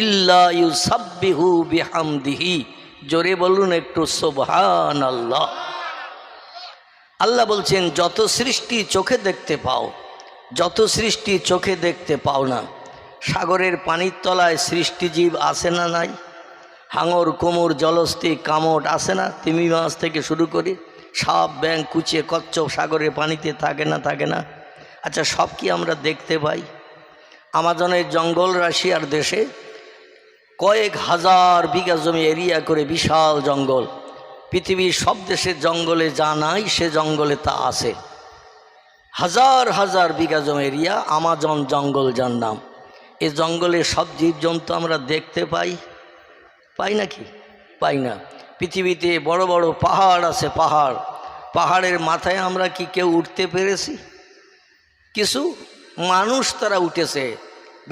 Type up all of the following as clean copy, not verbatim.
ইল্লা ইউসাব্বিহু বিহামদিহি। জোরে বলুন একটু সুবহানাল্লাহ। আল্লাহ বলছেন যত সৃষ্টি চোখে দেখতে পাও, যত সৃষ্টি চোখে দেখতে পাও না, সাগরের পানির তলায় সৃষ্টিজীব আছে না নাই? হাঙর, কুমুর, জলস্থি, কামট আছে না? তিমি মাছ থেকে শুরু করে সাপ, ব্যাঙ, কুচিয়ে, কচ্ছপ সাগরের পানিতে থাকে না থাকে না? আচ্ছা, সব কি আমরা দেখতে পাই? আমাজনের জঙ্গল রাশিয়ার দেশে কয়েক হাজার বিঘা জমি এরিয়া করে বিশাল জঙ্গল। পৃথিবীর সব দেশের জঙ্গলে যা নাই সে জঙ্গলে তা আছে। হাজার হাজার বিঘা জমি এরিয়া আমাজন জঙ্গল যার নাম। এই জঙ্গলে সব জীবজন্তু আমরা দেখতে পাই? পাই নাকি? পাই না। পৃথিবীতে বড় বড় পাহাড় আছে, পাহাড়, পাহাড়ের মাথায় আমরা কি কেউ উঠতে পেরেছি? কিছু মানুষ তারা উঠেছে,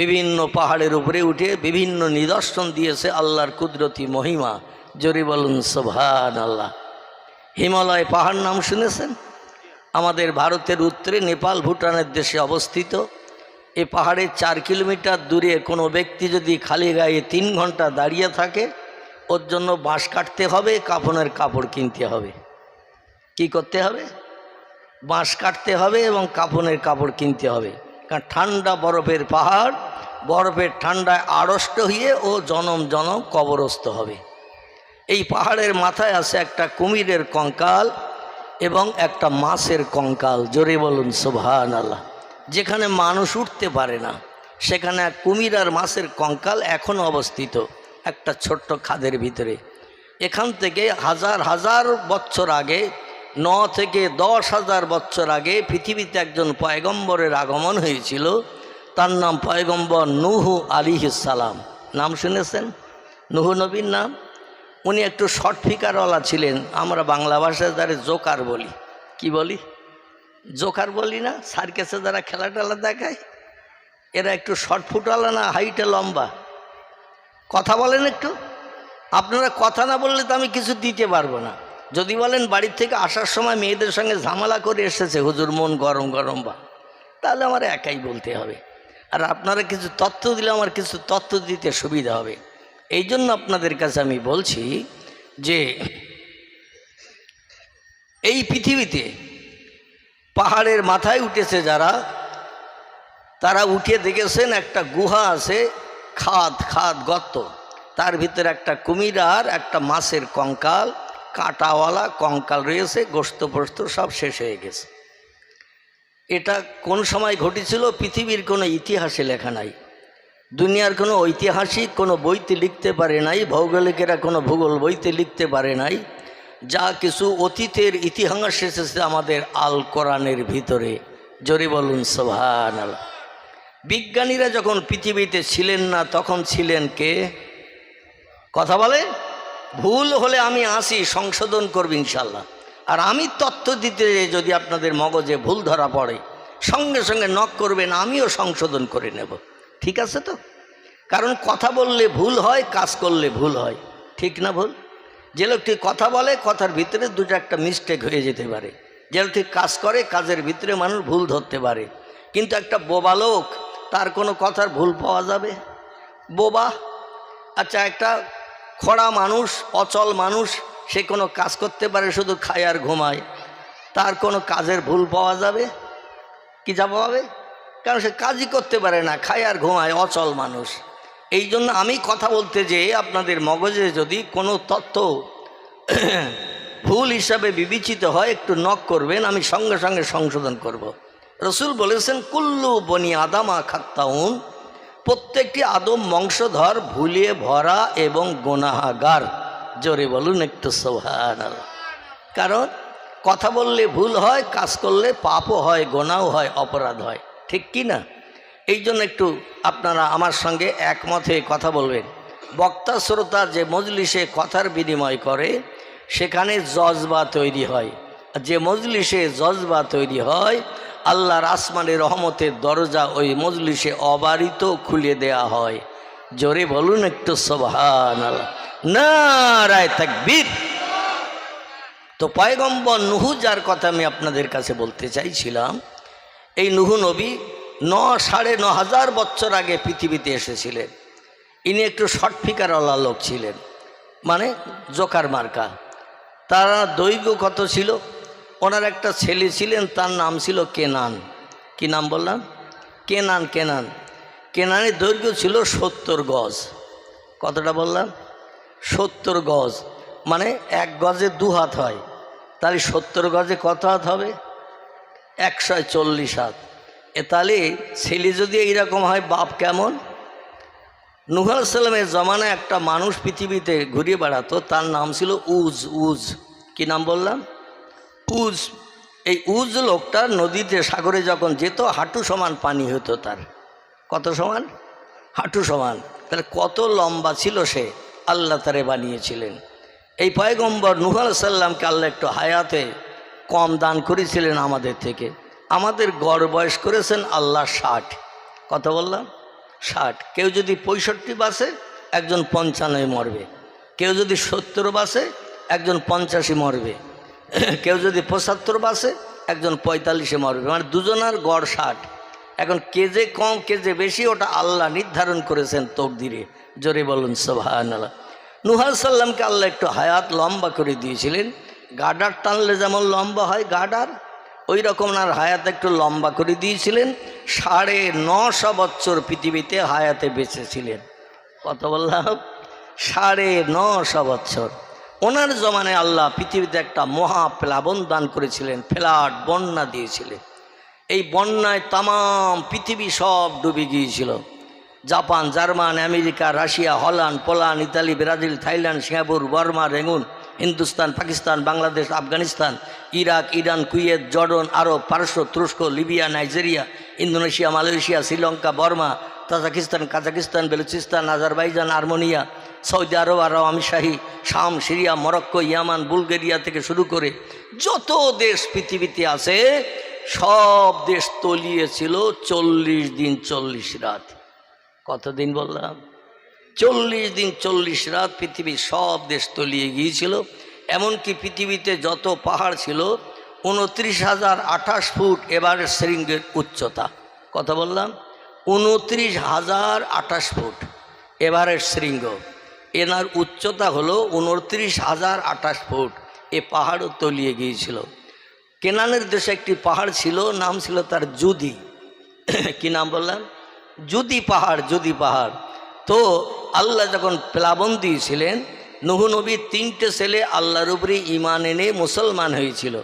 বিভিন্ন পাহাড়ের উপরে উঠে বিভিন্ন নিদর্শন দিয়েছে আল্লাহর কুদরতি মহিমা। জোরে বলুন সুবহানাল্লাহ। হিমালয় পাহাড় নাম শুনেছেন? আমাদের ভারতের উত্তরে নেপাল ভুটানের দেশে অবস্থিত। এই পাহাড়ের 4 কিলোমিটার দূরে কোনো ব্যক্তি যদি খালি গায়ে 3 ঘন্টা দাঁড়িয়ে থাকে, ওর জন্য বাঁশ কাটতে হবে, কাফনের কাপড় কিনতে হবে। কি করতে হবে? বাঁশ কাটতে হবে এবং কাফনের কাপড় কিনতে হবে। কারণ ঠান্ডা বরফের পাহাড়, বরফের ঠান্ডায় আড়ষ্ট হয়ে ও জনম জনম কবরস্থ হবে। এই পাহাড়ের মাথায় আছে একটা কুমিরের কঙ্কাল এবং একটা মাছের কঙ্কাল। জোরে বলুন সুবহানাল্লাহ। যেখানে মানুষ উঠতে পারে না সেখানে এক কুমির আর মাছের কঙ্কাল এখনও অবস্থিত একটা ছোট্ট খাদের ভিতরে। এখান থেকে হাজার হাজার বছর আগে, 9 থেকে 10,000 বছর আগে পৃথিবীতে একজন পয়গম্বরের আগমন হয়েছিল। তার নাম পয়গম্বর নূহ আলাইহিস সালাম। নাম শুনেছেন? নূহ নবীর নাম। উনি একটু শর্ট ফিকারওয়ালা ছিলেন। আমরা বাংলা ভাষায় যারা জোকার বলি। কি বলি? জোকার বলি না? সার্কাসে যারা খেলা টেলা দেখায় এরা একটু শর্ট ফুটওয়ালা না, হাইটে লম্বা? কথা বলেন একটু। আপনারা কথা না বললে তো আমি কিছু দিতে পারবো না। যদি বলেন বাড়ির থেকে আসার সময় মেয়েদের সঙ্গে ঝামেলা করে এসেছে, হুজুর মন গরম গরম বা, তাহলে আমার একাই বলতে হবে। আর আপনারা কিছু তথ্য দিলে আমার কিছু তথ্য দিতে সুবিধা হবে। এই জন্য আপনাদের কাছে আমি বলছি যে এই পৃথিবীতে পাহাড়ের মাথায় উঠেছে যারা, তারা উঠে দেখেছেন একটা গুহা আছে, খাদ খাদ গর্ত, তার ভিতরে একটা কুমির আর একটা মাছের কঙ্কাল, কাঁটাওয়ালা কঙ্কাল রয়েছে, গোস্ত পোস্ত সব শেষ হয়ে গেছে। এটা কোন সময় ঘটেছিল পৃথিবীর কোনো ইতিহাসে লেখা নাই, দুনিয়ার কোনো ঐতিহাসিক কোনো বইতে লিখতে পারে নাই, ভৌগোলিকেরা কোনো ভূগোল বইতে লিখতে পারে নাই। যা কিছু অতীতের ইতিহাস এসেছে আমাদের আল কোরআনের ভিতরে। জোরে বলুন সুবহানাল্লাহ। বিজ্ঞানীরা যখন পৃথিবীতে ছিলেন না তখন ছিলেন কে? কথা বলে। ভুল হলে আমি আসি, সংশোধন করব ইনশাল্লাহ। আর আমি তথ্য দিতে যদি আপনাদের মগজে ভুল ধরা পড়ে সঙ্গে সঙ্গে নক করবেন, আমিও সংশোধন করে নেব। ঠিক আছে তো? কারণ কথা বললে ভুল হয়, কাজ করলে ভুল হয়। ঠিক না ভুল? যে লোকটি কথা বলে কথার ভিতরে দুটো একটা মিস্টেক হয়ে যেতে পারে, যে লোকটি কাজ করে কাজের ভিতরে মানুষ ভুল ধরতে পারে। কিন্তু একটা বোবা লোক, তার কোনো কথার ভুল পাওয়া যাবে? বোবা। আচ্ছা, একটা খোড়া মানুষ, অচল মানুষ, সে কোনো কাজ করতে পারে, শুধু খায় আর ঘুমায়, তার কোনো কাজের ভুল পাওয়া যাবে কি? যা পাবে? কারণ সে কাজই করতে পারে না, খায় আর ঘুমায়, অচল মানুষ। এই জন্য আমি কথা বলতে যেয়ে আপনাদের মগজে যদি কোনো তথ্য ভুল হিসাবে বিবেচিত হয় একটু নক করবেন, আমি সঙ্গে সঙ্গে সংশোধন করব। রসুল বলেছেন কুল্লু বনি আদামা খাত্তাউন, প্রত্যেকটি আদম বংশধর ভুলে ভরা এবং গুনাহগার। জোরে বলুন একটু সুবহানাল্লাহ। কারণ কথা বললে ভুল হয়, কাজ করলে পাপও হয়, গুনাহও হয়, অপরাধ হয়। ঠিক কি না? এই জন্য একটু আপনারা আমার সঙ্গে একমত হয়ে কথা বলবেন। বক্তা শ্রোতা যে মজলিসে কথার বিনিময় করে সেখানে জজবা তৈরি হয়। যে মজলিসে জজবা তৈরি হয় আল্লাহর আসমানের রহমতের দরজা ওই মজলিসে অবারিত খুলে দেয়া হয়। জোরে বলুন একটু সুবহানাল্লাহ, নারায়ে তাকবীর। তো পয়গম্বর নূহ যার কথা আমি আপনাদের কাছে বলতে চাইছিলাম, এই নূহ নবী 9,500 বছর আগে পৃথিবীতে এসেছিলেন। ইনি একটু শর্ট ফিকারওয়ালা লোক ছিলেন, মানে জোকার মার্কা। তারা দৈর্ঘ্য কত ছিল? ওনার একটা ছেলে ছিলেন, তার নাম ছিল কেনান। কি নাম বললাম? কেনান। কেনানের দৈর্ঘ্য ছিল 70 গজ। কতটা বললাম? 70 গজ, মানে 1 গজে 2 হাত হয়, তাহলে 70 গজে কত হাত হবে? 140 হাত। তাহলে ছেলে যদি এইরকম হয়, বাপ কেমন? নূহ আলাইহিস সালামের জমানায় একটা মানুষ পৃথিবীতে ঘুরে বেড়াতো, তার নাম ছিল উজ। কি নাম বললাম? উজ। এই উজ লোকটা নদীতে সাগরে যখন যেত, হাঁটু সমান পানি হতো তার। কত সমান? হাঁটু সমান। তাহলে কত লম্বা ছিল সে! আল্লাহ তারে বানিয়েছিলেন। এই পয়গম্বর নূহ আলাইহিস সালামকে আল্লাহ একটু হায়াতে কম দান করেছিলেন আমাদের থেকে। আমাদের গড় বয়স করেছেন আল্লাহ 60। কত বললাম? 60। কেউ যদি 65 বাসে, একজন 95 মরবে। কেউ যদি 70 বাসে, একজন 85 মরবে। কেউ যদি 75 বাসে, একজন 45 মরবে। মানে দুজনার গড় 60। এখন কে যে কম কে যে বেশি, ওটা আল্লাহ নির্ধারণ করেছেন তকদিরে। জোরে বলুন সুবহানাল্লাহ। নূহ আলাইহিস সালামকে আল্লাহ একটু হায়াত লম্বা করে দিয়েছিলেন। গাডার টানলে যেমন লম্বা হয় গাডার, ওই রকম আর হায়াত একটু লম্বা করে দিয়েছিলেন। 950 বছর পৃথিবীতে হায়াতে বেঁচেছিলেন। কত বললাম? 950 বছর। ওনার জমানায় আল্লাহ পৃথিবীতে একটা মহা প্লাবন দান করেছিলেন, ফ্লাড, বন্যা দিয়েছিলেন। এই বন্যায় তামাম পৃথিবী সব ডুবে গিয়েছিল। Japan, German, America, Russia, Holland, Poland, Italy, Brazil, Thailand, Singapore, Burma, Rangoon, Hindustan, Pakistan, Bangladesh, Afghanistan, Iraq, Iran, Kuwait, Jordan, Arab, পারস্য, তুরস্ক, Libya, Nigeria, Indonesia, Malaysia, Sri Lanka, Burma, Tajikistan, Kazakhstan, Balochistan, Azerbaijan, Armenia, Saudi Arab, আমিরশাহী, শাম, সিরিয়া, মরক্কো, ইয়ামান, বুলগেরিয়া থেকে শুরু করে যত দেশ পৃথিবীতে আছে, সব দেশ তলিয়েছিল 40 দিন 40 রাত। কতদিন বললাম? 40 দিন 40 রাত পৃথিবীর সব দেশ তলিয়ে গিয়েছিল। এমনকি পৃথিবীতে যত পাহাড় ছিল 29,028 ফুট এবারের শৃঙ্গের উচ্চতা। কত বললাম? 29,028 ফুট এবারের শৃঙ্গ। এনার উচ্চতা হলো 29,028 ফুট। এ পাহাড়ও তলিয়ে গিয়েছিল। কেনানের দেশে একটি পাহাড় ছিল, নাম ছিল তার জুদি। কি নাম বললাম? জুদি পাহাড়। তো আল্লাহ যখন প্লাবন দিয়েছিলেন, নূহ নবীর 3টে ছেলে আল্লাহর উপরে ঈমান এনে মুসলমান হয়েছিল।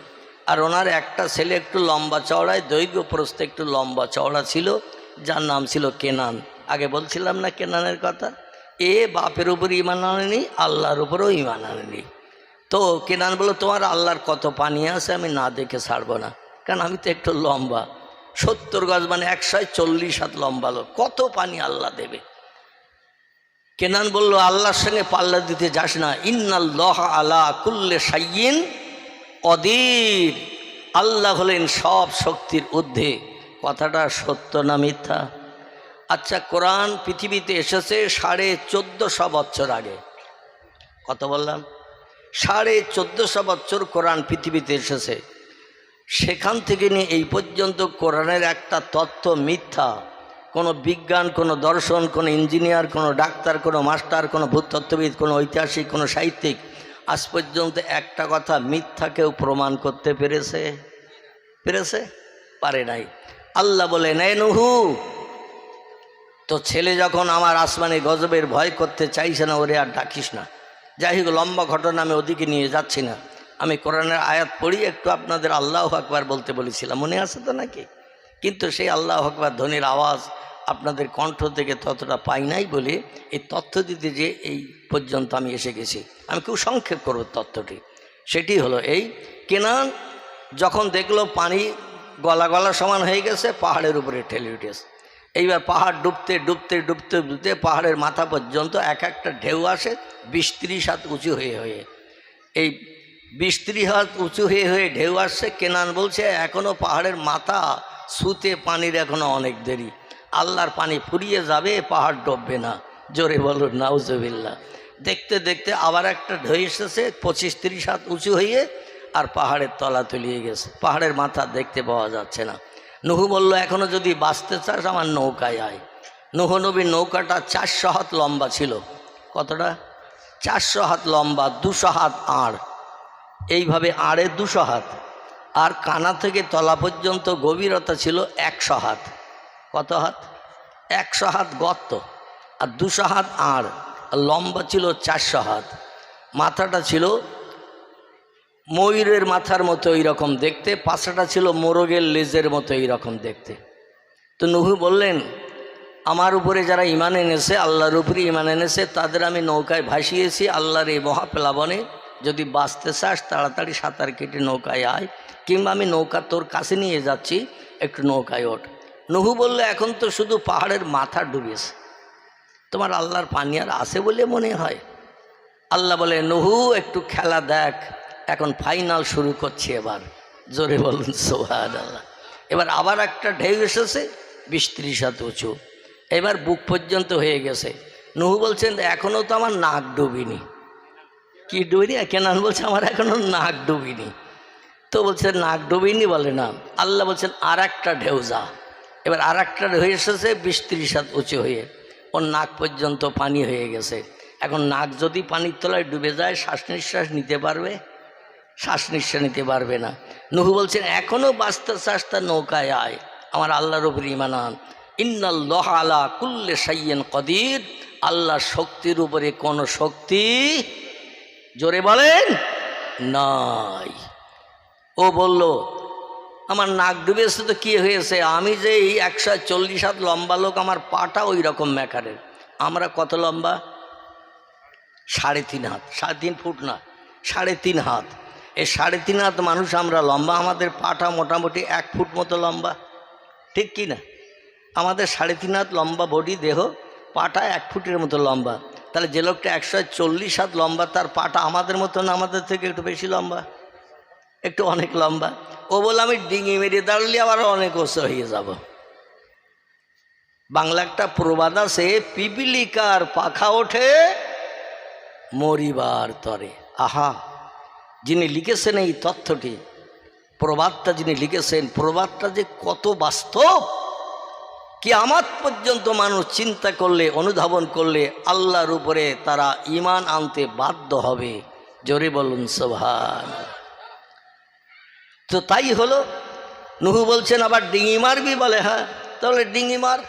আর ওনার একটা ছেলে একটু লম্বা চওড়ায়, দৈর্ঘ্য প্রস্থ একটু লম্বা চওড়া ছিল, যার নাম ছিল কেনান। আগে বলছিলাম না কেনানের কথা? এ বাপের উপর ঈমান আনেনি, আল্লাহর উপরেও ঈমান আনেনি। তো কেনান বলল, তোমার আল্লাহর কত পানি আছে আমি না দেখে ছাড়বো না, কারণ আমি তো একটু লম্বা। 70 গজ মানে 140 হাত লম্বা লোক, কত পানি আল্লাহ দেবে? কেনান বলল, আল্লাহর সঙ্গে পাল্লা দিতে যাস না। ইন্নাল্লাহ আলা কুল্লি শাইইন কদির। আল্লাহ হলেন সব শক্তির ঊর্ধ্বে। কথাটা সত্য না মিথ্যা? আচ্ছা, কোরআন পৃথিবীতে এসেছে 1450 বছর আগে। কত বললাম? 1450 বছর কোরআন পৃথিবীতে এসেছে। সেখান থেকে নিয়ে এই পর্যন্ত কোরআনের একটা তথ্য মিথ্যা। কোনো বিজ্ঞান, কোনো দর্শন, কোনো ইঞ্জিনিয়ার, কোনো ডাক্তার, কোনো মাস্টার, কোনো ভূতত্ত্ববিদ, কোনো ঐতিহাসিক, কোনো সাহিত্যিক আজ পর্যন্ত একটা কথা মিথ্যা কেউ প্রমাণ করতে পেরেছে? পারে নাই। আল্লাহ বলে, নে নূহ, তো ছেলে যখন আমার আসমানে গজবের ভয় করতে চাইছে না, ওরে আর ডাকিস না। যাই হোক, লম্বা ঘটনা, আমি ওদিকে নিয়ে যাচ্ছি না। আমি কোরআনের আয়াত পড়ি, একটু আপনাদের আল্লাহু আকবার বলতে বলেছিলাম, মনে আছে তো নাকি? কিন্তু সেই আল্লাহু আকবার ধ্বনির আওয়াজ আপনাদের কণ্ঠ থেকে ততটা পাই নাই বলে এই তথ্য দিতে যে এই পর্যন্ত আমি এসে গেছি। আমি খুব সংক্ষেপ করব তথ্যটি। সেটি হলো এই, কেনান যখন দেখলো পানি গলা সমান হয়ে গেছে, পাহাড়ের উপরে ঠেলে উঠেছে। এইবার পাহাড় ডুবতে ডুবতে ডুবতে ডুবতে পাহাড়ের মাথা পর্যন্ত এক একটা ঢেউ আসে 20-30 হাত উঁচু হয়ে। এই 20-30 হাত উঁচু হয়ে ঢেউ আসছে। কেনান বলছে, এখনও পাহাড়ের মাথা ছুতে পানির এখনও অনেক দেরি। আল্লাহর পানি ফুরিয়ে যাবে, পাহাড় ডুববে না। জোরে বলুন নাউজুবিল্লাহ। দেখতে দেখতে আবার একটা ঢেউ এসেছে 25-30 হাত উঁচু হয়ে, আর পাহাড়ের তলা তলিয়ে গেছে। পাহাড়ের মাথা দেখতে পাওয়া যাচ্ছে না। নূহ বলল, এখনও যদি বাঁচতে চাস আমার নৌকায় আয়। নূহ নবীর নৌকাটা 400 হাত লম্বা ছিল। কতটা? 400 হাত লম্বা, 200 হাত আড়, এইভাবে আড়ে 200 হাত, আর কানা থেকে তলা পর্যন্ত গভীরতা ছিল 100 হাত। কত হাত? 100 হাত গর্ত, আর 200 হাত আড়, আর লম্বা ছিল 400 হাত। মাথাটা ছিল ময়ূরের মাথার মতো এইরকম দেখতে, পাশাটা ছিল মোরগের লেজের মতো এইরকম দেখতে। তো নূহ বললেন, আমার উপরে যারা ঈমান এনেছে, আল্লাহর উপরে ঈমান এনেছে, তাদের আমি নৌকায় ভাসিয়েছি আল্লাহর এই মহাপ্লাবনে। যদি বাঁচতে চাস তাড়াতাড়ি সাঁতার কেটে নৌকায় আয়, কিংবা আমি নৌকা তোর কাছে নিয়ে যাচ্ছি, একটু নৌকায় ওঠ। নূহ বলল, এখন তো শুধু পাহাড়ের মাথা ডুবেছে, তোমার আল্লাহর পানি আর আছে বলে মনে হয়? আল্লাহ বলে, নূহ একটু খেলা দেখ, এখন ফাইনাল শুরু করছি। এবার জোরে বলুন সুবহানাল্লাহ। এবার আবার একটা ঢেউ এসেছে 20-30 হাত উঁচু, এবার বুক পর্যন্ত হয়ে গেছে। নূহ বলছেন, এখনও তো আমার নাক ডুবিনি। কি ডুবিনি? কেনান বলছে, আমার এখনও নাক ডুবিনি। তো বলছে, নাক ডুবিনি? বলে না। আল্লাহ বলছেন, আর একটা ঢেউ যা। এবার আর একটা ঢেউ এসেছে 20-30 হাত উঁচু হয়ে, ওর নাক পর্যন্ত পানি হয়ে গেছে। এখন নাক যদি পানির তলায় ডুবে যায়, শ্বাস নিঃশ্বাস নিতে পারবে? শ্বাস নিঃশ্বাস নিতে পারবে না। নূহ বলছেন, এখনও বাঁচতে চাস তা নৌকায় আয়, আমার আল্লাহর উপর ঈমান আন। ইন্নাল্লাহা আলা কুল্লি শাইইন কদির, আল্লাহর শক্তির উপরে কোনো শক্তি, জোরে বলেন, নাই। ও বলল, আমার নাক ডুবেছে তো কি হয়েছে? আমি যে এই 140 হাত লম্বা লোক, আমার পাটা ওই রকম ম্যাকারের। আমরা কত লম্বা? 3.5 হাত, 3.5 ফুট না, 3.5 হাত। এই 3.5 হাত মানুষ আমরা লম্বা, আমাদের পাটা মোটামুটি 1 ফুট মতো লম্বা, ঠিক কি না? আমাদের 3.5 হাত লম্বা বডি দেহ, পাটা 1 ফুটের মতো লম্বা। তাহলে যে লোকটা 140 হাত লম্বা, তার পাটা আমাদের মতো না, আমাদের থেকে একটু বেশি লম্বা, একটু অনেক লম্বা। ও বলে, আমি ডিঙি মেরে দাঁড়ালে আবার অনেক উঁচু হয়ে যাব। বাংলা একটা প্রবাদ আছে, পিপিলিকার পাখা ওঠে মরিবার তরে। আহা, যিনি লিখেছেন এই তথ্যটি, প্রবাদটা যিনি লিখেছেন, প্রবাদটা যে কত বাস্তব, কিয়ামত পর্যন্ত মানুষ চিন্তা করলে, অনুধাবন করলে আল্লাহর উপরে তারা ঈমান আনতে বাধ্য হবে। জোরে বলুন সুবহানাল্লাহ। তো তাই হলো, নূহ বলছেন, আবার ডিঙি মারবি? বলে হ্যাঁ। তাহলে ডিঙি মার।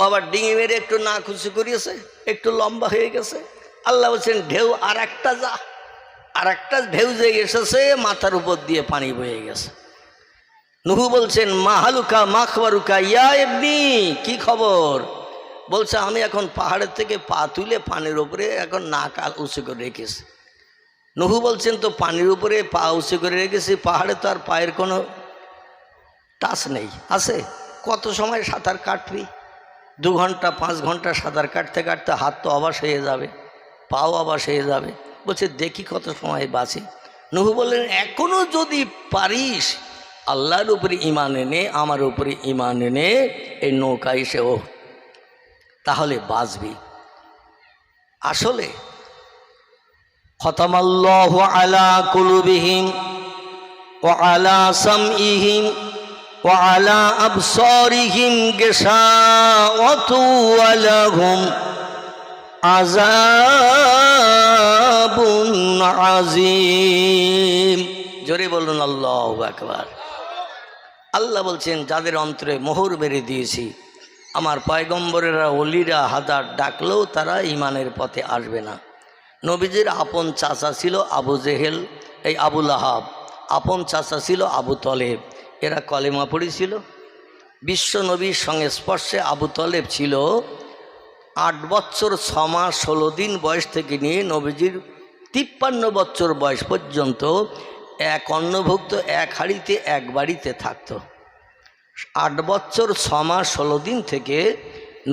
আবার ডিঙি মেরে একটু না খুশি করিয়েছে, একটু লম্বা হয়ে গেছে। আল্লাহ বলছেন, ঢেউ আর একটা যা। আর একটা ঢেউ যে এসেছে, মাথার উপর দিয়ে পানি বয়ে গেছে। নূহ বলছেন, মাহালুকা মাখবারুকা ইয়া ইবনি, কি খবর? বলছে, আমি এখন পাহাড়ের থেকে পা তুলে পানির উপরে এখন নাক উঁচু করে রেখেছি। নূহ বলছেন, তো পানির উপরে পা উঁচু করে রেখেছি, পাহাড়ে তো আর পায়ের কোনো টাচ নেই, আছে? কত সময় সাঁতার কাটবি? 2 ঘন্টা 5 ঘন্টা সাঁতার কাটতে কাটতে হাত তো অবশ হয়ে যাবে, পাও অবশ হয়ে যাবে। বলছে, দেখি কত সময় বাঁচে। নূহ বললেন, এখনো যদি পারিস আল্লাহর উপরে ঈমান এনে, আমার উপরে ঈমান এনে এই নৌকায় এসে ও, তাহলে বাঁচবি। আসলে খতামাল্লাহু আলা কুলুবিহিম ওয়া আলা সামইহিম ওয়া আলা আবসারিহিম গিশাওয়াতু ওয়া লাহুম আযাবুন আযীম। জোরে বলুন আল্লাহু আকবার। আল্লাহ বলছেন, যাদের অন্তরে মোহর মেরে দিয়েছি, আমার পয়গম্বরেরা, ওলিরা হাজার ডাকলেও তারা ঈমানের পথে আসবে না। নবীজির আপন চাচা ছিল আবু জেহেল, এই আবু লাহাব, আপন চাচা ছিল আবু তলেব, এরা কলেমা পড়েছিল। বিশ্ব নবীর সংস্পর্শে আবু তলেব ছিল 8 বছর 6 মাস 16 দিন বয়স থেকে নিয়ে নবীজির 53 বছর বয়স পর্যন্ত এক অন্নভুক্ত, এক হাঁড়িতে, এক বাড়িতে থাকত। 8 বছর 6 মাস 16 দিন থেকে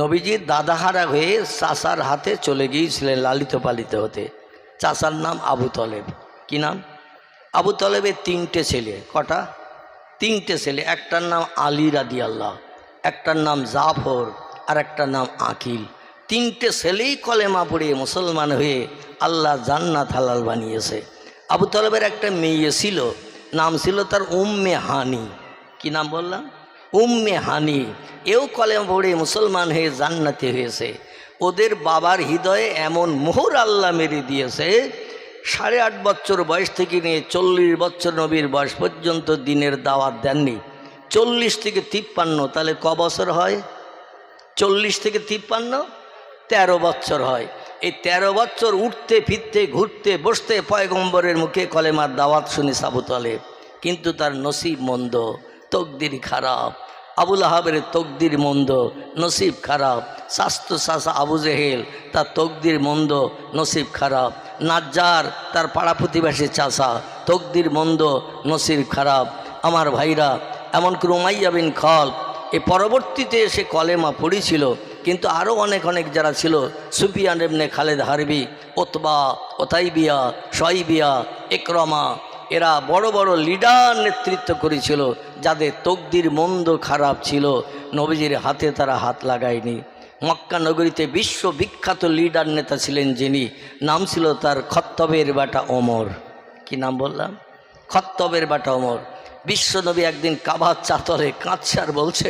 নবীজির দাদাহারা হয়ে চাচার হাতে চলে গিয়েছিলেন লালিত পালিত হতে। চাচার নাম আবু তলেব। কি নাম? আবু তলেবের 3টে ছেলে। কটা? 3টে ছেলে। একটার নাম আলী রাদিয়াল্লাহ, একটার নাম জাফর, আর একটার নাম আকিল। 3টে ছেলেই কলেমা পড়ে মুসলমান হয়ে আল্লাহ জান্নাত হালাল বানিয়েছে। আবু তলেবের একটা মেয়ে ছিল, নাম ছিল তার উম্মে হানি। কি নাম বললাম? উম্মে হানি, এও কলেমা পড়ে মুসলমান হয়ে জান্নাতি হয়েছে। ওদের বাবার হৃদয়ে এমন মোহর আল্লাহ মেরে দিয়েছে, 8.5 বছর বয়স থেকে নিয়ে 40 বছর নবীর বয়স পর্যন্ত দিনের দাওয়াত দেননি। 40 থেকে 53, তাহলে ক বছর হয়? 40 থেকে 53 13 বছর হয়। এই 13 বছর উঠতে ফিরতে ঘুরতে বসতে পয়গম্বরের মুখে কলেমার দাওয়াত শুনে আবু তালেব, কিন্তু তার নসিব মন্দ, তকদির খারাপ। আবুল আহাবের তকদির মন্দ, নসিব খারাপ। স্বাস্থ্য চাষা আবু জেহেল, তার তকদির মন্দ, নসিব খারাপ। নাজ্জার, তার পাড়া প্রতিবেশী চাষা, তকদির মন্দ, নসিব খারাপ। আমার ভাইরা, এমনকি উমাইয়া বিন খালদ এ পরবর্তীতে এসে কলেমা পড়েছিল, কিন্তু আরও অনেক যারা ছিল, সুফিয়ান ইবনে খালেদ হারবি, ওতবা, ওতাইবিয়া, শয়বিয়া, ইকরামা, এরা বড় বড় লিডার নেতৃত্ব করেছিল, যাদের তকদির মন্দ খারাপ ছিল, নবীজির হাতে তারা হাত লাগায়নি। মক্কা নগরীতে বিশ্ববিখ্যাত লিডার নেতা ছিলেন যিনি, নাম ছিল তার খত্তবের বেটা ওমর। কি নাম বললাম? খত্তবের বেটা ওমর। বিশ্বনবী একদিন কাবার চাতরে কাঁদছে আর বলছে,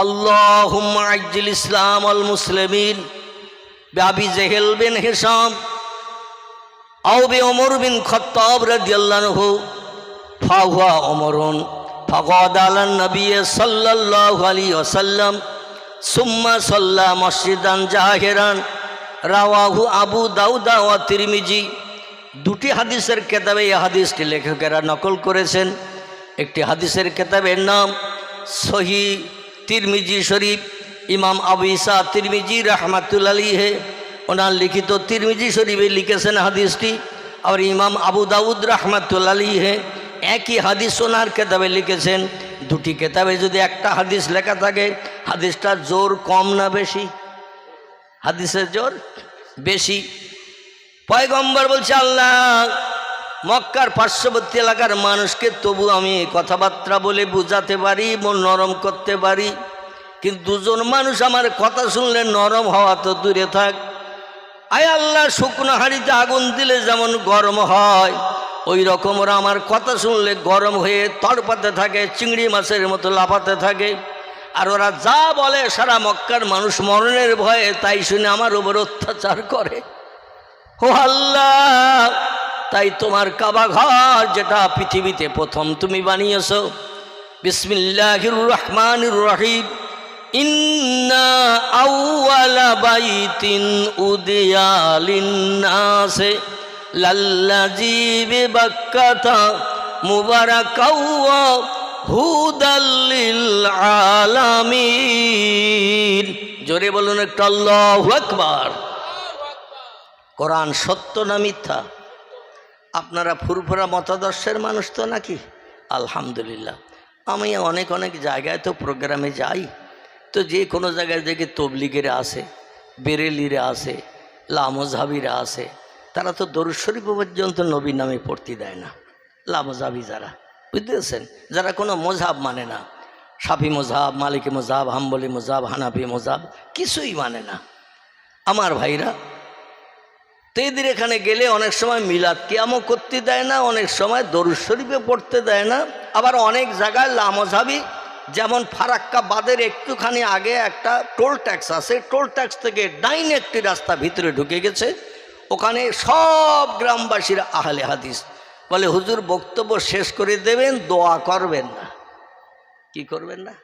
আল্লাহুম্মা আজ্জিল ইসলাম আল মুসলিমিন বিআবি জেহেল বিন হিশাম আও বি ওমর বিন খত্তাব রাদিয়াল্লাহু আনহু ফাহুয়া ওমরুন ফাকাদ আলান নবী সাল্লাল্লাহু আলাইহি ওয়াসাল্লাম সুম্মা সাল্লা মসজিদান জাহিরান রাওয়াহু আবু দাউদ ওয়া তিরমিজি। দুটি হাদিসের কিতাবে এই হাদিসটি লেখকেরা নকল করেছেন। একটি হাদিসের কিতাবের নাম সহিহ তিরমিজি শরীফ, ইমাম আবু ঈসা তিরমিজি রাহমাতুল্লাহি আলাইহি ওনার লিখিত তিরমিজি শরীফে লিখেছেন হাদিসটি। আর ইমাম আবু দাউদ রাহমাতুল্লাহি আলাইহি একই হাদিস ওনার কিতাবে লিখেছেন। দুটি কিতাবে যদি একটা হাদিস লেখা থাকে, হাদিসটার জোর কম না বেশি? হাদিসের জোর বেশি। পয়গম্বর বলছে, আল্লাহ মক্কার পার্শ্ববর্তী এলাকার মানুষকে তবু আমি কথাবার্তা বলে বুঝাতে পারি, মন নরম করতে পারি, কিন্তু দুজন মানুষ আমার কথা শুনলে নরম হওয়া তো দূরে থাক। আয় আল্লাহ, শুকনো হাঁড়িতে আগুন দিলে যেমন গরম হয়, ওই রকম ওরা আমার কথা শুনলে গরম হয়ে তড়পাতে থাকে, চিংড়ি মাছের মতো লাফাতে থাকে। আর ওরা যা বলে সারা মক্কার মানুষ মরণের ভয়ে তাই শুনে আমার উপর অত্যাচার করে। ও আল্লাহ, তাই তোমার কাবা ঘর যেটা পৃথিবীতে প্রথম তুমি বানিয়েছো, বিসমিল্লাহির রহমানির রহিম, ইন্না আউওয়ালা বাইতিন উদিয়া লিন্নাসে লাল্লাযী বিবাক্কাতা মুবারাকাও ওয়া হুদাল লিল আলামিন। জোরে বলুন একটু আল্লাহু আকবার। কোরআন সত্য না মিথ্যা? আপনারা ফুরফুরা মতাদর্শের মানুষ তো নাকি? আলহামদুলিল্লাহ। আমি অনেক জায়গায় তো প্রোগ্রামে যাই, তো যে কোনো জায়গায় দেখি তবলিগেরা আসে, বেরেলিরা আসে, লামজাবিরা আসে, তারা তো দরুদ শরীফ পর্যন্ত নবীর নামে পড়তে দেয় না। লামজাবি যারা, বুঝতেছেন, যারা কোনো মজহাব মানে না, শাফি মজহাব, মালিকি মজহাব, হাম্বলি মজহাব, হানাফি মজহাব কিছুই মানে না। আমার ভাইরা, তো এদের এখানে গেলে অনেক সময় মিলাদ কিয়ামও করতে দেয় না, অনেক সময় দরুদ শরীফে পড়তে দেয় না। আবার অনেক জায়গায় লামজাবি, যেমন ফারাক্কা বাদের একটুখানি আগে একটা টোল ট্যাক্স আছে, টোল ট্যাক্স থেকে ডাইন একটি রাস্তা ভিতরে ঢুকে গেছে, ওখানে সব গ্রামবাসীরা আহলে হাদিস বলে, হুজুর বক্তব্য শেষ করে দেবেন, দোয়া করবেন না। কি করবেন না?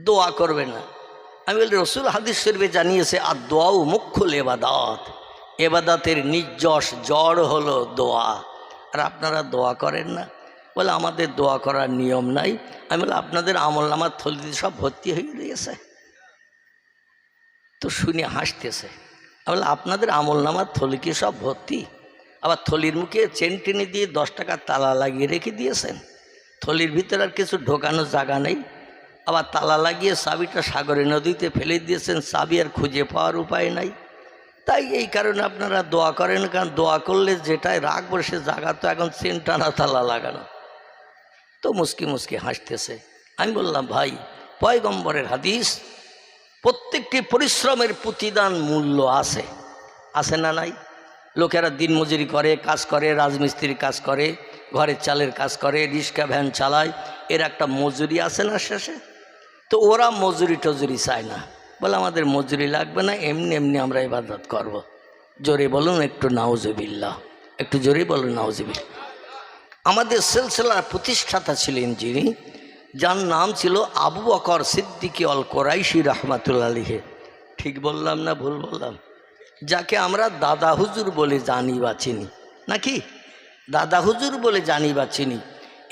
দোয়া করবেন না। আমি বলি, রসুল হাদিস শরীফে জানিয়েছে, আর দোয়াও মুখ্যুল এবাদাত, এবাদাতের নির্যশ জড় হলো দোয়া। আর আপনারা দোয়া করেন না? বলে আমাদের দোয়া করার নিয়ম নাই। আমি বলি, আপনাদের আমলনামার থলিতে সব ভর্তি হয়ে গিয়েছে। তো শুনে হাসতেছে। আমি বলি, আপনাদের আমলনামার থলি কি সব ভর্তি? আবার থলির মুখে চেন টেনে দিয়ে 10 টাকার তালা লাগিয়ে রেখে দিয়েছেন। থলির ভিতরে আর কিছু ঢোকানোর জায়গা নেই। আবার তালা লাগিয়ে চাবিটা সাগরে নদীতে ফেলে দিয়েছেন, চাবি আর খুঁজে পাওয়ার উপায় নাই। তাই এই কারণে আপনারা দোয়া করেন, কারণ দোয়া করলে যেটাই রাখবো সে জায়গা তো এখন চেন টানা তালা লাগানো। তো মুস্কি হাসতেছে। আমি বললাম, ভাই, পয়গম্বরের হাদিস, প্রত্যেকটি পরিশ্রমের প্রতিদান মূল্য আছে, আছে না নাই? লোকেরা দিন মজুরি করে, কাজ করে, রাজমিস্ত্রির কাজ করে, ঘরের চালের কাজ করে, রিক্সা ভ্যান চালায়, এর একটা মজুরি আছে না শেষে? তো ওরা মজুরি টজুরি চায় না, বলে আমাদের মজুরি লাগবে না, এমনি এমনি আমরা ইবাদত করব। জোরে বলুন একটু নাউজুবিল্লাহ, একটু জোরে বলুন নাউজুবিল্লাহ। আমাদের সিলসিলার প্রতিষ্ঠাতা ছিলেন যিনি, যার নাম ছিল আবু বকর সিদ্দিকী আল কোরাইশি রহমাতুল্লাহ আলাইহি। ঠিক বললাম না ভুল বললাম? যাকে আমরা দাদা হুজুর বলে জানি বা চিনি, নাকি দাদা হুজুর বলে জানি বা চিনি।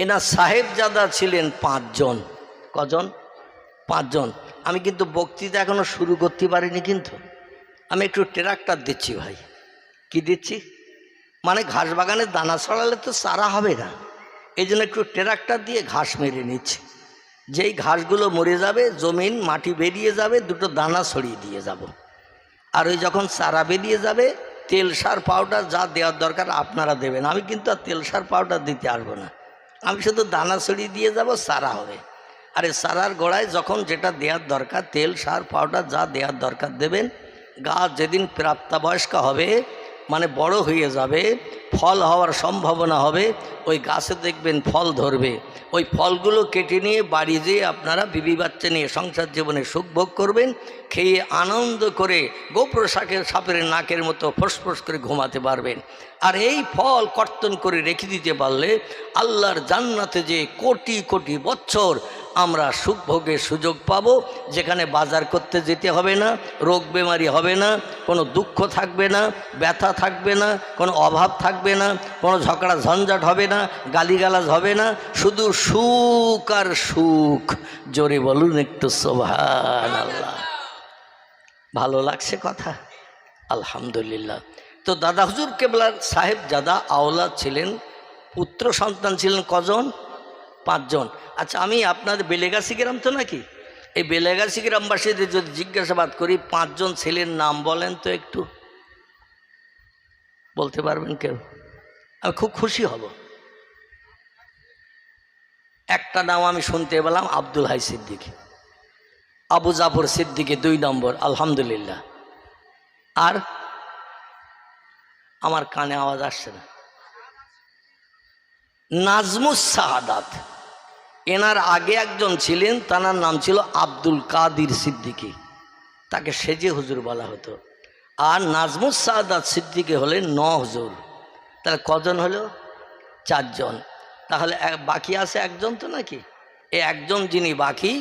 এনার সাহেবজাদা ছিলেন 5 জন। কজন? 5 জন। আমি কিন্তু বক্তৃতা এখনো শুরু করতে পারিনি, কিন্তু আমি একটু ট্রাক্টর দিচ্ছি ভাই। কি দিচ্ছি? মানে ঘাস বাগানে দানা ছড়ালে তো চারা হবে না, এই জন্য একটু ট্রাক্টর দিয়ে ঘাস মেরে নিচ্ছি। যেই ঘাসগুলো মরে যাবে, জমিন মাটি বেরিয়ে যাবে, দুটো দানা ছড়িয়ে দিয়ে যাব। আর ওই যখন চারা বেরিয়ে যাবে, তেল সার পাউডার যা দেওয়ার দরকার আপনারা দেবেন। আমি কিন্তু আর তেল সার পাউডার দিতে আসবো না, আমি শুধু দানা ছড়িয়ে দিয়ে যাব, চারা হবে। আর এই চারার গোড়ায় যখন যেটা দেওয়ার দরকার, তেল সার পাউডার যা দেওয়ার দরকার দেবেন। গাছ যেদিন প্রাপ্তবয়স্ক হবে, মানে বড় হয়ে যাবে, ফল হওয়ার সম্ভাবনা হবে, ওই গাছে দেখবেন ফল ধরবে। ওই ফলগুলো কেটে নিয়ে বাড়ি যেয়ে আপনারা বিবি বাচ্চা নিয়ে সংসার জীবনে সুখ ভোগ করবেন, খেয়ে আনন্দ করে গোপ্র সাপের নাকের মতো ফোঁস করে ঘুমাতে পারবেন। আর এই ফল কর্তন করে রেখে দিতে পারলে আল্লাহর জান্নাতে যে কোটি কোটি বছর আমরা সুখ ভোগের সুযোগ পাব, যেখানে বাজার করতে যেতে হবে না, রোগ বেমারি হবে না, কোনো দুঃখ থাকবে না, ব্যথা থাকবে না, কোনো অভাব থাকবে না, কোনো ঝগড়া ঝঞ্ঝাট হবে না, গালিগালাজ হবে না, শুধু সুখ আর সুখ। জোরে বলুন একটু সুবহানাল্লাহ। ভালো লাগছে কথা? আলহামদুলিল্লাহ। তো দাদা হুজুর কেবলার সাহেবজাদা আওলাদ ছিলেন, পুত্র সন্তান ছিলেন কজন? 5 জন। আচ্ছা, আমি আপনাদের বেলেগাছি গ্রাম তো নাকি, এই বেলেগাছি গ্রামবাসীদের যদি জিজ্ঞাসাবাদ করি 5 জন ছেলের নাম বলেন তো, একটু বলতে পারবেন কেউ? আমি খুব খুশি হব। একটা নাম আমি শুনতে পেলাম, আব্দুল হাই সিদ্দিকী, আবু জাফর সিদ্দিকী 2 নম্বর, আলহামদুলিল্লাহ। আর আমার কানে আওয়াজ আসছে না। নাজমুস সাহাদাত, এনার আগে একজন ছিলেন, তার নাম ছিল আব্দুল কাদির সিদ্দিকী, তাকে সেজে হুজুর বলা হতো। আর নাজমুস সাহাদাত সিদ্দিকী হলেন 9 হুজুর। তাহলে কজন হলো? 4 জন। তাহলে বাকি আছে একজন তো নাকি? এই একজন যিনি বাকি,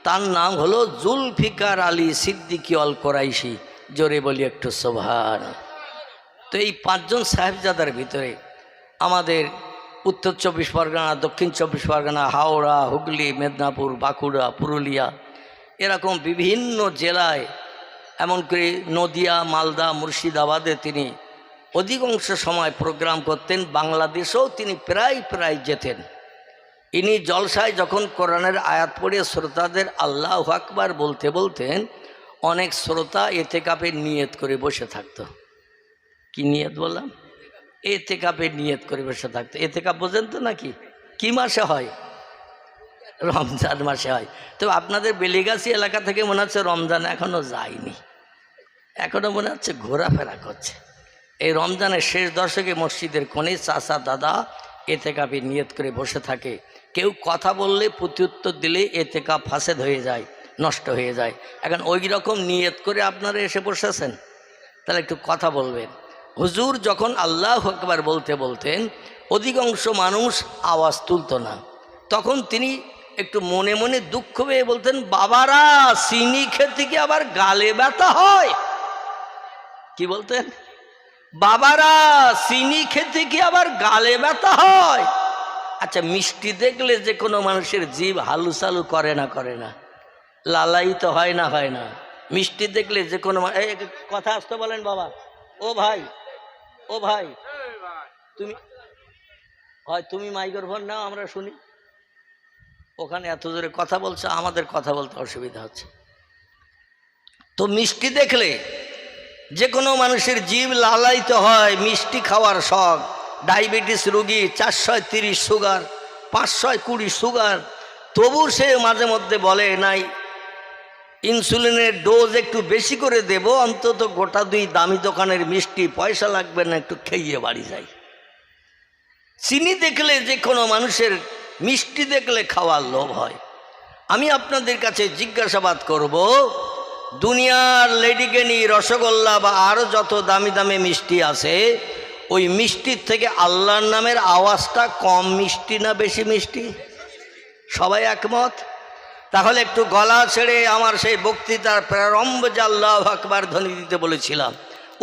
তার নাম হলো জুলফিকার আলী সিদ্দিকী আল কোরাইশি। জোরে বলি একটু সুবহানাল্লাহ। তো এই 5 জন সাহেবজাদার ভিতরে আমাদের উত্তর 24 পরগনা, দক্ষিণ 24 পরগনা, হাওড়া, হুগলি, মেদিনীপুর, বাঁকুড়া, পুরুলিয়া, এরকম বিভিন্ন জেলায়, এমনকি নদিয়া, মালদা, মুর্শিদাবাদে তিনি অধিকাংশ সময় প্রোগ্রাম করতেন। বাংলাদেশেও তিনি প্রায় যেতেন। ইনি জলসায় যখন কোরআনের আয়াত পড়ে শ্রোতাদের আল্লাহু আকবার বলতে বলতেন, অনেক শ্রোতা এতেকাপের নিয়ত করে বসে থাকতো। কি নিয়ত বললাম? এতেকাপের নিয়ত করে বসে থাকতো। এতেকাপ বোঝেন তো নাকি? কি মাসে হয়? রমজান মাসে হয়। তো আপনাদের বেলিগাছি এলাকা থেকে মনে হচ্ছে রমজান এখনো যায়নি, এখনো মনে হচ্ছে ঘোরাফেরা করছে। এই রমজানের শেষ দশকে মসজিদের কোণে চাচা দাদা এতেকাপের নিয়ত করে বসে থাকে। কেউ কথা বললে প্রত্যুত্তর দিলে এতেকাপ ফাসেদ হয়ে যায়, নষ্ট হয়ে যায়। এখন ওই রকম নিয়ত করে আপনারা এসে বসেছেন, তাহলে একটু কথা বলবেন। হুজুর যখন আল্লাহু আকবার বলতে বলতেন, অধিকাংশ মানুষ আওয়াজ তুলত না। তখন তিনি একটু মনে মনে দুঃখ পেয়ে বলতেন, বাবারা চিনি খেতে কি আবার গালে ব্যথা হয়? কি বলতেন? বাবারা চিনি খেতে কি আবার গালে ব্যথা হয়? আচ্ছা, মিষ্টি দেখলে যে কোনো মানুষের জিভ হালু চালু করে না? লালায়িত হয় না? মিষ্টি দেখলে যে কোনো কথা আসতে বলেন বাবা। ও ভাই তুমি মাইক্রোফোন নাও, আমরা শুনি। ওখানে এত জোরে কথা বলছে, আমাদের কথা বলতে অসুবিধা হচ্ছে। তো মিষ্টি দেখলে যে কোনো মানুষের জিভ লালায়িত হয়, মিষ্টি খাওয়ার শখ। ডায়াবেটিস রোগী, 430 সুগার, 520 সুগার, তবু সে মাঝে মধ্যে বলে নাই ইনসুলিনের ডোজ একটু বেশি করে দেব, অন্তত গোটা 2 দামি দোকানের মিষ্টি, পয়সা লাগবে না, একটু খেয়ে বাড়ি যাই। চিনি দেখলে যে কোনো মানুষের, মিষ্টি দেখলে খাওয়ার লোভ হয়। আমি আপনাদের কাছে জিজ্ঞাসাবাদ করব, দুনিয়ার লেডিকেনি, রসগোল্লা বা আরও যত দামি দামি মিষ্টি আছে, ওই মিষ্টির থেকে আল্লাহর নামের আওয়াজটা কম মিষ্টি না বেশি মিষ্টি? সবাই একমত? তাহলে একটু গলা ছেড়ে আমার সেই বক্তৃতার প্রারম্ভ যে আল্লাহু আকবার ধ্বনি দিতে বলেছিলাম,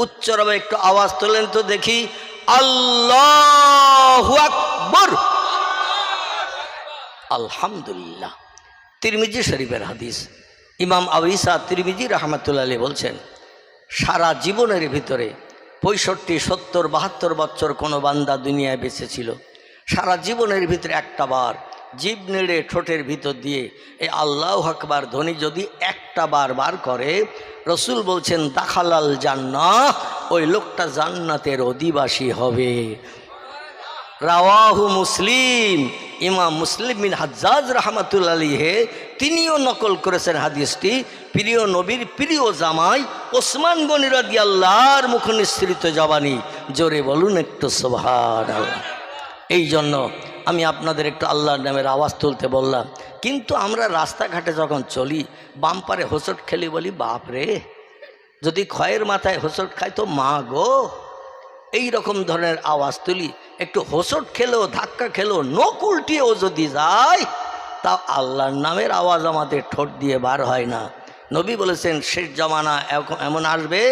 উচ্চরবে একটু আওয়াজ তোলেন তো দেখি, আল্লাহু আকবার। আলহামদুলিল্লাহ। তিরমিজি শরীফের হাদিস, ইমাম আবু ঈসা তিরমিজি রাহমাতুল্লাহ আলাইহি বলছেন, সারা জীবনের ভিতরে 65, 70, 72 বছর কোনো বান্দা দুনিয়ায় বেঁচে ছিল, সারা জীবনের ভিতরে একটা বার জিভ নেড়ে ঠোঁটের ভিতর দিয়ে এই আল্লাহু আকবার ধ্বনি যদি একটা বার বার করে, রসুল বলছেন দাখালাল জান্নাহ, ওই লোকটা জান্নাতের অধিবাসী হবে। রাওয়াহু মুসলিম, ইমাম মুসলিম বিন হাজ্জাজ রাহমাতুল্লাহ আলাইহি তিনিও নকল করেছেন হাদিসটি। প্রিয় নবীর প্রিয় জামাই ওসমান গনি রাদিয়াল্লাহর মুখ নিঃসৃত জবানি, জোরে বলুন একটু সুবহানাল্লাহ। এই জন্য আমি আপনাদের একটু আল্লাহর নামের আওয়াজ তুলতে বললাম। কিন্তু আমরা রাস্তাঘাটে যখন চলি, বাম্পারে হোঁচট খেলি, বলি বাপ রে, যদি ক্ষয়ের মাথায় হোঁচট খায় তো মা গো, এই রকম ধরনের আওয়াজ তুলি। একটু হোঁচট খেলেও, ধাক্কা খেলেও, নখ উল্টিয়েও যদি যায়, তা আল্লাহর নামের আওয়াজ আমাদের ঠোঁট দিয়ে বার হয় না। নবী বলেছেন শেষ জামানা এমন আসবে,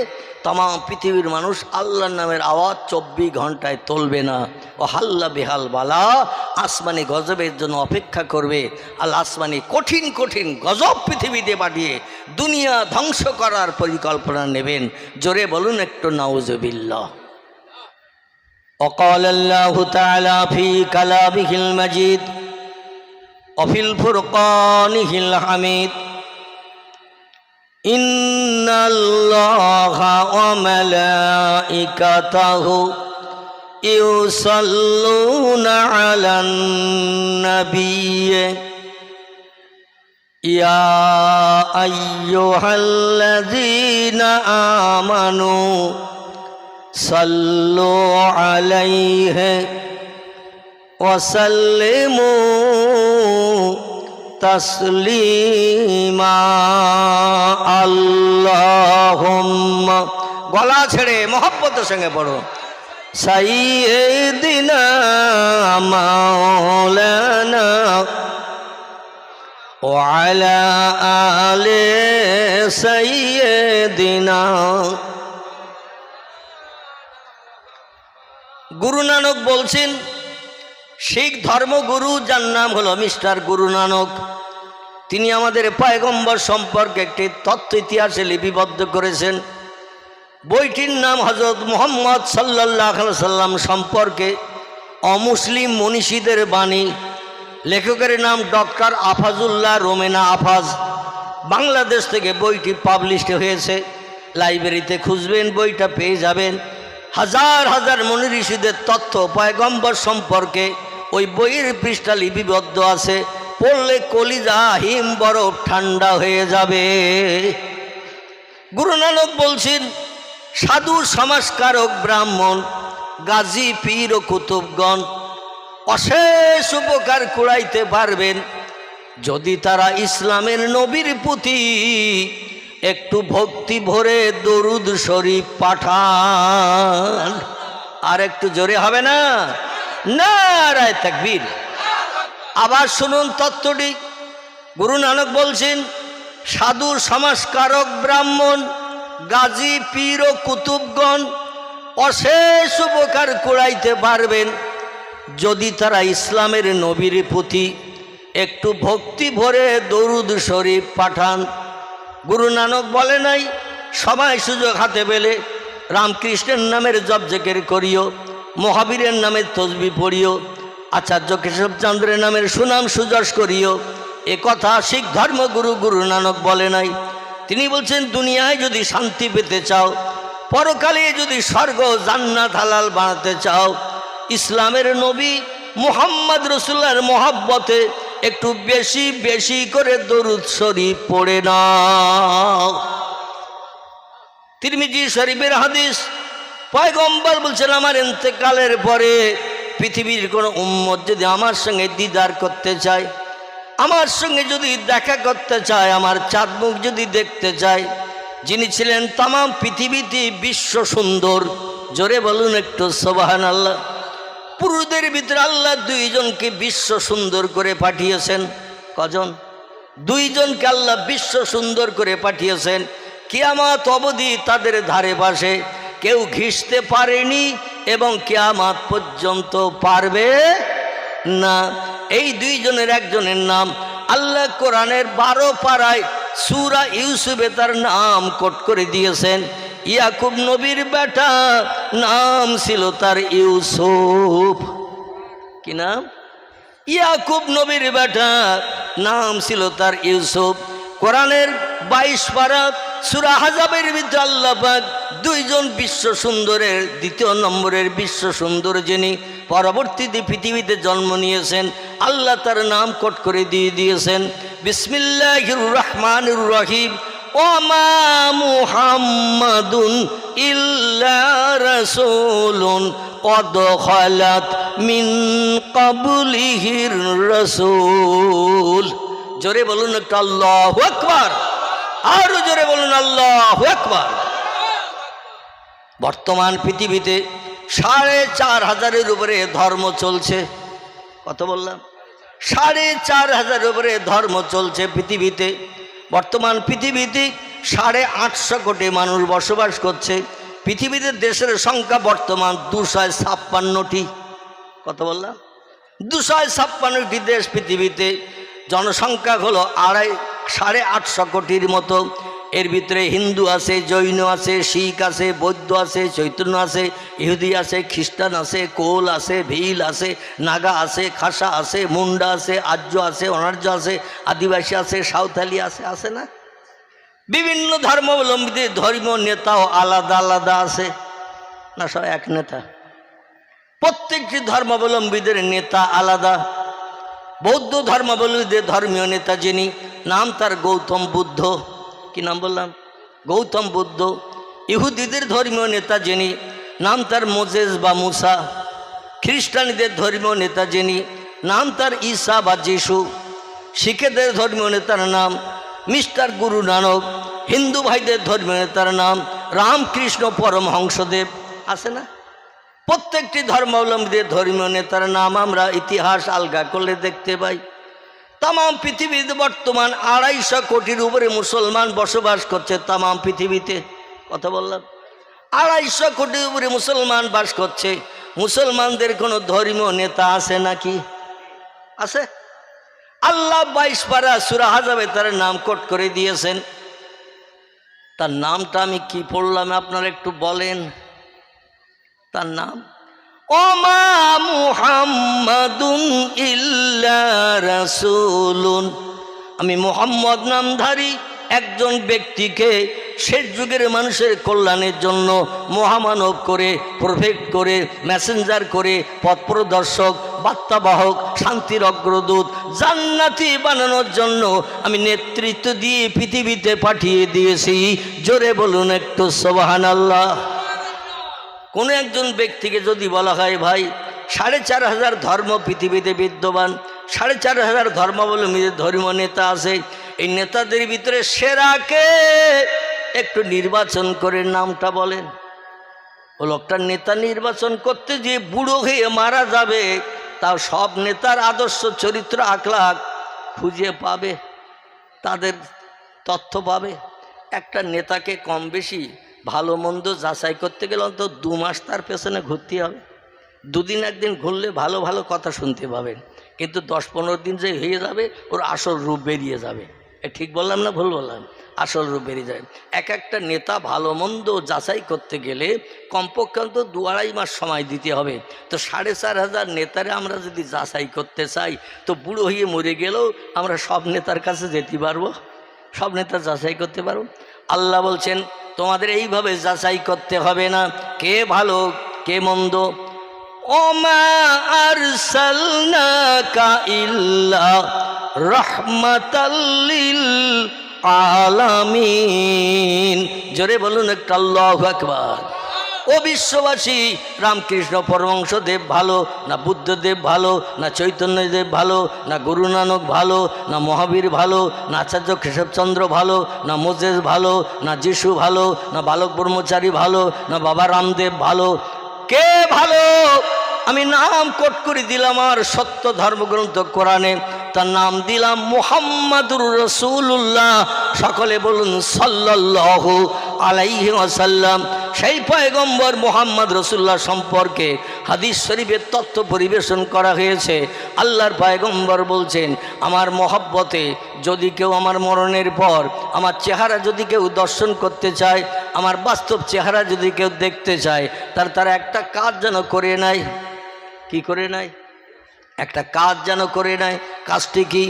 तमाम पृथिवीर मानुष आल्लाहर नामेर आवाज 24 घंटाय तुलबे ना ओ हाल्ला बेहाल बाला आसमानी गजबेर जन्य अपेक्षा करबे। आल्लाह आसमानी कठिन कठिन गजब पृथिवीते पाठिये दुनिया ध्वंस करार परिकल्पना नेबेन। जोरे बोलुन एकटु नाउजुबिल्लाह। وقال الله تعالى في كلامه المجيد وفي الفرقانه الحميد إن الله وملائكته يصلون على النبي يا أيها الذين آمنوا صلوا عليه وسلموا तस्लीमा। अल्लाहुम्मा गला छेड़े मोहब्बत संगे पढ़ो सय्यिदिना मौलाना व अला आले सय्यिदिना। गुरु नानक बोलছেন শিখ ধর্মগুরু যার নাম হলো মিস্টার গুরু নানক, তিনি আমাদের পয়গম্বর সম্পর্কে একটি তথ্য ইতিহাসে লিপিবদ্ধ করেছেন। বইটির নাম হযরত মুহাম্মদ সাল্লাল্লাহু আলাইহি সাল্লাম সম্পর্কে অমুসলিম মনীষীদের বাণী। লেখকের নাম ডক্টর আফাজুল্লাহ রোমেনা আফাজ। বাংলাদেশ থেকে বইটি পাবলিশড হয়েছে। লাইব্রেরিতে খুঁজবেন বইটা পেয়ে যাবেন। হাজার হাজার মুনি ঋষিদের তথ্য পয়গম্বর সম্পর্কে ওই বইয়ের পৃষ্ঠা লিপিবদ্ধ আছে। পড়লে কলিজা হিম বরফ ঠান্ডা হয়ে যাবে। গুরু নানক বলছেন সাধু সমাজকারক ব্রাহ্মণ গাজী পীর ও কুতুবগণ অশেষ উপকার কুড়াইতে পারবেন যদি তারা ইসলামের নবীর প্রতি একটু ভক্তি ভরে দরুদ শরীফ পাঠান। আর একটু জোরে হবে না? নারায়ে তাকবীর। আবার শুনুন তত্ত্বটি। গুরু নানক বলছেন সাধু সমাজকারক ব্রাহ্মণ গাজী পীর ও কুতুবগণ অশেষ উপকার কুড়াইতে পারবেন যদি তারা ইসলামের নবীর প্রতি একটু ভক্তি ভরে দরুদ শরীফ পাঠান। গুরু নানক বলে নাই সবাই সুযোগ হাতে পেলে রামকৃষ্ণের নামের জপ জিকির করিও, মহাবীরের নামের তসবিহ পড়িও, আচার্য কেশবচন্দ্রের নামের সুনাম সুযশ করিও। এ কথা শিখ ধর্মগুরু গুরু নানক বলে নাই। তিনি বলছেন দুনিয়ায় যদি শান্তি পেতে চাও, পরকালে যদি স্বর্গ জান্নাত হালাল বানাতে চাও, ইসলামের নবী মুহাম্মদ রাসূলুল্লাহর মহব্বতে একটু বেশি বেশি করে দরুদ শরীফ পড়ে নাও। তিরমিজি শরীফের হাদিস, পয়গম্বর বলছেন আমার ইন্তেকালের পরে পৃথিবীর কোনো উম্মত যদি আমার সঙ্গে দিদার করতে চায়, আমার সঙ্গে যদি দেখা করতে চায়, আমার চাঁদ মুখ যদি দেখতে চায়, যিনি ছিলেন তামাম পৃথিবীতে বিশ্ব সুন্দর, জোরে বলুন একটু সুবহানাল্লাহ। পুরুষদের ভিতরে আল্লাহ দুইজনকে বিশ্ব সুন্দর করে পাঠিয়েছেন। কজন? দুইজনকে আল্লাহ বিশ্ব সুন্দর করে পাঠিয়েছেন। কিয়ামত অবধি তাদের ধারে পাশে কেউ ঘিসতে পারেনি এবং কিয়ামত পর্যন্ত পারবে না। এই দুইজনের একজনের নাম আল্লাহ কোরআনের 12 পারায় সূরা ইউসুফে তার নাম কোট করে দিয়েছেন। ইয়াকুব নবীর বেটা, নাম ছিল তার ইউসুফ। কি নাম? ইয়াকুব নবীর বেটা, নাম ছিল তার ইউসুফ। কোরআনের 22 পারা সূরা আহজাবের ভিতরে আল্লাহ পাক দুইজন বিশ্ব সুন্দরের দ্বিতীয় নম্বরের বিশ্ব সুন্দর যিনি পরবর্তীতে পৃথিবীতে জন্ম নিয়েছেন, আল্লাহ তার নাম কোট করে দিয়ে দিয়েছেন বিসমিল্লাহির রহমানির রহিম। ওমা মুহাম্মাদুন ইল্লা রাসূলুন কদ খালাত মিন ক্বাবলিহির রাসূল। জোরে বলুন একটু আল্লাহু আকবার, আরো জোরে বলুন আল্লাহু আকবার। বর্তমান পৃথিবীতে 4500-এর উপরে ধর্ম চলছে। কত বললাম? 4500-এর উপরে ধর্ম চলছে পৃথিবীতে। বর্তমান পৃথিবীতে 850 কোটি মানুষ বসবাস করছে। পৃথিবীতে দেশের সংখ্যা বর্তমান 256টি। কত বললাম? 256টি দেশ পৃথিবীতে। জনসংখ্যা হলো 850 কোটির মতো। এর ভিতরে হিন্দু আছে, জৈন আছে, শিখ আছে, বৌদ্ধ আছে, চৈতন্য আছে, ইহুদি আছে, খ্রিস্টান আছে, কোল আছে, ভিল আছে, নাগা আছে, খাসা আছে, মুন্ডা আছে, আর্য আছে, অনার্য আছে, আদিবাসী আছে, সাঁওতালি আছে, আছে না? বিভিন্ন ধর্মাবলম্বীদের ধর্মীয় নেতাও আলাদা আলাদা আছে না? সব এক নেতা? প্রত্যেকটি ধর্মাবলম্বীদের নেতা আলাদা। বৌদ্ধ ধর্মাবলম্বীদের ধর্মীয় নেতা যিনি, নাম তার গৌতম বুদ্ধ। কি নাম বললাম? গৌতম বুদ্ধ। ইহুদিদের ধর্মীয় নেতা যিনি, নাম তার মোজেস বা মুসা। খ্রিস্টানদের ধর্মীয় নেতা যিনি, নাম তার ঈসা বা যিশু। শিখেদের ধর্মীয় নেতার নাম মিস্টার গুরু নানক। হিন্দু ভাইদের ধর্মীয় নেতার নাম রামকৃষ্ণ পরমহংসদেব। আছে না? প্রত্যেকটি ধর্মাবলম্বীদের ধর্মীয় নেতার নাম আমরা ইতিহাস আলগা করলে দেখতে পাই। তামাম পৃথিবীতে বর্তমান 250 কোটির উপরে মুসলমান বসবাস করছে তামাম পৃথিবীতে। কথা বললাম? 250 কোটির উপরে মুসলমান বাস করছে। মুসলমানদের কোনো ধর্মীয় নেতা আছে নাকি? আছে? আল্লাহ 22 পারা সূরা আহজাবে তার নাম কোট করে দিয়েছেন। তার নামটা আমি কি পড়লাম আপনারা একটু বলেন। তার নাম ওমা মুহাম্মাদুন ইল্লা রাসূলুন। আমি মুহাম্মদ নামধারী একজন ব্যক্তিকে শেষ যুগের মানুষের কল্যাণের জন্য মহামানব করে, প্রফেট করে, মেসেঞ্জার করে, পথপ্রদর্শক, বার্তাবাহক, শান্তির অগ্রদূত, জান্নাতি বানানোর জন্য আমি নেতৃত্ব দিয়ে পৃথিবীতে পাঠিয়ে দিয়েছি। জোরে বলুন একটু সুবহানাল্লাহ। কোনো একজন ব্যক্তিকে যদি বলা হয় ভাই 4500 ধর্ম পৃথিবীতে বিদ্যমান, 4500 ধর্মাবলম্বীদের ধর্মীয় নেতা আছে, এই নেতাদের ভিতরে সেরাকে একটু নির্বাচন করে নামটা বলেন। ও লোকটার নেতা নির্বাচন করতে যে বুড়ো হয়ে মারা যাবে, তাও সব নেতার আদর্শ চরিত্র আখলাক খুঁজে পাবে, তাদের তথ্য পাবে। একটা নেতাকে কম বেশি ভালো মন্দ যাচাই করতে গেলে অন্তত 2 মাস তার পেছনে ঘুরতে হবে। 2 দিন একদিন ঘুরলে ভালো ভালো কথা শুনতে পাবেন, কিন্তু 10-15 দিন যে হয়ে যাবে ওর আসল রূপ বেরিয়ে যাবে। ঠিক বললাম না ভুল বললাম? আসল রূপ বেরিয়ে যায়। এক একটা নেতা ভালো মন্দ যাচাই করতে গেলে কমপক্ষে অন্তত 2-2.5 মাস সময় দিতে হবে। তো 4500 নেতারে আমরা যদি যাচাই করতে চাই, তো বুড়ো হয়ে মরে গেলেও আমরা সব নেতার কাছে যেতে পারবো, সব নেতা যাচাই করতে পারবো। আল্লাহ বলছেন তোমাদের এইভাবে যাচাই করতে হবে না কে ভালো কে মন্দ। ওমা আরসালনাকা ইল্লা রাহমাতাল লিল আলামিন। জোরে বলুন একটু আল্লাহু আকবার। ও বিশ্ববাসী, রামকৃষ্ণ পরমহংসদেব ভালো না বুদ্ধদেব ভালো না চৈতন্যদেব ভালো না গুরু নানক ভালো না মহাবীর ভালো না আচার্য কেশবচন্দ্র ভালো না মোজেস ভালো না যিশু ভালো না বালক ব্রহ্মচারী ভালো না বাবা রামদেব ভালো? কে ভালো? আমি নাম কোট করে দিলাম আর সত্য ধর্মগ্রন্থ কোরআনে, তার নাম দিলাম মুহাম্মাদুর রাসূলুল্লাহ। সকলে বলুন সাল্লাল্লাহু আলাইহি ওয়াসাল্লাম। সেই পয়গম্বর মুহাম্মদ রাসূলুল্লাহ সম্পর্কে হাদিস শরীফের তত্ত্ব পরিবেশন করা হয়েছে। আল্লাহর পয়গম্বর বলছেন, আমার মহব্বতে যদি কেউ আমার মরণের পর আমার চেহারা যদি কেউ দর্শন করতে চায়, আমার বাস্তব চেহারা যদি কেউ দেখতে চায়, তার একটা কাজ যেন করে নেয়। কি করে নেয়? একটা কাজ যেন করে নেয়। কাজটি কি?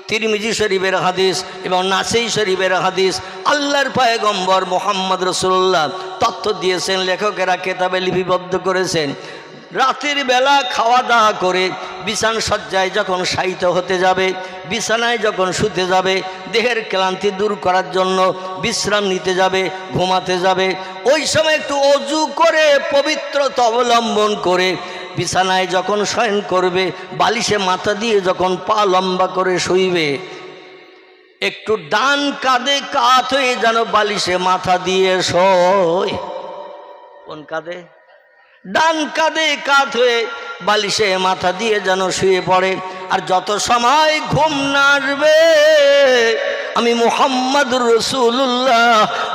তিরমিজি শরীফের হাদিস এবং নাসাই শরীফের হাদিস। আল্লাহর পয়গম্বর মুহাম্মদ রাসূলুল্লাহ তথ্য দিয়েছেন, লেখকেরা কেতাবে লিপিবদ্ধ করেছেন। রাতের বেলা খাওয়া দাওয়া করে বিছান সজ্জায় যখন শায়িত হতে যাবে, বিছানায় যখন শুতে যাবে, দেহের ক্লান্তি দূর করার জন্য বিশ্রাম নিতে যাবে, ঘুমাতে যাবে, ওই সময় একটু অজু করে পবিত্রতা অবলম্বন করে বিছানায় যখন শয়ন করবে, বালিশে মাথা দিয়ে যখন পা লম্বা করে শুইবে, একটু ডান কাঁধে কাত হয়ে যেন বালিশে মাথা দিয়ে শোয়। কোন কাঁধে? ডান কাঁধে কাত হয়ে বালিশে মাথা দিয়ে যেন শুয়ে পড়ে। আর যত সময় ঘুম না আসবে, আমি মুহাম্মাদুর রাসূলুল্লাহ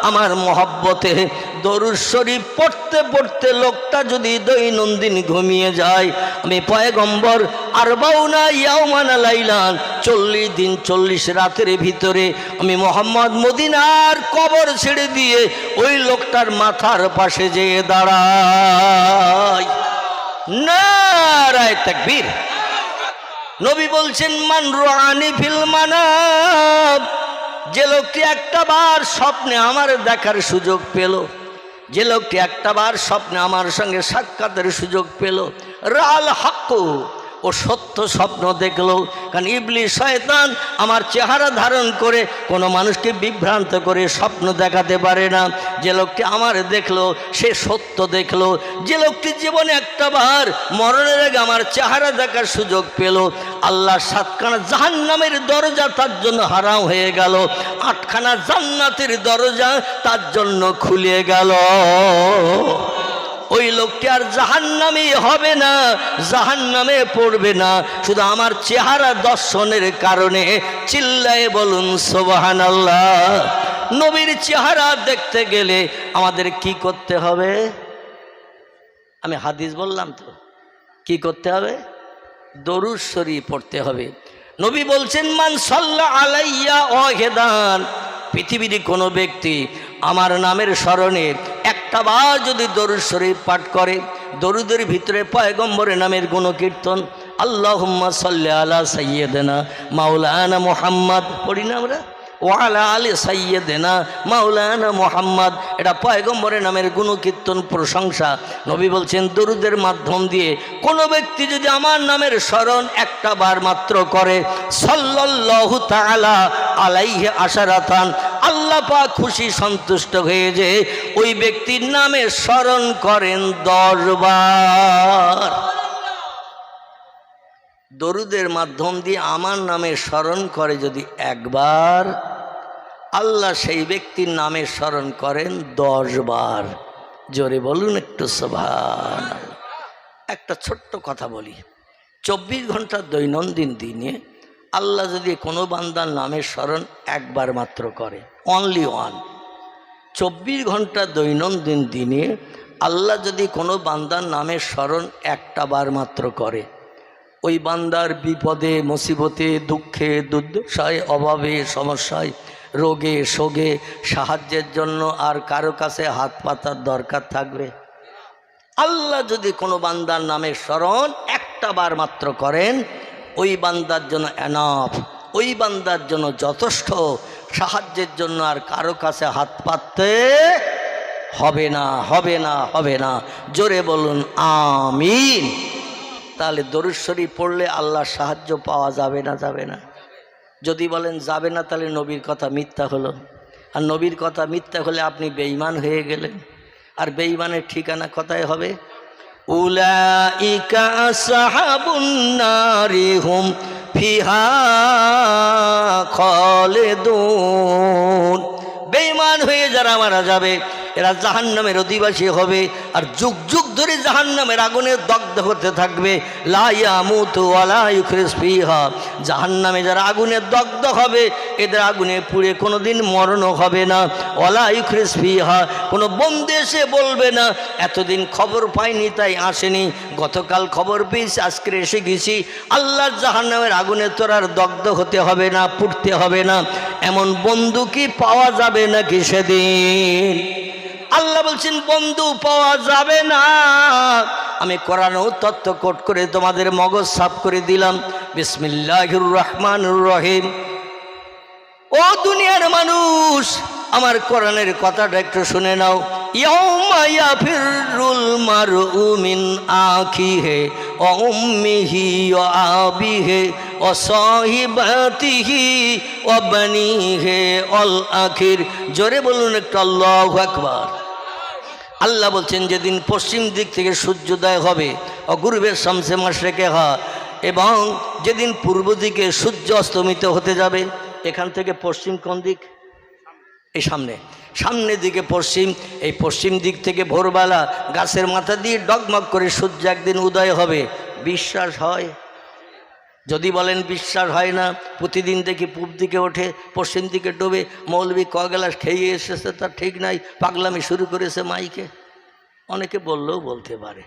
আমার মহব্বতে দরুদ শরীফ পড়তে পড়তে লোকটা যদি দৈনন্দিন ঘুমিয়ে যায়, আমি পয়গম্বর আরবাউনা ইয়াওমান লাইলান 40 দিন 40 রাতের ভিতরে আমি মুহাম্মদ মদিনার কবর ছেড়ে দিয়ে ওই লোকটার মাথার পাশে যেয়ে দাঁড়াই। নারায়ে তাকবীর। নবী বলছেন, মান রাআনি ফিল মানাম, যে লোকটি একটা বার স্বপ্নে আমার দেখার সুযোগ পেল, যে লোকটি একটা বার স্বপ্নে আমার সঙ্গে সাক্ষাতের সুযোগ পেল, রাল হাক্কু, ও সত্য স্বপ্ন দেখলো। কারণ ইবলিস শয়তান আমার চেহারা ধারণ করে কোনো মানুষকে বিভ্রান্ত করে স্বপ্ন দেখাতে পারে না। যে লোকটি আমার দেখলো সে সত্য দেখলো। যে লোকটি জীবনে একটা বার মরণের আগে আমার চেহারা দেখার সুযোগ পেল, আল্লাহ 7খানা জাহান্নামের দরজা তার জন্য হারাম হয়ে গেল, 8খানা জান্নাতের দরজা তার জন্য খুলে গেল। ওই লোকটি আর জাহান্নামী হবে না, জাহান্নামে পড়বে না, শুধু আমার চেহারা দর্শনের কারণে। চিল্লায়ে বলুন সুবহানাল্লাহ। নবীর চেহারা দেখতে গেলে আমাদের কি করতে হবে? আমি হাদিস বললাম তো, কি করতে হবে? দরুদ শরীফ পড়তে হবে। নবী বলছেন, মান সাল্লা আলাইয়া ওয়াহিদান, পৃথিবীর কোনো ব্যক্তি আমার নামের স্মরণে একটা বার যদি দরুদ শরীফ পাঠ করে, দরুদের ভিতরে পয়গম্বরের নামের গুণকীর্তন, আল্লাহুম্মা সাল্লি আলা সাইয়্যিদিনা মাওলানা মুহাম্মদ পড়ি না আমরা, ওয়ালা আলি সাইয়্যিদিনা মাওলানা মুহাম্মদ, এটা পয়গম্বরের নামের গুণকীর্তন, প্রশংসা। নবী বলছেন, দরুদের মাধ্যম দিয়ে কোনো ব্যক্তি যদি আমার নামের স্মরণ একটা বার মাত্র করে, সাল্লাল্লাহু তাআলা আলাইহি আশারাতান, আল্লাহ পাক খুশি সন্তুষ্ট হয়ে যে ওই ব্যক্তির নামে স্মরণ করেন 10 বার। দরুদের মাধ্যম দিয়ে আমার নামে স্মরণ করে যদি একবার, আল্লাহ সেই ব্যক্তির নামে স্মরণ করেন 10 বার। জোরে বলুন একটু সুবহানাল্লাহ। একটা ছোট্ট কথা বলি, 24 ঘন্টা দৈনন্দিন দিনে আল্লাহ যদি কোনো বান্দার নামের স্মরণ একবার মাত্র করে, অনলি ওয়ান, 24 ঘন্টা দৈনন্দিন দিনে আল্লাহ যদি কোনো বান্দার নামের স্মরণ একটা বার মাত্র করে, ওই বান্দার বিপদে মুসিবতে দুঃখে দুর্দশায় অভাবে সমস্যায় রোগে শোকে সাহায্যের জন্য আর কারো কাছে হাত পাতার দরকার থাকবে? আল্লাহ যদি কোনো বান্দার নামের স্মরণ একটা বার মাত্র করেন, ওই বান্দার জন্য এনাফ, ওই বান্দার জন্য যথেষ্ট, সাহায্যের জন্য আর কারো কাছে হাত পাততে হবে না, হবে না, হবে না। জোরে বলুন আমিন। তাহলে দরুদ শরীফ পড়লে আল্লাহর সাহায্য পাওয়া যাবে না? যাবে না? যদি বলেন যাবে না, তাহলে নবীর কথা মিথ্যা হলো। আর নবীর কথা মিথ্যা হলে আপনি বেঈমান হয়ে গেলেন। আর বেঈমানের ঠিকানা কোথায় হবে? উলাইকা আসহাবুন নারি হুম ফিহা খালিদুন। বেঈমান হয়ে যারা মারা যাবে এরা জাহান্নামের অধিবাসী হবে, আর যুগ যুগ ধরে জাহান্নামের আগুনে দগ্ধ হতে থাকবে। লা ইয়ামুতু ওয়া লা ইউখরিজ ফিহা। জাহান্নামে যারা আগুনে দগ্ধ হবে এদের আগুনে পুড়ে কোনোদিন মরণও হবে না। ওয়া লা ইউখরিজ ফিহা, কোনো বন্দী এসে বলবে না এতদিন খবর পাইনি তাই আসেনি, গতকাল খবর পেয়েছি আজকে এসে গেছি। আল্লাহর জাহান্নামের আগুনে তোর আর দগ্ধ হতে হবে না, পুড়তে হবে না, এমন বন্ধু কি পাওয়া যাবে নাকি সেদিন? আল্লাহ বলছেন বন্ধু পাওয়া যাবে না। আমি কোরআনেও তত্ত্ব কোট করে তোমাদের মগজ সাফ করে দিলাম। বিসমিল্লাহির রহমানির রহিম। ও দুনিয়ার মানুষ, আমার কোরআনের কথাটা একটু শুনে নাও। ইয়াউমা ইয়াফিরুল মারউ মিন আখিহি ওয়া উম্মিহি ওয়া আবিহি ওয়া সাহিবাতিহি ওয়া বানিহি আল আখির। জোরে বলুন একটু আল্লাহু আকবার। আল্লাহ বলছেন যেদিন পশ্চিম দিক থেকে সূর্যোদয় হবে, অগুরবে শামসে মাশরিকিহা, এবং যেদিন পূর্ব দিকে সূর্য অস্তমিত হতে যাবে। এখান থেকে পশ্চিম কোন দিক? এই সামনের দিকে পশ্চিম। এই পশ্চিম দিক থেকে ভোরবেলা গাছের মাথা দিয়ে ডগমগ করে সূর্য একদিন উদয় হবে। বিশ্বাস হয়? যদি বলেন বিশ্বাস হয় না, প্রতিদিন দেখি পূব দিকে ওঠে পশ্চিম দিকে ডোবে, মৌলবি ক গ্লাস খেয়ে এসেছে তার ঠিক নাই, পাগলামি শুরু করেছে মাইকে। অনেকে বললেও বলতে পারে।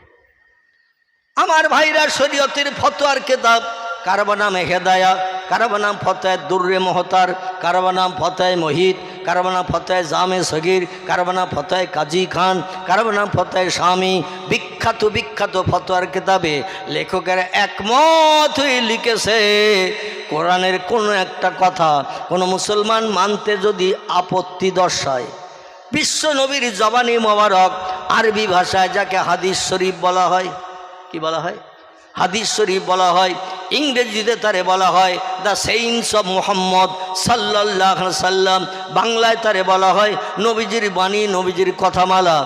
আমার ভাইরা, শরীয়তের ফতোয়ার কিতাব কারবা নাম হেদায়া, কারবা নাম ফতোয়া দুররে মহতার, কারবা নাম ফতোয়া মহিত, কারবা নাম ফতোয়া জামে সগীর, কারবা নাম ফতোয়া কাজী খান, কারবা নাম ফতোয়া স্বামী। বিখ্যাত বিখ্যাত ফতোয়ার কিতাবে লেখকেরা একমত হয়ে লিখেছে, কোরআনের কোনো একটা কথা কোনো মুসলমান মানতে যদি আপত্তি দর্শায়, বিশ্ব নবীর জবানি মোবারক আরবি ভাষায় যাকে হাদিস শরীফ বলা হয়, কি বলা হয়? হাদিস শরীফ বলা হয়। ইংরেজিতে তারে বলা হয় দ্য সেইন্স অফ মুহাম্মদ সাল্লাল্লাহু আলাইহি সাল্লাম। বাংলায় তারে বলা হয় নবীজির বাণী, নবীজির কথামালা।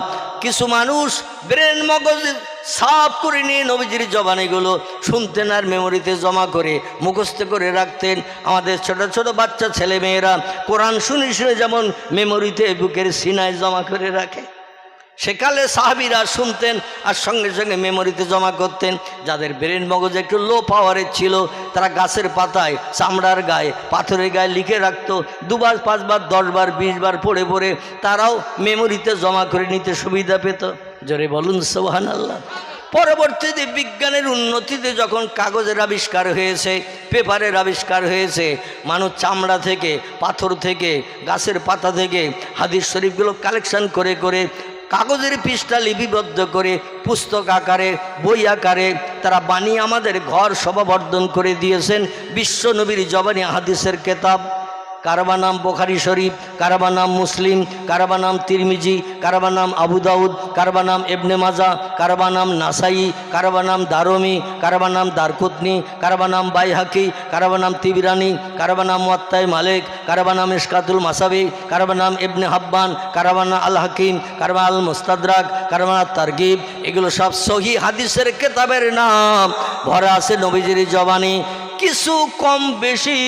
কিছু মানুষ ব্রেন মগজ সাফ করে নিয়ে নবীজির জবানিগুলো শুনতেন আর মেমোরিতে জমা করে মুখস্থ করে রাখতেন। আমাদের ছোট ছোট বাচ্চা ছেলে মেয়েরা কোরআন শুনে শুনে যেমন মেমোরিতে বুকের সিনায় জমা করে রাখে, সেকালে সাহাবীরা শুনতেন আর সঙ্গে সঙ্গে মেমোরিতে জমা করতেন। যাদের ব্রেন মগজ একটু লো পাওয়ারের ছিল তারা গাছের পাতায়, চামড়ার গায়ে, পাথরের গায়ে লিখে রাখতো। 2 বার 5 বার 10 বার 20 বার পড়ে পড়ে তারাও মেমোরিতে জমা করে নিতে সুবিধা পেত। জোরে বলুন সুবহানাল্লাহ। পরবর্তীতে বিজ্ঞানের উন্নতিতে যখন কাগজের আবিষ্কার হয়েছে, পেপারের আবিষ্কার হয়েছে, মানুষ চামড়া থেকে, পাথর থেকে, গাছের পাতা থেকে হাদিস শরীফগুলো কালেকশন করে করে কাগজের পৃষ্ঠা লিপিবদ্ধ করে পুস্তক আকারে, বই আকারে তারা বানিয়ে আমাদের ঘর শোভাবর্ধন করে দিয়েছেন। বিশ্ব নবীর জবানি হাদিসের কেতাব। কারবা নাম বুখারী শরীফ, কারবা নাম মুসলিম, কারবা নাম তিরমিজি, কারবা নাম আবু দাউদ, কারবা নাম ইবনে মাজাহ, কারবা নাম নাসাই, কারবা নাম দারমি, কারবা নাম দারকুতনি, কারবা নাম বাইহাকি, কারবা নাম তিবরানি, কারবা নাম মুয়াত্তা মালিক, কারবা নাম ইশকাতুল মাসাবি, কারবা নাম ইবনে হাব্বান, কারবা নাম আল হাকিম, কারবা আল মুস্তাদরাক, কারবা নাম তারগিব। এগুলো সব সহিহ হাদিসের কেতাবের নাম। ভরা আছে নবীজির জবানি। কিছু কম বেশি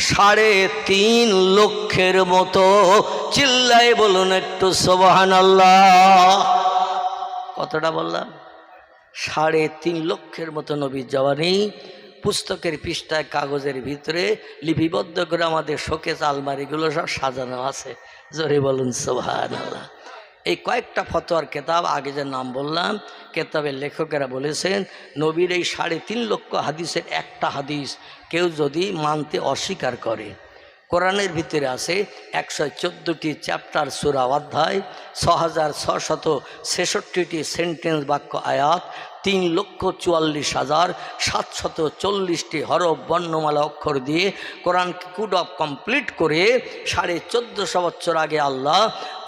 3.5 লক্ষের মতো। চিল্লায় বলুন একটু সুবহানাল্লাহ। কতটা বললাম? 3.5 লক্ষের মতো নবীর জবানি পুস্তকের পৃষ্ঠায় কাগজের ভিতরে লিপিবদ্ধ করে আমাদের শোকেস আলমারিগুলো সব সাজানো আছে। জোরে বলুন সুবহানাল্লাহ। এই কয়েকটা ফতোয়ার কেতাব, আগে যে নাম বললাম, কেতাবের লেখকেরা বলেছেন নবীর এই 3.5 লক্ষ হাদিসের একটা হাদিস কেউ যদি মানতে অস্বীকার করে, কোরআনের ভিতরে আছে 114টি চ্যাপ্টার, সূরা, অধ্যায়, 6666টি সেন্টেন্স, বাক্য, আয়াত, 3,44,740টি হরফ, বর্ণমালা, অক্ষর দিয়ে কোরআনকে কুড অফ কমপ্লিট করে 1450 বছর আগে আল্লাহ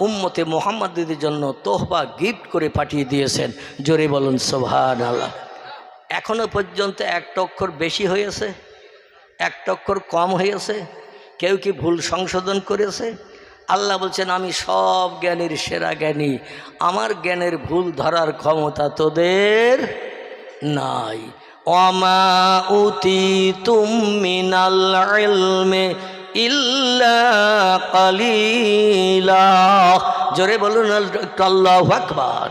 উম্মতে মুহাম্মাদীদের জন্য তোহবা গিফট করে পাঠিয়ে দিয়েছেন। জোরে বলুন সুবহানাল্লাহ। এখনো পর্যন্ত একটা অক্ষর বেশি হয়েছে, একটা অক্ষর কম হয়েছে, কেউ কি ভুল সংশোধন করেছে? আল্লাহ বলছেন আমি সব জ্ঞানীর সেরা জ্ঞানী, আমার জ্ঞানের ভুল ধরার ক্ষমতা তোদের নাই। ওয়ামা উতিতুম মিনাল ইলমি ইল্লা কালিলা। জোরে বলুন আল্লাহু আকবার।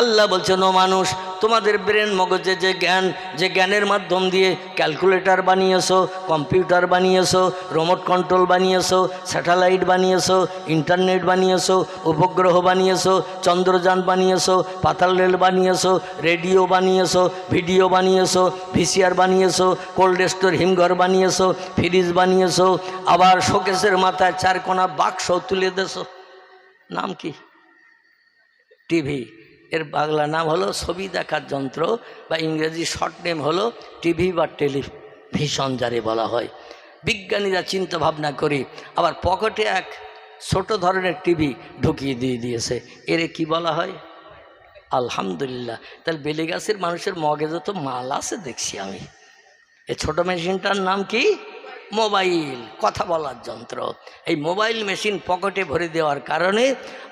আল্লাহ বলছেন ও মানুষ, তোমাদের ব্রেন মগজে যে জ্ঞান, যে জ্ঞানের মাধ্যম দিয়ে ক্যালকুলেটর বানিয়েছো, কম্পিউটার বানিয়েছো, রিমোট কন্ট্রোল বানিয়েছো, স্যাটেলাইট বানিয়েছো, ইন্টারনেট বানিয়েছো, উপগ্রহ বানিয়েছো, চন্দ্রযান বানিয়েছো, পাতাল রেল বানিয়েছো, রেডিও বানিয়েছো, ভিডিও বানিয়েছো, ভিসিআর বানিয়েছো, কোল্ড স্টোর হিমঘর বানিয়েছো, ফ্রিজ বানিয়েছো, আবার শোকেসের মাথায় চারকোনা বাক্স তুলে দেছো। নাম কি? টিভি। এর বাংলা নাম হলো ছবি দেখার যন্ত্র, বা ইংরেজি শর্ট নেম হলো টিভি বা টেলিভিশন যারে বলা হয়। বিজ্ঞানীরা চিন্তা ভাবনা করে আবার পকেটে এক ছোট ধরনের টিভি ঢুকিয়ে দিয়েছে। এর কি বলা হয়? আলহামদুলিল্লাহ। তাহলে বেলেগাছের মানুষের মগজে তো মাল আছে দেখছি আমি। এই ছোট মেশিনটার নাম কি? মোবাইল, কথা বলার যন্ত্র। এই মোবাইল মেশিন পকেটে ভরে দেওয়ার কারণে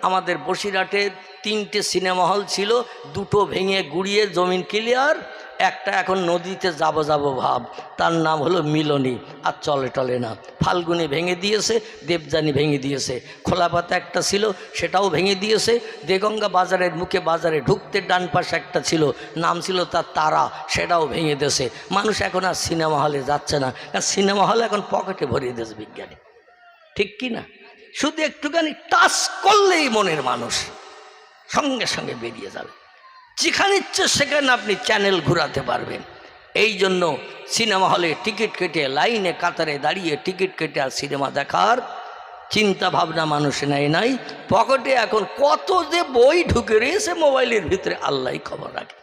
আমাদের বসিরহাটে 3টে সিনেমা হল ছিল, 2টো ভেঙে গুড়িয়ে জমিন ক্লিয়ার, একটা এখন নদীতে যাব ভাব, তার নাম হলো মিলনী, আর চলে না। ফাল্গুনি ভেঙে দিয়েছে, দেবযানী ভেঙে দিয়েছে। খোলাপাতা একটা ছিল, সেটাও ভেঙে দিয়েছে। দেগঙ্গা বাজারের মুখে বাজারে ঢুকতে ডান পাশে একটা ছিল, নাম ছিল তার তারা, সেটাও ভেঙে দিয়েছে। মানুষ এখন আর সিনেমা হলে যাচ্ছে না, কারণ সিনেমা হলে এখন পকেটে ভরিয়ে দিয়েছে বিজ্ঞানী। ঠিক কি না? শুধু একটুখানি টাচ করলেই মনের মানুষ সঙ্গে সঙ্গে বেরিয়ে যাবে। যেখানে ইচ্ছে সেখানে আপনি চ্যানেল ঘোরাতে পারবেন। এই জন্য সিনেমা হলে টিকিট কেটে লাইনে কাতারে দাঁড়িয়ে টিকিট কেটে আর সিনেমা দেখার চিন্তা ভাবনা মানুষ নাই। পকেটে এখন কত যে বই ঢুকে রয়েছে মোবাইলের ভিতরে, আল্লাহই খবর রাখে।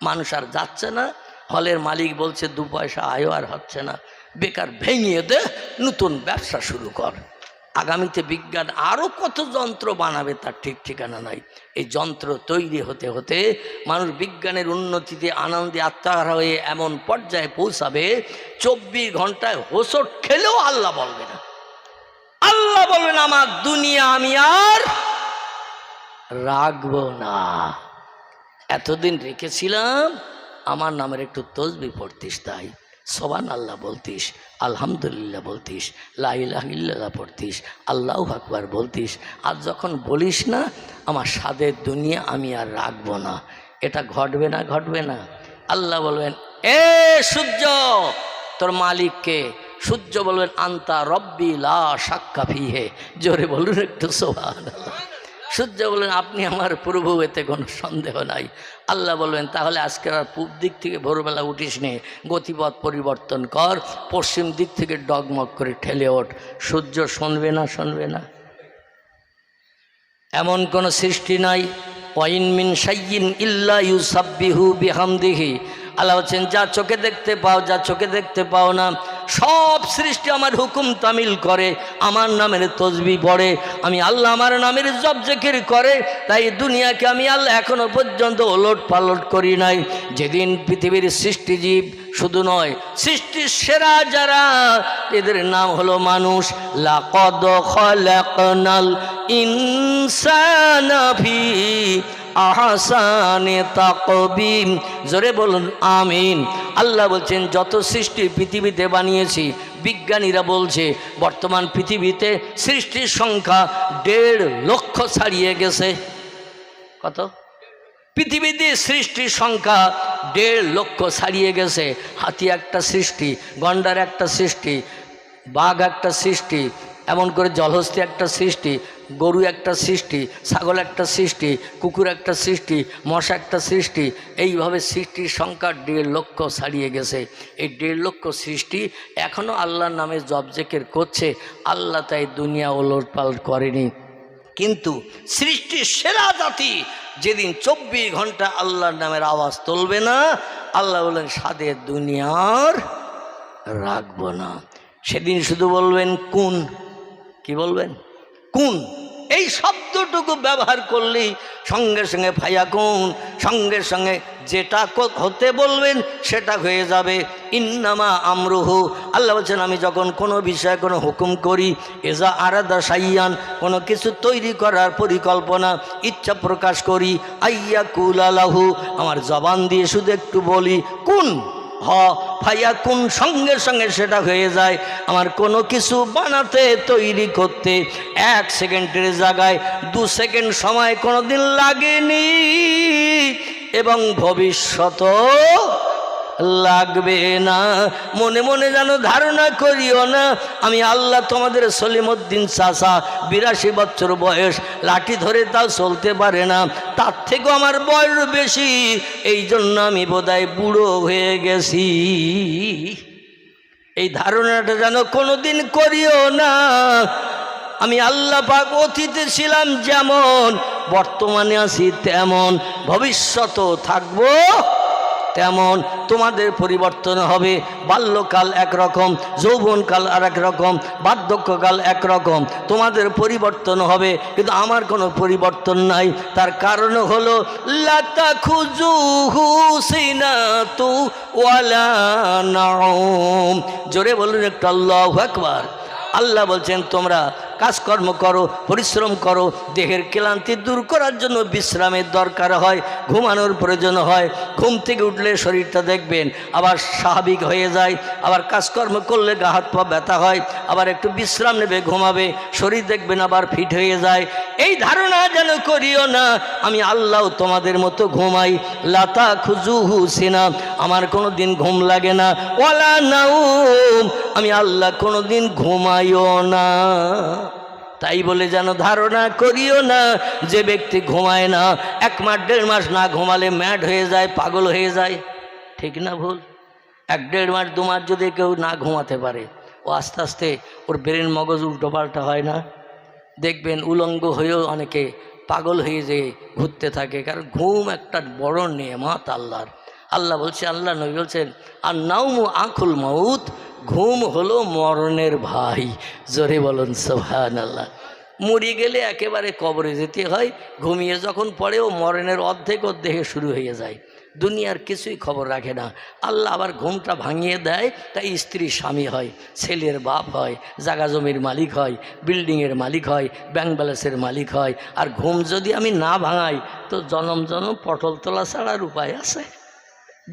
মানুষ আর যাচ্ছে না। হলের মালিক বলছে 2 পয়সা আয়ও আর হচ্ছে না, বেকার ভেঙিয়ে দে, নতুন ব্যবসা শুরু কর। আগামীতে বিজ্ঞান আরও কত যন্ত্র বানাবে তার ঠিক ঠিকানা নাই। এই যন্ত্র তৈরি হতে হতে মানুষ বিজ্ঞানের উন্নতিতে আনন্দে আত্মহারা হয়ে এমন পর্যায়ে পৌঁছাবে 24 ঘন্টায় হোঁচট খেলেও আল্লাহ বলবে না। আল্লাহ বলবেন আমার দুনিয়া আমি আর রাখবো না। এতদিন রেখেছিলাম, আমার নামের একটু তসবিহ পড়তিস, তাই সুবহানাল্লাহ বলতিস, আলহামদুলিল্লাহ বলতিস, লা ইলাহা ইল্লাল্লাহ পড়তিস, আল্লাহু আকবার বলতিস। আর যখন বলিস না আমার স্বাদের দুনিয়া আমি আর রাখবো না, এটা ঘটবে না? ঘটবে না? আল্লাহ বলবেন এ সূর্য তোর মালিককে। সূর্য বলবেন আন্তা রব্বি লা শাক্কা ফিহে। জোরে বলুন একটু সুবহানাল্লাহ। সূর্য বললেন আপনি আমার প্রভু, এতে কোনো সন্দেহ নাই। আল্লাহ বলবেন তাহলে আজকে আর পূব দিক থেকে ভোরবেলা উঠিস নে, গতিপথ পরিবর্তন কর, পশ্চিম দিক থেকে ডগমগ করে ঠেলে ওঠ। সূর্য শুনবে না? শুনবে না? এমন কোন সৃষ্টি নাই। ওয়াইন মিন শাইইন ইল্লা ইউসাব্বিহু বিহামদিহি। আল্লাহ বলছেন যা চোখে দেখতে পাও, যা চোখে দেখতে পাও না, সব সৃষ্টি আমার হুকুম তামিল করে, আমার নামের তসবিহ পড়ে, আমি আল্লাহ আমার নামের জপ জিকির করে। তাই দুনিয়াকে আমি আল্লাহ এখনো পর্যন্ত ওলট পালট করি নাই। যেদিন পৃথিবীর সৃষ্টিজীব শুধু নয়, সৃষ্টির সেরা যারা, এদের নাম হলো মানুষ। লাকাদ খালাকনাল ইনসানা ফি আহসানে তাকবীম। জোরে বলুন আমিন। আল্লাহ বলছেন যত সৃষ্টি পৃথিবীতে বানিয়েছি, বিজ্ঞানীরা বলছে বর্তমান পৃথিবীতে সৃষ্টির সংখ্যা 1.5 লক্ষ ছাড়িয়ে গেছে। কত? পৃথিবীতে সৃষ্টির সংখ্যা 1.5 লক্ষ ছাড়িয়ে গেছে। হাতি একটা সৃষ্টি, গন্ডার একটা সৃষ্টি, বাঘ একটা সৃষ্টি, এমন করে জলহস্তী একটা সৃষ্টি, গরু একটা সৃষ্টি, ছাগল একটা সৃষ্টি, কুকুর একটা সৃষ্টি, মশা একটা সৃষ্টি। এইভাবে সৃষ্টির সংখ্যা 1.5 লক্ষ ছাড়িয়ে গেছে। এই 1.5 লক্ষ সৃষ্টি এখনও আল্লাহর নামে জপ জিকির করছে। আল্লাহ তাই দুনিয়া ওলটপালট করেনি। কিন্তু সৃষ্টির সেরা জাতি যেদিন 24 ঘন্টা আল্লাহর নামের আওয়াজ তুলবে না, আল্লাহ বললেন স্বাদের দুনিয়ার রাখবো না। সেদিন শুধু বলবেন কোন। কি বলবেন? কোন। এই শব্দ শব্দটুকু ব্যবহার করলেই সঙ্গে সঙ্গে ফায়াকুন, সঙ্গে সঙ্গে যেটা হতে বলবেন সেটা হয়ে যাবে। ইন্নামা আমরুহু, আল্লাহ বলছেন আমি যখন কোনো বিষয়ে কোনো হুকুম করি, এজা আরাদা শাইয়ান, কোনো কিছু তৈরি করার পরিকল্পনা ইচ্ছা প্রকাশ করি, আইয়া কুলালাহু, আমার জবান দিয়ে শুধু একটু বলি কুন হ ফায়াকুন, সঙ্গে সঙ্গে সেটা হয়ে যায়। আমার কোনো কিছু বানাতে তৈরি করতে 1 সেকেন্ডের জায়গায় 2 সেকেন্ড সময় কোনোদিন লাগেনি এবং ভবিষ্যত লাগবে না। মনে মনে যেন ধারণা করিও না আমি আল্লাহ তোমাদের সলিমউদ্দিন চাচা 82 বছর বয়স, লাঠি ধরে তাও চলতে পারে না, তার থেকেও আমার বয়স বেশি, এই জন্য আমি বোধহয় বুড়ো হয়ে গেছি। এই ধারণাটা যেন কোনোদিন করিও না। আমি আল্লাহ পাক অতীতে ছিলাম যেমন, বর্তমানে আছি তেমন, ভবিষ্যতও থাকবো তেমন। তোমাদের পরিবর্তন হবে। বাল্যকাল একরকম, যৌবনকাল আর এক রকম, বার্ধক্যকাল একরকম। তোমাদের পরিবর্তন হবে, কিন্তু আমার কোনো পরিবর্তন নাই। তার কারণ হলো লা তাখুযুহু সিনাতু ওয়ালা নাউম। জোরে বলুন একটু আল্লাহু আকবার। আল্লাহ বলছেন তোমরা কাজকর্ম করো, পরিশ্রম করো, দেহের ক্লান্তি দূর করার জন্য বিশ্রামের দরকার হয়, ঘুমানোর প্রয়োজন হয়। ঘুম থেকে উঠলে শরীরটা দেখবেন আবার স্বাভাবিক হয়ে যায়, আবার কাজকর্ম করলে গা হাত পা ব্যথা হয়, আবার একটু বিশ্রাম নেবে, ঘুমাবে, শরীর দেখবেন আবার ফিট হয়ে যায়। এই ধারণা যেন করিও না আমি আল্লাহ তোমাদের মতো ঘুমাই। লা তাখুযুহু সিনা, আমার কোনো দিন ঘুম লাগে না, ওয়ালা নাউম, আমি আল্লাহ কোনো দিন ঘুমাইও না। তাই বলে যেন ধারণা করিও না যে ব্যক্তি ঘুমায় না, 1 মাস 1.5 মাস না ঘুমালে ম্যাড হয়ে যায়, পাগল হয়ে যায়। ঠিক না ভুল? 1 1.5 মাস 2 মাস যদি কেউ না ঘুমাতে পারে, ও আস্তে আস্তে ওর ব্রেন মগজ উল্টোপাল্টা হয় না, দেখবেন উলঙ্গ হয়েও অনেকে পাগল হয়ে যেয়ে ঘুরতে থাকে। কারণ ঘুম একটা বড় নেয়ামত আল্লাহর। আল্লাহ বলছে, আল্লাহ নবী বলছেন আর নাউমু আখুল মাউত, ঘুম হলো মরণের ভাই। জোরে বলুন সুবহানাল্লাহ। মরে গেলে একেবারে কবরে যেতে হয়, ঘুমিয়ে যখন পড়েও মরণের অর্ধেক ওর দেহে শুরু হয়ে যায়, দুনিয়ার কিছুই খবর রাখে না। আল্লাহ আবার ঘুমটা ভাঙিয়ে দেয়, তাই স্ত্রী স্বামী হয়, ছেলের বাপ হয়, জাগা জমির মালিক হয়, বিল্ডিংয়ের মালিক হয়, ব্যাংক ব্যালেন্সের মালিক হয়। আর ঘুম যদি আমি না ভাঙাই তো জনম জনম পটল তোলা ছাড়ার উপায় আছে?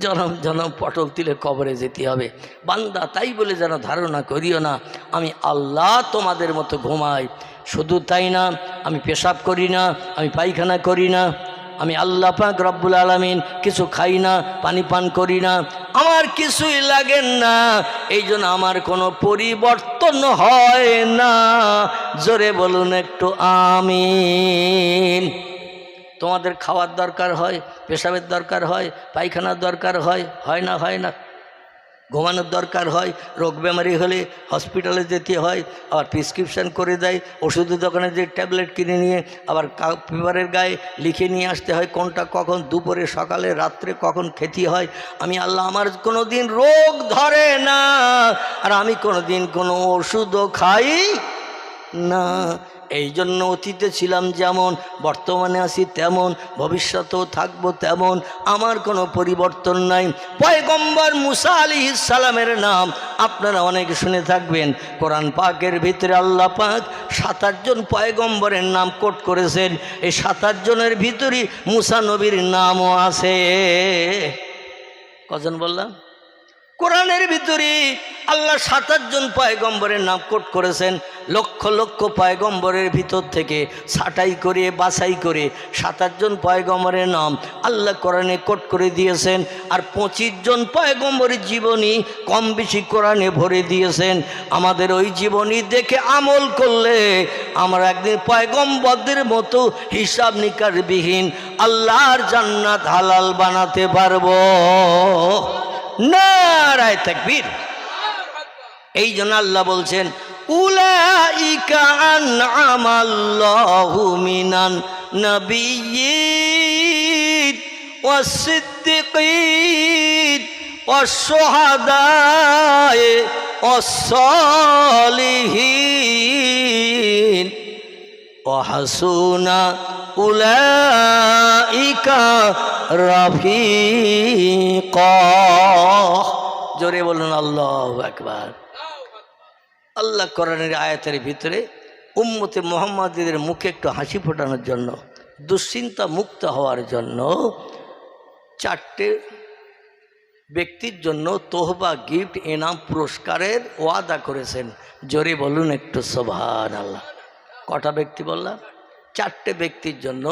জনম জনম পটল তুলে কবরে যেতে হবে। বান্দা তাই বলে যেন ধারণা করিও না আমি আল্লাহ তোমাদের মতো ঘুমাই। শুধু তাই না, আমি পেশাব করি না, আমি পায়খানা করি না, আমি আল্লাহ পাক রব্বুল আলামিন কিছু খাই না, পানি পান করি না, আমার কিছুই লাগেন না, এই জন্য আমার কোনো পরিবর্তন হয় না। জোরে বলুন একটু আমিন। তোমাদের খাওয়ার দরকার হয়, পেশাবের দরকার হয়, পায়খানার দরকার হয়, হয় না? হয় না? ঘুমানোর দরকার হয়, রোগ বেমারি হলে হসপিটালে যেতে হয়, আবার প্রেসক্রিপশান করে দেয়, ওষুধের দোকানে যে ট্যাবলেট কিনে নিয়ে আবার পেপারের গায়ে লিখে নিয়ে আসতে হয় কোনটা কখন, দুপুরে, সকালে, রাত্রে কখন খেতে হয়। আমি আল্লাহ আমার কোনো দিন রোগ ধরে না, আর আমি কোনো দিন কোনো ওষুধও খাই না। এই জন্য অতীতে ছিলাম যেমন, বর্তমানে আছি তেমন, ভবিষ্যতেও থাকবো তেমন, আমার কোনো পরিবর্তন নাই। পয়গম্বর মুসা আলাইহিস সালামের নাম আপনারা অনেকে শুনে থাকবেন। কোরআন পাকের ভিতরে আল্লাহ পাক 27 জন পয়গম্বরের নাম কোট করেছেন। এই 27 জনের ভিতরে মুসা নবীর নামও আছে। কজন বললাম? কোরআনের ভিতরে আল্লাহ 27 জন পয়গম্বরের নাম কোট করেছেন। লক্ষ লক্ষ পয়গম্বরের ভিতর থেকে ছাঁটাই করে বাছাই করে 27 জন পয়গম্বরের নাম আল্লাহ কোরআনে কোট করে দিয়েছেন। আর 25 জন পয়গম্বরের জীবনী কম বেশি কোরআনে ভরে দিয়েছেন। আমাদের ওই জীবনী দেখে আমল করলে আমরা একদিন পয়গম্বরদের মতো হিসাব নিকাশবিহীন আল্লাহর জান্নাত হালাল বানাতে পারবো। নারায়ে তাকবীর। এই জন্য আল্লাহ বলছেন উলাইকা আনআমাল্লাহু মিনান নাবিয়্যিন ওয়াস-সিদ্দীকিন ওয়াস-শুহাদায়ে ওয়াস-সালিহিন। ওয়াহাসুনা উলাইকা রাফিকা। জোরে বলুন আল্লাহু আকবার। আল্লাহ কোরআনের আয়াতের ভিতরে উম্মতে মুহাম্মাদীদের মুখে একটু হাসি ফোটানোর জন্য, দুশ্চিন্তা মুক্ত হওয়ার জন্য 4টে ব্যক্তির জন্য তোহবা, গিফট, এনাম, পুরস্কারের ওয়াদা করেছেন। জোরে বলুন একটু সুবহানাল্লাহ। কটা ব্যক্তি বললাম? 4টে ব্যক্তির জন্য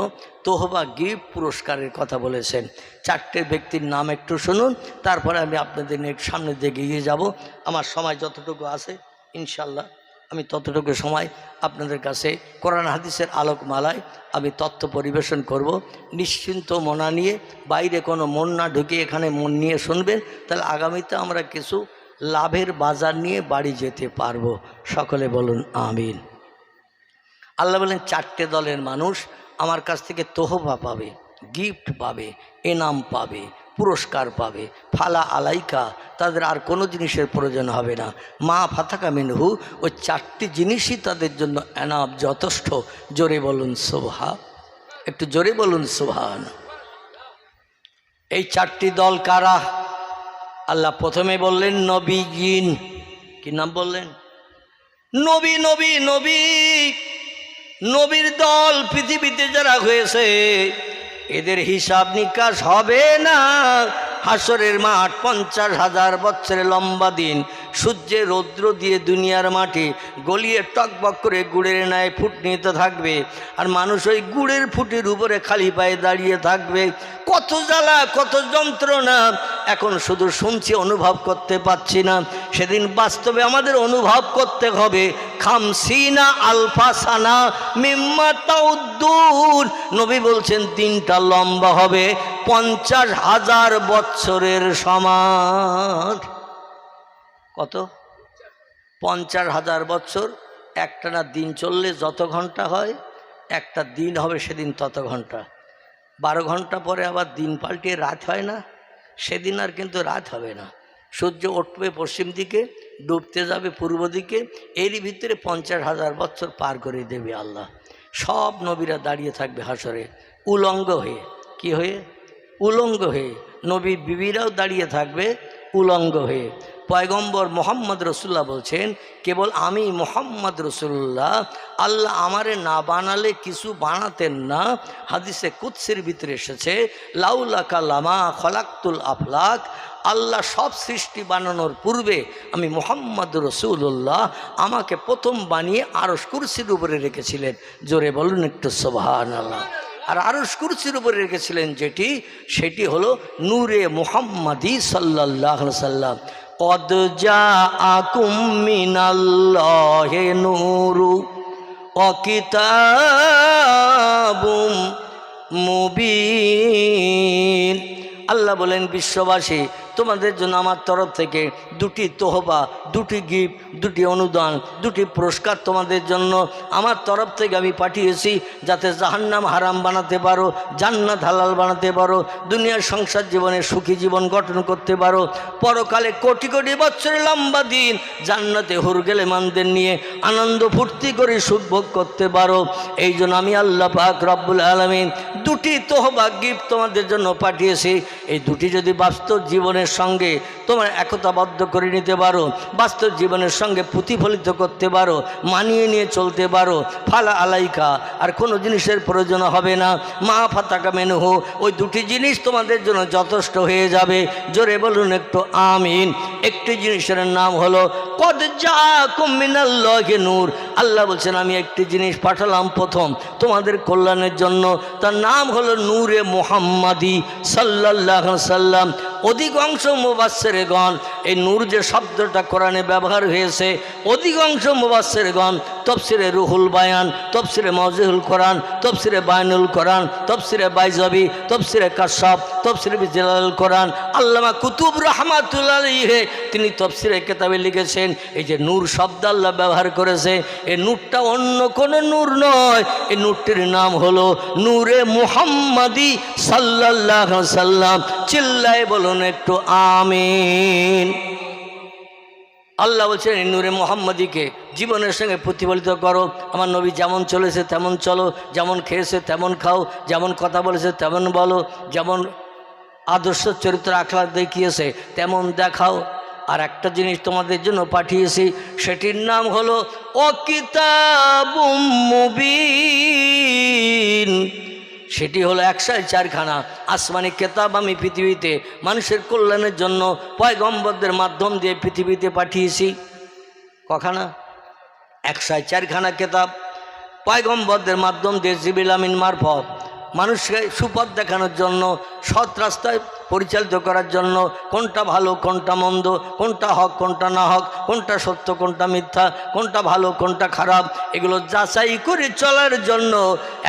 তোহবা, গিফট, পুরস্কারের কথা বলেছেন। 4টে ব্যক্তির নাম একটু শুনুন, তারপরে আমি আপনাদের নিয়ে সামনের দিকে এগিয়ে যাব। আমার সময় যতটুকু আছে ইনশাল্লাহ আমি ততটুকু সময় আপনাদের কাছে কোরআন হাদিসের আলোকমালায় আমি তথ্য পরিবেশন করব। নিশ্চিন্ত মনা নিয়ে, বাইরে কোনো মন না ঢুকিয়ে এখানে মন নিয়ে শুনবেন, তাহলে আগামীতে আমরা কিছু লাভের বাজার নিয়ে বাড়ি যেতে পারবো। সকলে বলুন আমিন। আল্লাহ বলেন 4টে দলের মানুষ আমার কাছ থেকে তোহবা পাবে, গিফট পাবে, এনাম পাবে, পুরস্কার পাবে। ফালা আলাইকা, তাদের আর কোনো জিনিসের প্রয়োজন হবে না। মা ফাতাকা মিনহু, ওই 4টি জিনিসই তাদের জন্য এনাম, যথেষ্ট। জোরে বলুন সুবহান, একটু জোরে বলুন সুবহান। এই 4টি দল কারা? আল্লাহ প্রথমে বললেন নবীগিন। কি নাম বললেন? নবী। নবী নবী নবীর দল পৃথিবীতে যারা হয়েছে এদের হিসাব নিকাশ হবে না। হাসরের মাঠ 50,000 বছরের লম্বা দিন, সূর্যে রৌদ্র দিয়ে দুনিয়ার মাটি গলিয়ে টকবক করে গুড়ের ন্যায় ফুট নিতে থাকবে, আর মানুষ ওই গুড়ের ফুটের উপরে খালি পায়ে দাঁড়িয়ে থাকবে। কত জ্বালা, কত যন্ত্রণা, এখন শুধু শুনছি, অনুভব করতে পাচ্ছি না। সেদিন বাস্তবে আমাদের অনুভব করতে হবে। খামসিনা আলফাসানা মিম্মা তাউদ্দুন, নবী বলছেন দিনটা লম্বা হবে 50,000 বছরের সমান। কত? 50,000 বছর। একটানা দিন চললে যত ঘন্টা হয়, একটা দিন হবে সেদিন তত ঘন্টা। 12 ঘন্টা পরে আবার দিন পাল্টিয়ে রাত হয় না? সেদিন আর কিন্তু রাত হবে না। সূর্য উঠবে পশ্চিম দিকে, ডুবতে যাবে পূর্ব দিকে, এরই ভিতরে 50,000 বছর পার করে দেবে আল্লাহ। সব নবীরা দাঁড়িয়ে থাকবে হাসরে উলঙ্গ হয়ে। কি হয়ে? উলঙ্গ হয়ে। নবী বিবিরাও দাঁড়িয়ে থাকবে উলঙ্গ হয়ে। পয়গম্বর মোহাম্মদ রসুল্লাহ বলছেন, কেবল আমি মোহাম্মদ রসুল্লাহ, আল্লাহ আমারে না বানালে কিছু বানাতেন না। হাদিসে কুদসির ভিতরে এসেছে, লাউলাকা লামা খলাকতুল আফলাক, আল্লাহ সব সৃষ্টি বানানোর পূর্বে আমি মোহাম্মদ রসুল্লাহ, আমাকে প্রথম বানিয়ে আরশ কুরসির উপরে রেখেছিলেন। জোরে বলুন একটু সুবহানাল্লাহ। আর আরশ কুরসির উপরে রেখেছিলেন যেটি, সেটি হলো নূরে মুহাম্মাদি সাল্লাল্লাহু আলাইহি সাল্লাম। কদ জাআকুম মিনাল্লাহি নূরু ওয়া কিতাবুম মুবিন। আল্লাহ বলেন, বিশ্ববাসী তোমাদের জন্য আমার তরফ থেকে 2টি তোহবা, 2টি গিফট, 2টি অনুদান, 2টি পুরস্কার তোমাদের জন্য আমার তরফ থেকে আমি পাঠিয়েছি, যাতে জাহান্নাম হারাম বানাতে পারো, জান্নাত হালাল বানাতে পারো, দুনিয়ার সংসার জীবনে সুখী জীবন গঠন করতে পারো, পরকালে কোটি কোটি বছরের লম্বা দিন জান্নাতে হুর গেলেমানদের নিয়ে আনন্দ ফুর্তি করে সুখ ভোগ করতে পারো। এই জন্য আমি আল্লাহ পাক রব্বুল আলামিন 2টি তোহবা, গিফট তোমাদের জন্য পাঠিয়েছি। এই 2টি যদি বাস্তব জীবনের সঙ্গে তোমার একতাবদ্ধ করে নিতে পারো, বাস্তব জীবনের সঙ্গে প্রতিফলিত করতে পারো, মানিয়ে নিয়ে চলতে পারো, ফালা আলাইকা, আর কোনো জিনিসের প্রয়োজন হবে না। মা ফাতাকা মিনহু, ওই 2টি জিনিস তোমাদের জন্য যথেষ্ট হয়ে যাবে। জোরে বলুন একটু আমিন। একটি জিনিসের নাম হলো কদ জাআকুম মিনাল্লাহি নূর। আল্লাহ বলছেন, আমি একটি জিনিস পাঠালাম প্রথম তোমাদের কল্যাণের জন্য, তার নাম হলো নূরে মুহাম্মাদি সাল্লাল্লাহু আলাইহি সাল্লাম। অধিকাংশ মুফাসসিরগণ, এই নূর যে শব্দটা কোরআনে ব্যবহার হয়েছে, অধিকাংশ মুফাসসিরগণ তাফসিরে রুহুল বায়ান, তাফসিরে মাওজিহুল কোরআন, তাফসিরে বায়ানুল কোরআন, তাফসিরে বাইজাবি, তাফসিরে কাশফ, তাফসিরে বিজালাল কোরআন, আল্লামা কুতুব রাহমাতুল্লাহ আলাইহি তিনি তাফসিরে কিতাবে লিখেছেন, এই যে নূর শব্দ আল্লাহ ব্যবহার করেছে, এই নূরটা অন্য কোনো নূর নয়, এই নূরটির নাম হলো নূরে মুহাম্মাদি সাল্লাল্লাহু আলাইহি সাল্লাম। চিল্লায় বলুন একটু আমিন। আল্লাহ বলছেন এই নূরে মোহাম্মদীকে জীবনের সঙ্গে প্রতিফলিত করো। আমার নবী যেমন চলেছে তেমন চলো, যেমন খেয়েছে তেমন খাও, যেমন কথা বলেছে তেমন বলো, যেমন আদর্শ চরিত্র আখলাক দেখিয়েছে তেমন দেখাও। আর একটা জিনিস তোমাদের জন্য পাঠিয়েছি, সেটির নাম হলো ও কিতাবুম মুবিন। সেটি হলো 104খানা আসমানি কেতাব আমি পৃথিবীতে মানুষের কল্যাণের জন্য পয়গম্বরদের মাধ্যম দিয়ে পৃথিবীতে পাঠিয়েছি। কখানা? 104খানা কেতাব পয়গম্বরদের মাধ্যম দিয়ে জিবরিল আমিন মারফত মানুষকে সুপথ দেখানোর জন্য, সৎ রাস্তায় পরিচালিত করার জন্য, কোনটা ভালো কোনটা মন্দ, কোনটা হক কোনটা না হক, কোনটা সত্য কোনটা মিথ্যা, কোনটা ভালো কোনটা খারাপ, এগুলো যাচাই করে চলার জন্য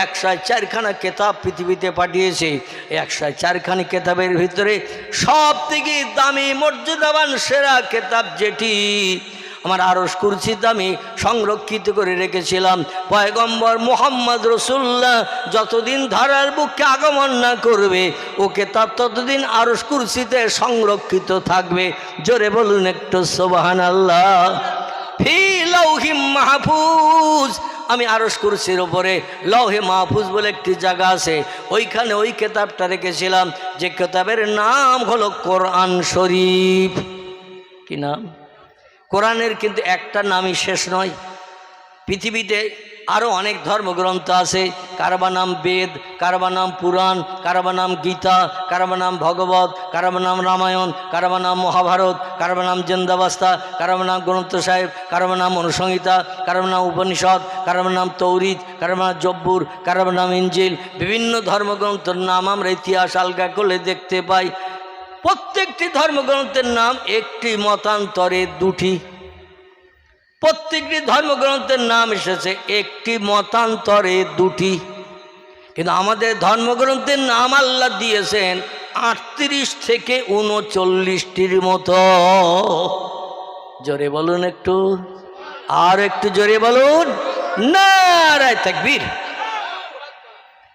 104খানা কেতাব পৃথিবীতে পাঠিয়েছে। এই 104খানি কেতাবের ভিতরে সব থেকে দামি মর্যাদাবান সেরা কেতাব যেটি আমার আরশ কুরসিতে আমি সংরক্ষিত করে রেখেছিলাম, পয়গম্বর মুহাম্মদ রাসূলুল্লাহ যতদিন ধারার বুকে আগমন না করবে ও কেতাব ততদিন আরশ কুরসিতে সংরক্ষিত থাকবে। জোরে বলুন একটু সুবহানাল্লাহ। ফি লাউহিম মাহফুজ, আমি আরশ কুরসির ওপরে লৌহে মাহফুজ বলে একটি জায়গা আছে, ওইখানে ওই কেতাবটা রেখেছিলাম, যে কেতাবের নাম হলো কোরআন শরীফ। কি নাম? কোরআনের কিন্তু একটা নামই শেষ নয়। পৃথিবীতে আরও অনেক ধর্মগ্রন্থ আছে, কারবা নাম বেদ, কারবা নাম পুরাণ, কারবা নাম গীতা, কারবা নাম ভগবত, কারবা নাম রামায়ণ, কারবা নাম মহাভারত, কারবা নাম জিন্দাবাস্তা, কারবা নাম গ্রন্থ সাহেব, কারবা নাম অনুসংহিতা, কারবা নাম উপনিষদ, কারবা নাম তৌরিদ, কারবা নাম জব্বুর, কারবা নাম ইঞ্জিল। বিভিন্ন ধর্মগ্রন্থের নাম আমরা ইতিহাস আলগা করলে দেখতে পাই। প্রত্যেকটি ধর্মগ্রন্থের নাম একটি মতান্তরে দুটি, প্রত্যেকটি ধর্মগ্রন্থের নাম এসেছে একটি মতান্তরে দুটি, কিন্তু আমাদের ধর্মগ্রন্থের নাম আল্লাহ দিয়েছেন 38 থেকে 39টির মতো। জোরে বলুন একটু, আর একটু জোরে বলুন, নারায়ে তাকবীর।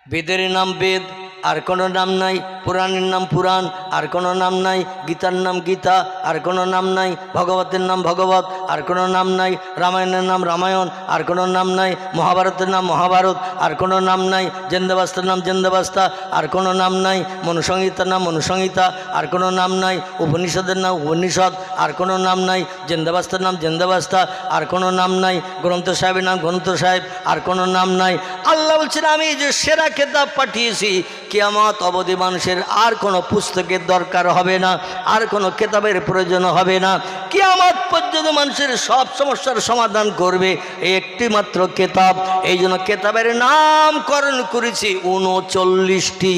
বেদের নাম বেদ, আর কোনো নাম নাই। পুরাণের নাম পুরাণ, আর কোনো নাম নাই। গীতার নাম গীতা, আর কোনো নাম নাই। ভগবতের নাম ভগবত, আর কোনো নাম নাই। রামায়ণের নাম রামায়ণ, আর কোনো নাম নাই। মহাভারতের নাম মহাভারত, আর কোনো নাম নাই। জিন্দাবাস্তার নাম জিন্দাবাস্তা, আর কোনো নাম নাই। মনুসংহিতার নাম মনুসংহিতা, আর কোনো নাম নাই। উপনিষদের নাম উপনিষদ, আর কোনো নাম নাই। জিন্দাবাস্তার নাম জিন্দাবাস্তা, আর কোনো নাম নাই। গ্রন্থ সাহেবের নাম গ্রন্থ সাহেব, আর কোনো নাম নাই। আল্লাহ বলছেন আমি যে সেরা কেতাব পাঠিয়েছি, কিয়ামত অবধি মানুষের আর কোনো পুস্তকের দরকার হবে না, আর কোনো কেতাবের প্রয়োজন হবে না। কিয়ামত পর্যন্ত মানুষের সব সমস্যার সমাধান করবে এই একটি মাত্র কেতাব। এই জন্য কেতাবের নামকরণ করেছি 39টি।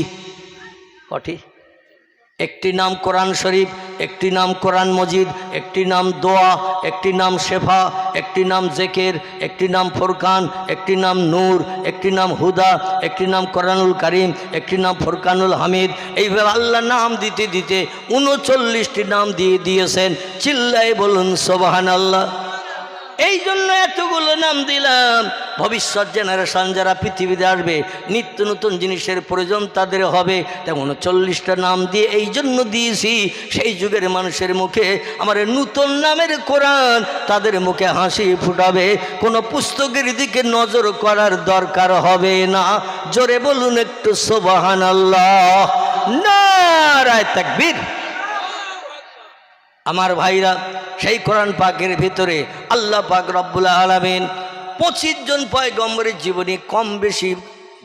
কটি? একটি নাম কোরআন শরীফ, একটি নাম কোরআন মজিদ, একটি নাম দোয়া, একটি নাম শেফা, একটি নাম জেকের, একটি নাম ফুরকান, একটি নাম নূর, একটি নাম হুদা, একটি নাম কোরআনুল কারীম, একটি নাম ফুরকানুল হামিদ। এইভাবে আল্লাহ নাম দিতে দিতে 39টি নাম দিয়ে দিয়েছেন। চিল্লায় বলুন সুবহানাল্লাহ। এই জন্য এতগুলো নাম দিলাম, ভবিষ্যৎ জেনারেশন যারা পৃথিবীতে আসবে নিত্য নতুন জিনিসের প্রয়োজন তাদের হবে, তেমন 40টা নাম দিয়ে এই জন্য দিয়েছি সেই যুগের মানুষের মুখে আমার নূতন নামের কোরআন তাদের মুখে হাসি ফুটাবে, কোনো পুস্তকের দিকে নজর করার দরকার হবে না। জোরে বলুন একটু সুবহানাল্লাহ, নারায়ে তাকবীর। আমার ভাইরা, সেই কোরআন পাকের ভিতরে আল্লাহ পাক রব্বুল আলামিন 25 জন পয়গম্বরের জীবনী কম বেশি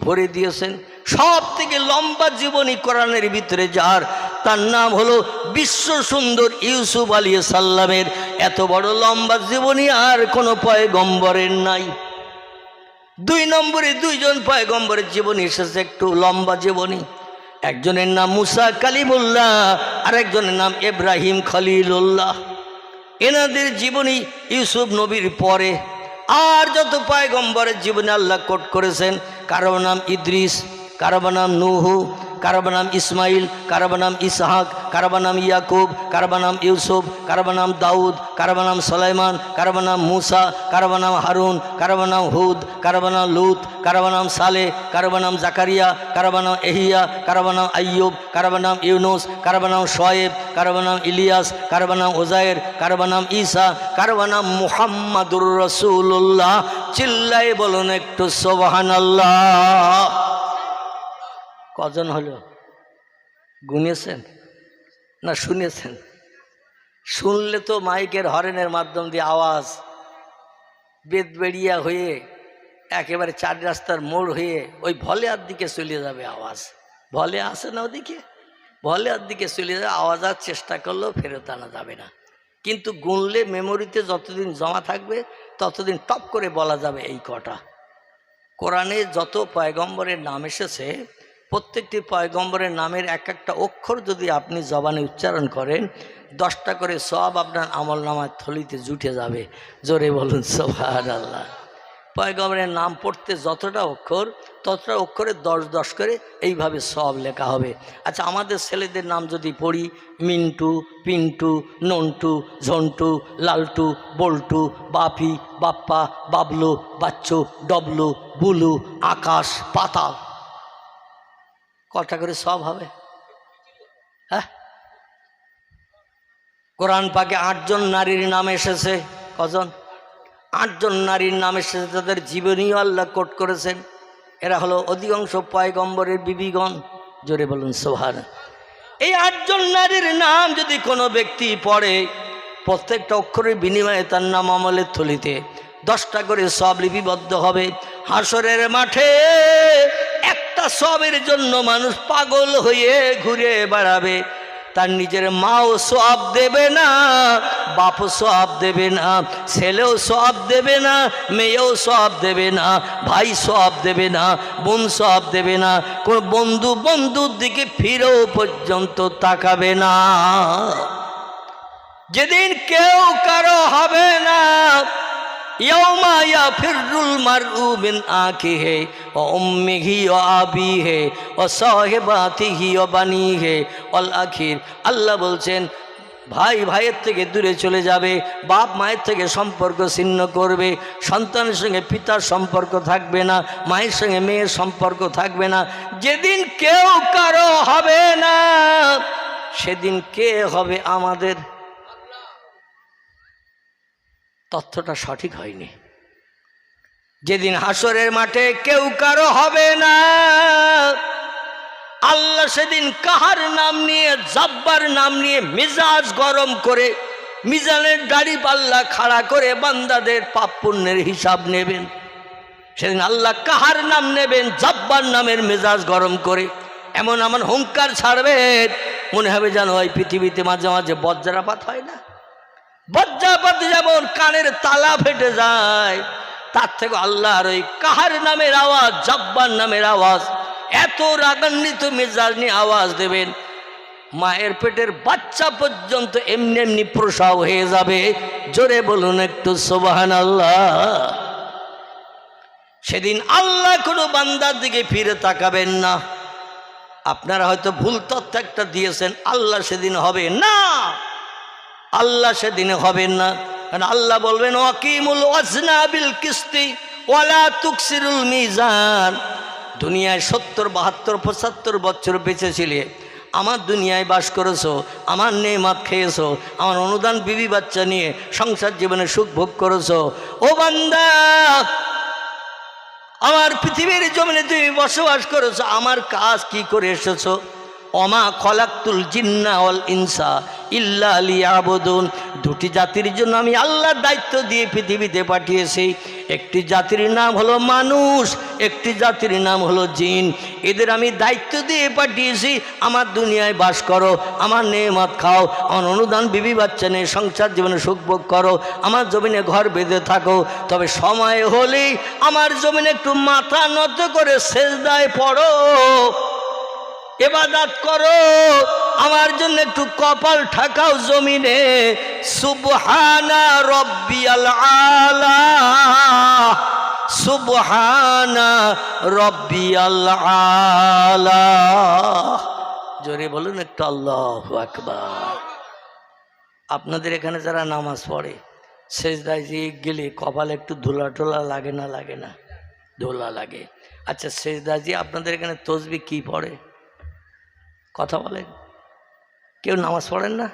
ভরে দিয়েছেন। সব থেকে লম্বা জীবনী কোরআনের ভিতরে যার, তার নাম হলো বিশ্ব সুন্দর ইউসুফ আলাইহিস সালামের। এত বড় লম্বা জীবনী আর কোনো পয়গম্বরের নাই। 2 নম্বরে 2 জন পয়গম্বরের জীবনী এসেছে একটু লম্বা জীবনী। একজনের নাম মুসা কালিমুল্লাহ, আর একজনের নাম ইব্রাহিম খলিলুল্লাহ। এনাদের জীবনী ইউসুফ নবীর পরে আর যত পয়গম্বরের জীবনে আল্লাহ কোট করেছেন, কারো নাম ইদ্রিস, কারো নাম নূহ, কারো নাম ইসমাইল, কারো নাম ইসহাক, কারো নাম ইয়াকুব, কারো নাম ইউসুফ, কারো নাম দাউদ, কারো নাম সুলাইমান, কারো নাম মুসা, কারো নাম হারুন, কারো নাম হুদ, কারো নাম লুত, কারো নাম সালে, কারো নাম জাকারিয়া, কারো নাম এহিয়া, কারো নাম আইয়ুব, কারো নাম ইউনুস, কারো নাম শোয়েব, কারো নাম ইলিয়াস, কারো নাম উজায়ের, কারো নাম ঈসা, কারো নাম মুহাম্মাদুর রাসূলুল্লাহ। চিল্লাই বলুন একটু সুবহানাল্লাহ। কজন হলো গুনেছেন না শুনেছেন? শুনলে তো মাইকের হরেনের মাধ্যম দিয়ে আওয়াজ বেদবেড়িয়া হয়ে একেবারে চার রাস্তার মোড় হয়ে ওই ভলেয়ার দিকে চলে যাবে আওয়াজ। ভলে আসে না ওদিকে, ভলেয়ার দিকে চলে যাবে আওয়াজ। আর চেষ্টা করলেও ফেরত আনা যাবে না, কিন্তু গুনলে মেমোরিতে যতদিন জমা থাকবে ততদিন টপ করে বলা যাবে এই কটা। কোরআনে যত পয়গম্বরের নাম এসেছে প্রত্যেকটি পয়গম্বরের নামের এক একটা অক্ষর যদি আপনি জবানে উচ্চারণ করেন 10টা করে সওয়াব আপনার আমল নামার থলিতে জুটে যাবে। জোরে বলুন সুবহানাল্লাহ। পয়গম্বরের নাম পড়তে যতটা অক্ষর ততটা অক্ষরে 10 করে এইভাবে সওয়াব লেখা হবে। আচ্ছা, আমাদের ছেলেদের নাম যদি পড়ি মিন্টু, পিন্টু, নন্টু, ঝন্টু, লালটু, বল্টু, বাপি, বাপ্পা, বাবলু, বাচ্চু, ডবলু, বুলু, আকাশ, পাতাল, কটা করে সওয়াব হবে? হ্যাঁ, কোরআন পাকে 8 জন নারীর নাম এসেছে। কজন? 8 জন নারীর নাম এসেছে, তাদের জীবনীও আল্লাহ কোট করেছেন। এরা হলো অধিকাংশ পয়গম্বরের বিবিগণ। জোরে বলুন সুবহানাল্লাহ। এই 8 জন নারীর নাম যদি কোনো ব্যক্তি পড়ে প্রত্যেকটা অক্ষরের বিনিময়ে তার নাম আমলের থলিতে 10টা করে সওয়াব লিপিবদ্ধ হবে। হাসরের মাঠে একটা সওয়াবের জন্য মানুষ পাগল হয়ে ঘুরে বেড়াবে। তার নিজের মাও সওয়াব দেবে না, বাপও সওয়াব দেবে না, ছেলেও সওয়াব দেবে না, মেয়েও সওয়াব দেবে না, ভাই সওয়াব দেবে না, বোন সওয়াব দেবে না, কোন বন্ধু বন্ধুর দিকে ফিরেও পর্যন্ত তাকাবে না। যেদিন কেউ কারো হবে না, ইয়াউমা ইয়াফিরুল মারউ মিন আখিহি ওয়া উম্মিহি ওয়া আবিহি ওয়া সাহিবাতিহি ওয়া বানিহি ওয়াল আখির। আল্লাহ বলছেন ভাই ভাইয়ের থেকে দূরে চলে যাবে, বাপ মায়ের থেকে সম্পর্ক ছিন্ন করবে, সন্তানের সঙ্গে পিতার সম্পর্ক থাকবে না, মায়ের সঙ্গে মেয়ের সম্পর্ক থাকবে না। যেদিন কেউ কারো হবে না সেদিন কে হবে আমাদের? তথ্যটা সঠিক হয়নি। যেদিন হাসরের মাঠে কেউ কারো হবে না, আল্লাহ সেদিন কাহার নাম নিয়ে, জব্বার নাম নিয়ে মিজাজ গরম করে মিজানের দাড়ি পাল্লা খাড়া করে বান্দাদের পাপ পুণ্যের হিসাব নেবেন। সেদিন আল্লাহ কাহার নাম নেবেন? জব্বার নামের মেজাজ গরম করে এমন এমন হুঙ্কার ছাড়বেন, মনে হবে যেন ওই পৃথিবীতে মাঝে মাঝে বজ্রাপাত হয় না? বজ্রাপাত যেমন কানের তালা ফেটে যায়, তার থেকে আল্লাহর ওই কাহার নামের আওয়াজ, জব্বার নামের আওয়াজ, এত রাগান্বিত মেজাজ নিয়ে আওয়াজ দেবেন মায়ের পেটের বাচ্চা পর্যন্ত এমনি এমনি প্রসব হয়ে যাবে। জোরে বলুন একটু সুবহানাল্লাহ। সেদিন আল্লাহ কোনো বান্দার দিকে ফিরে তাকাবেন না। আপনারা হয়তো ভুল তথ্য একটা দিয়েছেন, আল্লাহ সেদিন হবে না, আল্লাহ সেদিনে হবেন না। কারণ আল্লাহ বলবেন ওয়াকিমুল ওয়াজনা বিল কিসতি ওয়ালা তুকসিরুল মিজান। দুনিয়ায় 70, 72, 75 বছর বেঁচে ছিলে, আমার দুনিয়ায় বাস করেছো, আমার নেয়ামত খেয়েছো, আমার অনুদান বিবি বাচ্চা নিয়ে সংসার জীবনে সুখ ভোগ করেছো। ও বান্দা, আমার পৃথিবীর জমিনে তুমি বসবাস করেছো, আমার কাজ কি করে এসেছো? ওমা খলাকতুল জিন্না ওয়াল ইনসা ইল্লা লিয়াবুদুন। 2টি জাতির জন্য আমি আল্লাহর দায়িত্ব দিয়ে পৃথিবীতে পাঠিয়েছি। একটি জাতির নাম হলো মানুষ, একটি জাতির নাম হলো জিন। এদের আমি দায়িত্ব দিয়ে পাঠিয়েছি, আমার দুনিয়ায় বাস করো, আমার নেয়ামত খাও, আমার অনুদান বিবি বাচ্চা নিয়ে সংসার জীবনে সুখ ভোগ করো, আমার জমিনে ঘর বেঁধে থাকো। তবে সময় হলেই আমার জমিনে একটু মাথা নত করে সেজদায় পড়ো, ইবাদত করো, আমার জন্য একটু কপাল ঠাকাও জমিনে, সুবহানা রব্বিয়াল আলা। সুবহানা রাব্বিয়াল আলা। জোরে বলুন একটু আল্লাহু আকবার। আপনাদের এখানে যারা নামাজ পড়ে সেজদায় যে গেলে কপালে একটু ধুলা টোলা লাগে না? লাগে না? ধুলা লাগে। আচ্ছা সেজদায় যে আপনাদের এখানে তসবিহ কি পড়ে? কথা বলেন। কেউ নামাজ পড়েন না?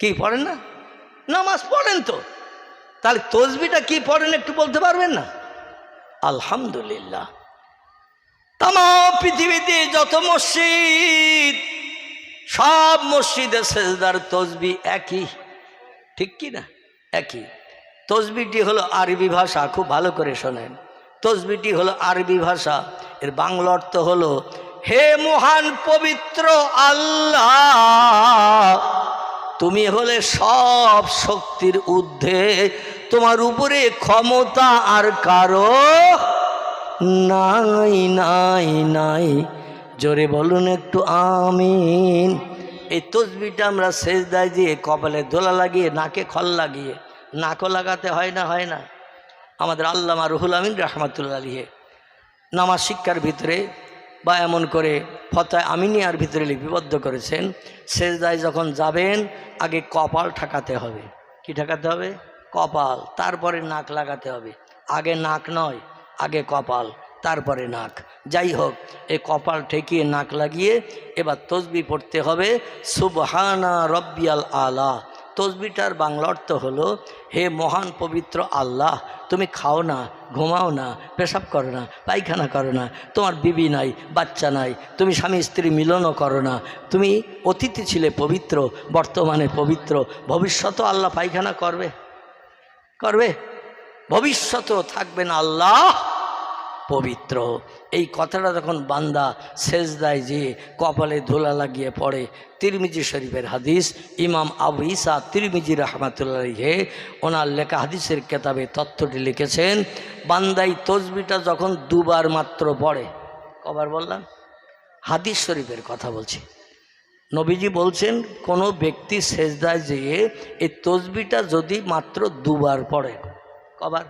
কি পড়েন না? নামাজ পড়েন তো, তাহলে তসবিহটা কি পড়েন একটু বলতে পারবেন না? আলহামদুলিল্লাহ। তাম পৃথিবীতে যত মসজিদ, সব মসজিদে সেজদার তসবিহ একই, ঠিক কি না? একই। তসবিহটি হলো আরবি ভাষা, খুব ভালো করে শোনেন। তসবিহটি হলো আরবি ভাষা, এর বাংলা অর্থ হলো হে মহান পবিত্র আল্লাহ, তুমি হলে সব শক্তির ঊর্ধ্বে, তোমার উপরে ক্ষমতা আর কারো নাই নাই নাই। জোরে বলুন একটু আমিন। এই তসবিহটা আমরা সেজদায় দিয়ে কপালে দোলা লাগিয়ে, নাকে খল লাগিয়ে, নাকও লাগাতে হয় না? হয় না? আমাদের আল্লামা রুহুল আমিন রাহমাতুল্লাহ আলাইহি নামাজ শিক্ষার ভিতরে বা এমন করে ফতোয়া আমিনিয়ার ভিতরে লিপিবদ্ধ করেছেন, সেজদায় যখন যাবেন আগে কপাল ঠেকাতে হবে। কি ঠেকাতে হবে? কপাল। তারপরে নাক লাগাতে হবে। আগে নাক নয়, আগে কপাল, তারপরে নাক। যাই হোক, এই কপাল ঠেকিয়ে নাক লাগিয়ে এবার তসবিহ পড়তে হবে সুবহানা রব্বিয়াল আলা। তসবিহটার বাংলা অর্থ হলো হে মহান পবিত্র আল্লাহ, তুমি খাও না, ঘুমাও না, পেশাব করো না, পায়খানা করো না, তোমার বিবি নাই, বাচ্চা নাই, তুমি স্বামী স্ত্রী মিলনও করো না, তুমি অতীতে ছিলে পবিত্র, বর্তমানে পবিত্র, ভবিষ্যতেও আল্লাহ পায়খানা করবে? করবে? ভবিষ্যতেও থাকবেন আল্লাহ পবিত্র। এই কথাটা যখন বান্দা সেজদায় যে কপালে ধুলা লাগিয়ে পড়ে, তিরমিজি শরীফের হাদিস, ইমাম আবু ঈসা তিরমিজি রাহমাতুল্লাহ আলাইহি ওনার লেখা হাদিসের কেতাবে তথ্যটি লিখেছেন, বান্দাই তসবিহটা যখন দুবার মাত্র পড়ে, কবার বললাম? হাদিস শরীফের কথা বলছি। নবীজি বলছেন কোনো ব্যক্তি সেজদায় যেয়ে এই তসবিহটা যদি মাত্র দুবার পড়ে, কবার?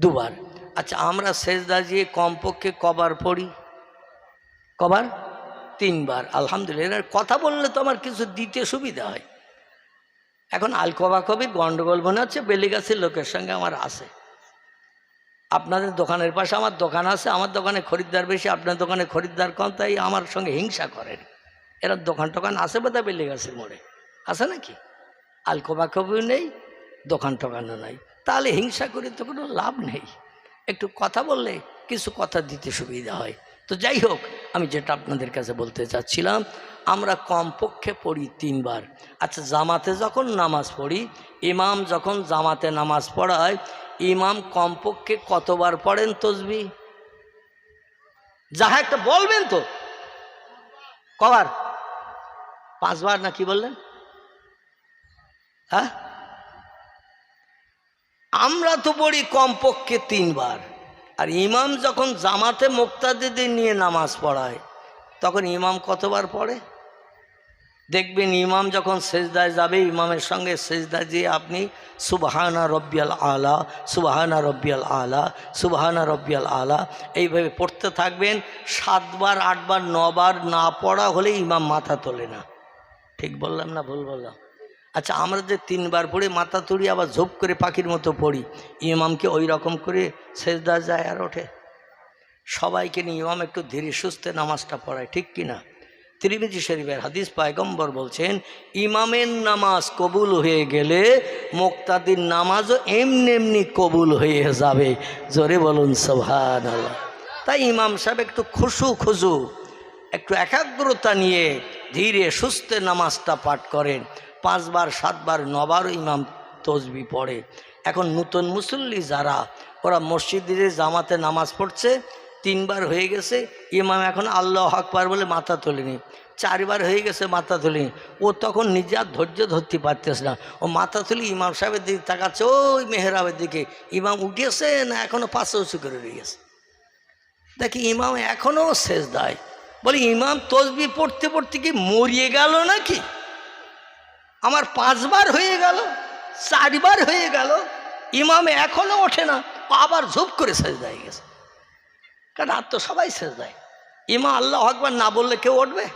দুবার। আচ্ছা আমরা সেজদা দিয়ে কমপক্ষে কবার পড়ি? কবার? তিনবার। আলহামদুলিল্লাহ। কথা বললে তো আমার কিছু দিতে সুবিধা হয়। এখন আলকবা কবির গন্ডগোল মনে হচ্ছে বেলিগাছির লোকের সঙ্গে আমার আছে। আপনাদের দোকানের পাশে আমার দোকান আছে, আমার দোকানে খরিদ্দার বেশি, আপনার দোকানে খরিদ্দার কম, তাই আমার সঙ্গে হিংসা করেন। এরা দোকান টোকান আছে বোধহয় বেলিগাছির মোড়ে, আছে নাকি? আলকবা কবিও নেই, দোকান টোকানও নাই, তাহলে হিংসা করে তো কোনো লাভ নেই। একটু কথা বললে কিছু কথা দিতে সুবিধা হয়। তো যাই হোক, আমি যেটা আপনাদের কাছে বলতে চাচ্ছিলাম, আমরা কমপক্ষে পড়ি তিনবার। আচ্ছা জামাতে যখন নামাজ পড়ি, ইমাম যখন জামাতে নামাজ পড়ায়, ইমাম কমপক্ষে কতবার পড়েন তসবিহ? যাহা একটা বলবেন তো, কবার? 5 বার না কি বললেন? হ্যাঁ, আমরা তো পড়ি কমপক্ষে 3 বার। আর ইমাম যখন জামাতে মুক্তাদিদের নিয়ে নামাজ পড়ায় তখন ইমাম কতবার পড়ে? দেখবেন ইমাম যখন সেজদায় যাবে, ইমামের সঙ্গে সেজদায় যেয়ে আপনি সুবহানা রব্বিয়াল আলা, সুবহানা রব্বিয়াল আলা, সুবহানা রব্বিয়াল আলা এইভাবে পড়তে থাকবেন। 7 বার 8 বার 9 বার না পড়া হলে ইমাম মাথা তোলে না। ঠিক বললাম না ভুল বললাম? আচ্ছা আমরা যে 3 বার পড়ে মাথা তুলি, আবার ঝোপ করে পাখির মতো পড়ি, ইমামকে ওই রকম করে সেজদা যায় আর ওঠে? সবাইকে নিয়ে ইমাম একটু ধীরে সুস্থে নামাজটা পড়ায়, ঠিক কিনা? তিরমিজি শরীফের হাদিস, পয়গম্বর বলছেন ইমামের নামাজ কবুল হয়ে গেলে মুক্তাদির নামাজও এমনি এমনি কবুল হয়ে যাবে। জোরে বলুন সুবহানাল্লাহ। তাই ইমাম সাহেব একটু খুশু একটু একাগ্রতা নিয়ে ধীরে সুস্থে নামাজটা পাঠ করেন। 5 বার 7 বার 9 বারও ইমাম তসবিহ পড়ে। এখন নতুন মুসল্লি যারা, ওরা মসজিদে জামাতে নামাজ পড়ছে, 3 বার হয়ে গেছে, ইমাম এখন আল্লাহু আকবার বলে মাথা তোলেনি, 4 বার হয়ে গেছে মাথা তোলেনি, ও তখন নিজে আর ধৈর্য ধরতে পারতেছে না, ও মাথা তুলে ইমাম সাহেবের দিকে তাকাচ্ছে, ওই মেহরাবের দিকে। ইমাম উঠেছে না এখনও পাশে উঁচু করে রয়ে গেছে? দেখি ইমাম এখনও সেজদায়। বলি ইমাম তসবিহ পড়তে পড়তে কি মরিয়ে গেল নাকি? আমার 5 বার হয়ে গেল, 4 বার হয়ে গেল, ইমাম এখনো ওঠে না, আবার ঝুপ করে সেজদায় গেছে, কারণ আর তো সবাই সেজদায়। ইমাম আল্লাহু আকবার না বললে কেউ উঠবে?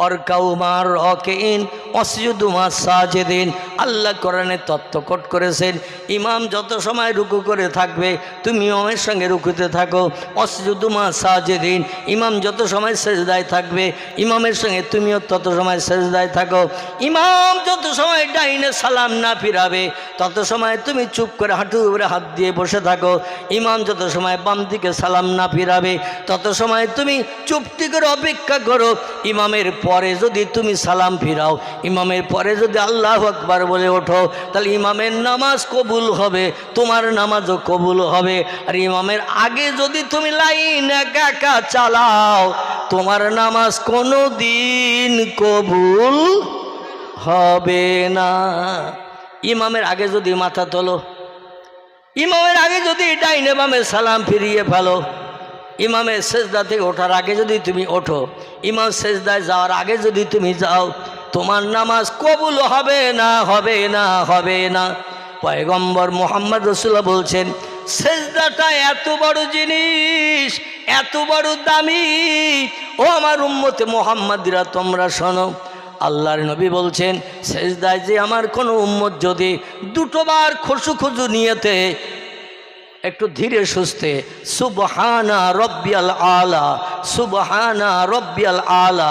অরকাউমার রকিন অসজুদুমা সাজিদিন। আল্লাহ কোরআনে তত্ত্বকট করেছেন, ইমাম যত সময় রুকু করে থাকবে তুমি ইমামের সঙ্গে রুকুতে থাকো। অসজুদুমা সাজিদিন, ইমাম যত সময় সেজদায় থাকবে ইমামের সঙ্গে তুমিও তত সময় সেজদায় থাকো। ইমাম যত সময় ডাইনে সালাম না ফিরাবে তত সময় তুমি চুপ করে হাঁটুর উপরে হাত দিয়ে বসে থাকো। ইমাম যত সময় বাম দিকে সালাম না ফিরাবে তত সময় তুমি চুপটি করে অপেক্ষা করো। ইমামের পরে যদি তুমি সালাম ফিরাও, ইমামের পরে যদি আল্লাহু আকবার বলে ওঠো, তাহলে ইমামের নামাজ কবুল হবে, তোমার নামাজও কবুল হবে। আর ইমামের আগে যদি তুমি লাইন একা একা চালাও তোমার নামাজ কোনো দিন কবুল হবে না। ইমামের আগে যদি মাথা তোলো, ইমামের আগে যদি ডাইনে বামে সালাম ফিরিয়ে ফেলো, ইমামের সেজদা থেকে ওঠার আগে যদি তুমি ওঠো, ইমাম সেজদায় যাওয়ার আগে যদি তুমি যাও, তোমার নামাজ কবুল হবে না, হবে না, হবে না। পয়গম্বর মুহাম্মদ রাসূলুল্লাহ বলছেন, সেজদাটা এত বড় জিনিস, এত বড় দামি। ও আমার উম্মতে মুহাম্মাদিরা তোমরা শোনো, আল্লাহর নবী বলছেন, সেজদায় যে আমার কোনো উম্মত যদি দুটোবার খুশু নিয়েতে একটু ধীরে সুস্থে সুবহানা রব্বিয়াল আলা, সুবহানা রব্বিয়াল আলা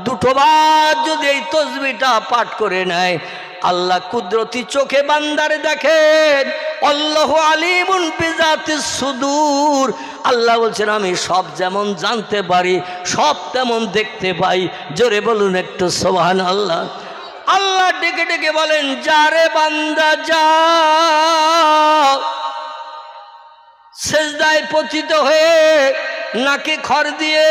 দুটোবার যদি এই তসবিহটা পাঠ করে নেয়, আল্লাহ কুদরতি চোখে বান্দারে দেখেন। আল্লাহু আলিমুন বিজাতিস সুদূর। আল্লাহ বলছেন, আমি সব যেমন জানতে পারি সব তেমন দেখতে পাই। জোরে বলুন একটু সুবহানাল্লাহ। আল্লাহ ডেকে ডেকে বলেন, যারে বান্দা যা, সেজদায় পতিত হয়ে নাকে খড় দিয়ে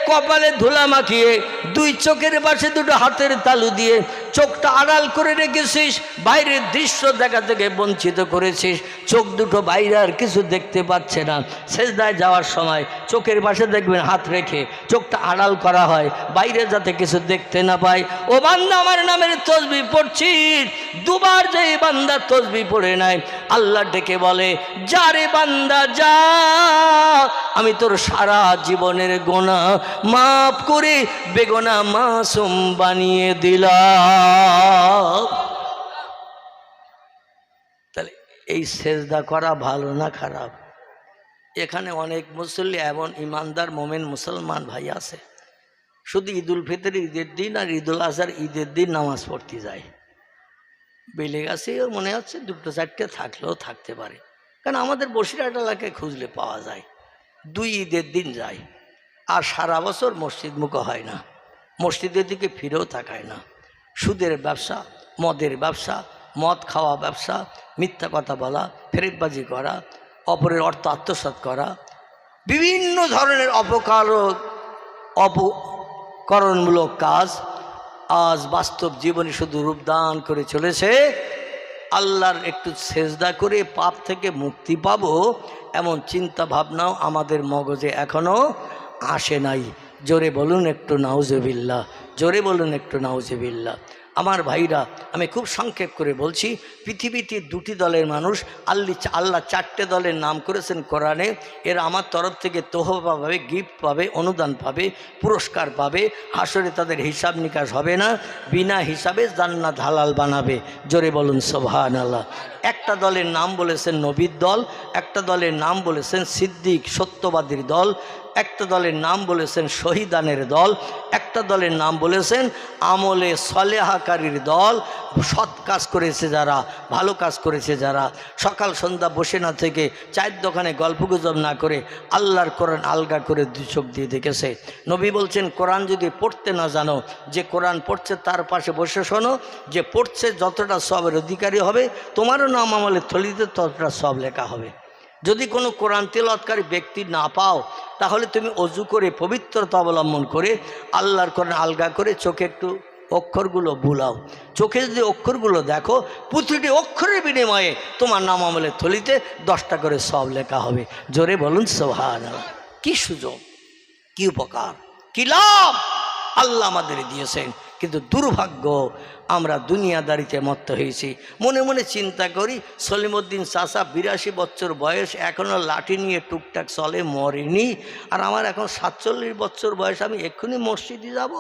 কপালে ধুলা মাখিয়ে দুই চোখের পাশে দুটো হাতের তালু দিয়ে চোখটা আড়াল করে রেখেছিস, বাইরের দৃশ্য দেখা থেকে বঞ্চিত করেছিস, চোখ দুটো বাইরে আর কিছু দেখতে পাচ্ছে না। সেজদায় যাওয়ার সময় চোখের পাশে দেখবেন হাত রেখে চোখটা আড়াল করা হয়, বাইরে যাতে কিছু দেখতে না পায়। ও বান্দা আমার নামের তসবিহ পড়ছিস, দুবার যে বান্দা তসবিহ পড়ে নেয়, আল্লাহ ডেকে বলে, যারে বান্দা যা, আমি তোর সারা জীবনের গুনাহ মাফ করে বেগুনা মাসুম বানিয়ে দিলাম। তাহলে এই সেজদা করা ভালো না খারাপ? এখানে অনেক মুসল্লি এমন ইমানদার মোমেন মুসলমান ভাই আছে, শুধু ঈদুল ফিতর ঈদের দিন আর ঈদুল আজহার ঈদের দিন নামাজ পড়তে যায়। বেলে গেছে মনে হচ্ছে দুটো চারটে থাকলেও থাকতে পারে, কারণ আমাদের বসিরহাট এলাকায় খুঁজলে পাওয়া যায়। দুই ঈদের দিন যায় আর সারা বছর মসজিদ মুখ হয় না, মসজিদের দিকে ফিরেও তাকায় না। সুদের ব্যবসা, মদের ব্যবসা, মদ খাওয়া ব্যবসা, মিথ্যা কথা বলা, ফেরেববাজি করা, অপরের অর্থ আত্মসাৎ করা, বিভিন্ন ধরনের অপকরণমূলক কাজ আজ বাস্তব জীবনে শুধু রূপদান করে চলেছে। আল্লাহর একটু সেজদা করে পাপ থেকে মুক্তি পাবো এমন চিন্তা ভাবনাও আমাদের মগজে এখনো আসে নাই। জোরে বলুন একটু নাউজুবিল্লাহ, জোরে বলুন একটু নাউজুবিল্লাহ। আমার ভাইরা, আমি খুব সংক্ষেপ করে বলছি, পৃথিবীতে দুটি দলের মানুষ, আল্লাহ চারটে দলের নাম করেছেন কোরআনে। এরা আমার তরফ থেকে তোহফা পাবে, গিফট পাবে, অনুদান পাবে, পুরস্কার পাবে। হাসরে তাদের হিসাব নিকাশ হবে না, বিনা হিসাবে জান্নাত হালাল বানাবে। জোরে বলুন সুবহানাল্লাহ। একটা দলের নাম বলেছেন নবীর দল, একটা দলের নাম বলেছেন সিদ্দিক সত্যবাদীর দল, একটা দলের নাম বলেছেন শহীদানের দল, একটা দলের নাম বলেছেন আমলে সলেহাকারীর দল। সৎ কাজ করেছে যারা, ভালো কাজ করেছে যারা, সকাল সন্ধ্যা বসে না থেকে, চায়ের দোকানে গল্পগুজব না করে আল্লাহর কোরআন আলগা করে দুই চোখ দিয়ে দেখেছে। নবী বলছেন, কোরআন যদি পড়তে না জানো, যে কোরআন পড়ছে তার পাশে বসে শোনো, যে পড়ছে যতটা সবের অধিকারী হবে তোমারও নাম আমলের থলিতে ততটা সব লেখা হবে। যদি কোনো কোরআন তেলাওয়াতকারী ব্যক্তি না পাও, তাহলে তুমি অজু করে পবিত্রতা অবলম্বন করে আল্লাহর কোরআন আলগা করে চোখে একটু অক্ষরগুলো বুলাও। চোখে যদি অক্ষরগুলো দেখো, প্রতিটি অক্ষরের বিনিময়ে তোমার নাম আমলের থলিতে 10টা করে সব লেখা হবে। জোরে বলুন সুবহানাল্লাহ। কি সুযোগ, কি উপকার, কি লাভ আল্লাহ আমাদের দিয়েছেন। কিন্তু দুর্ভাগ্য, আমরা দুনিয়াদারিতে মত্ত হয়েছি। মনে মনে চিন্তা করি সলিমউদ্দিন চাচা 82 বছর বয়স, এখনও লাঠি নিয়ে টুকটাক চলে, মরেনি। আর আমার এখন 47 বছর বয়স, আমি এক্ষুনি মসজিদে যাব?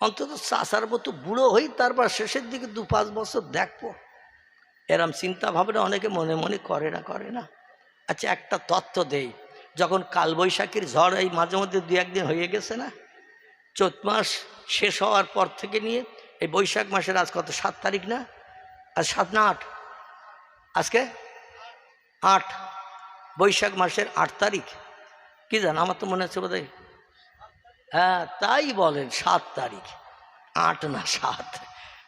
অন্তত চাচার মতো বুড়ো হই, তারপর শেষের দিকে 2-5 বছর দেখবো। এরম চিন্তা ভাবনা অনেকে মনে মনে করে না। আচ্ছা, একটা তথ্য দেই। যখন কালবৈশাখীর ঝড় এই মাঝে মধ্যে 2-1 দিন হয়ে গেছে না, চৈত মাস শেষ হওয়ার পর থেকে নিয়ে এই বৈশাখ মাসের আজ কত, 7 তারিখ না? আজ 7 না 8? আজকে 8, বৈশাখ মাসের 8 তারিখ। কি জান, আমার তো মনে হচ্ছে বোধহয়, হ্যাঁ তাই বলেন, 7 তারিখ, 8 না 7।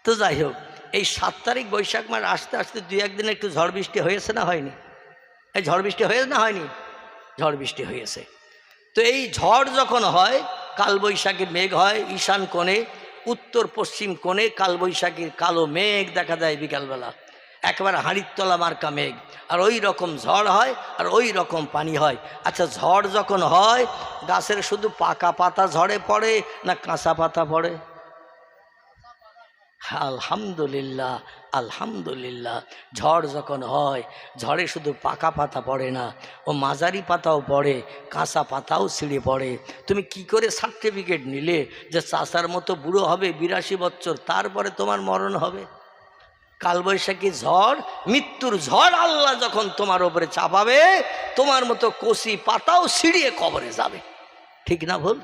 তো যাই হোক, এই 7 তারিখ বৈশাখ মাস আসতে আসতে 2-1 দিন একটু ঝড় বৃষ্টি হয়েছে না হয়নি? এই ঝড় বৃষ্টি হয়েছে না হয়নি? ঝড় বৃষ্টি হয়েছে। তো এই ঝড় যখন হয়, কালবৈশাখীর মেঘ হয় ঈশান কোণে, উত্তর পশ্চিম কোণে কালবৈশাখীর কালো মেঘ দেখা যায় বিকালবেলা, একেবারে হাঁড়ির তলা মার্কা মেঘ। আর ওই রকম ঝড় হয়, আর ওই রকম পানি হয়। আচ্ছা, ঝড় যখন হয়, গাছের শুধু পাকা পাতা ঝড়ে পড়ে না কাঁচা পাতা পড়ে? আলহামদুলিল্লাহ, আলহামদুলিল্লাহ। ঝড় যখন হয়, ঝড়ে শুধু পাকা পাতা পড়ে না, ও মাঝারি পাতাও পড়ে, কাঁচা পাতাও ছিঁড়ে পড়ে। তুমি কি করে সার্টিফিকেট নিলে যে চাচার মতো বুড়ো হবে 82 বছর, তারপরে তোমার মরণ হবে? কালবৈশাখী ঝড়, মৃত্যুর ঝড় আল্লাহ যখন তোমার ওপরে চাপাবে, তোমার মতো কচি পাতাও ছিঁড়িয়ে কবরে যাবে। ঠিক না ভুল?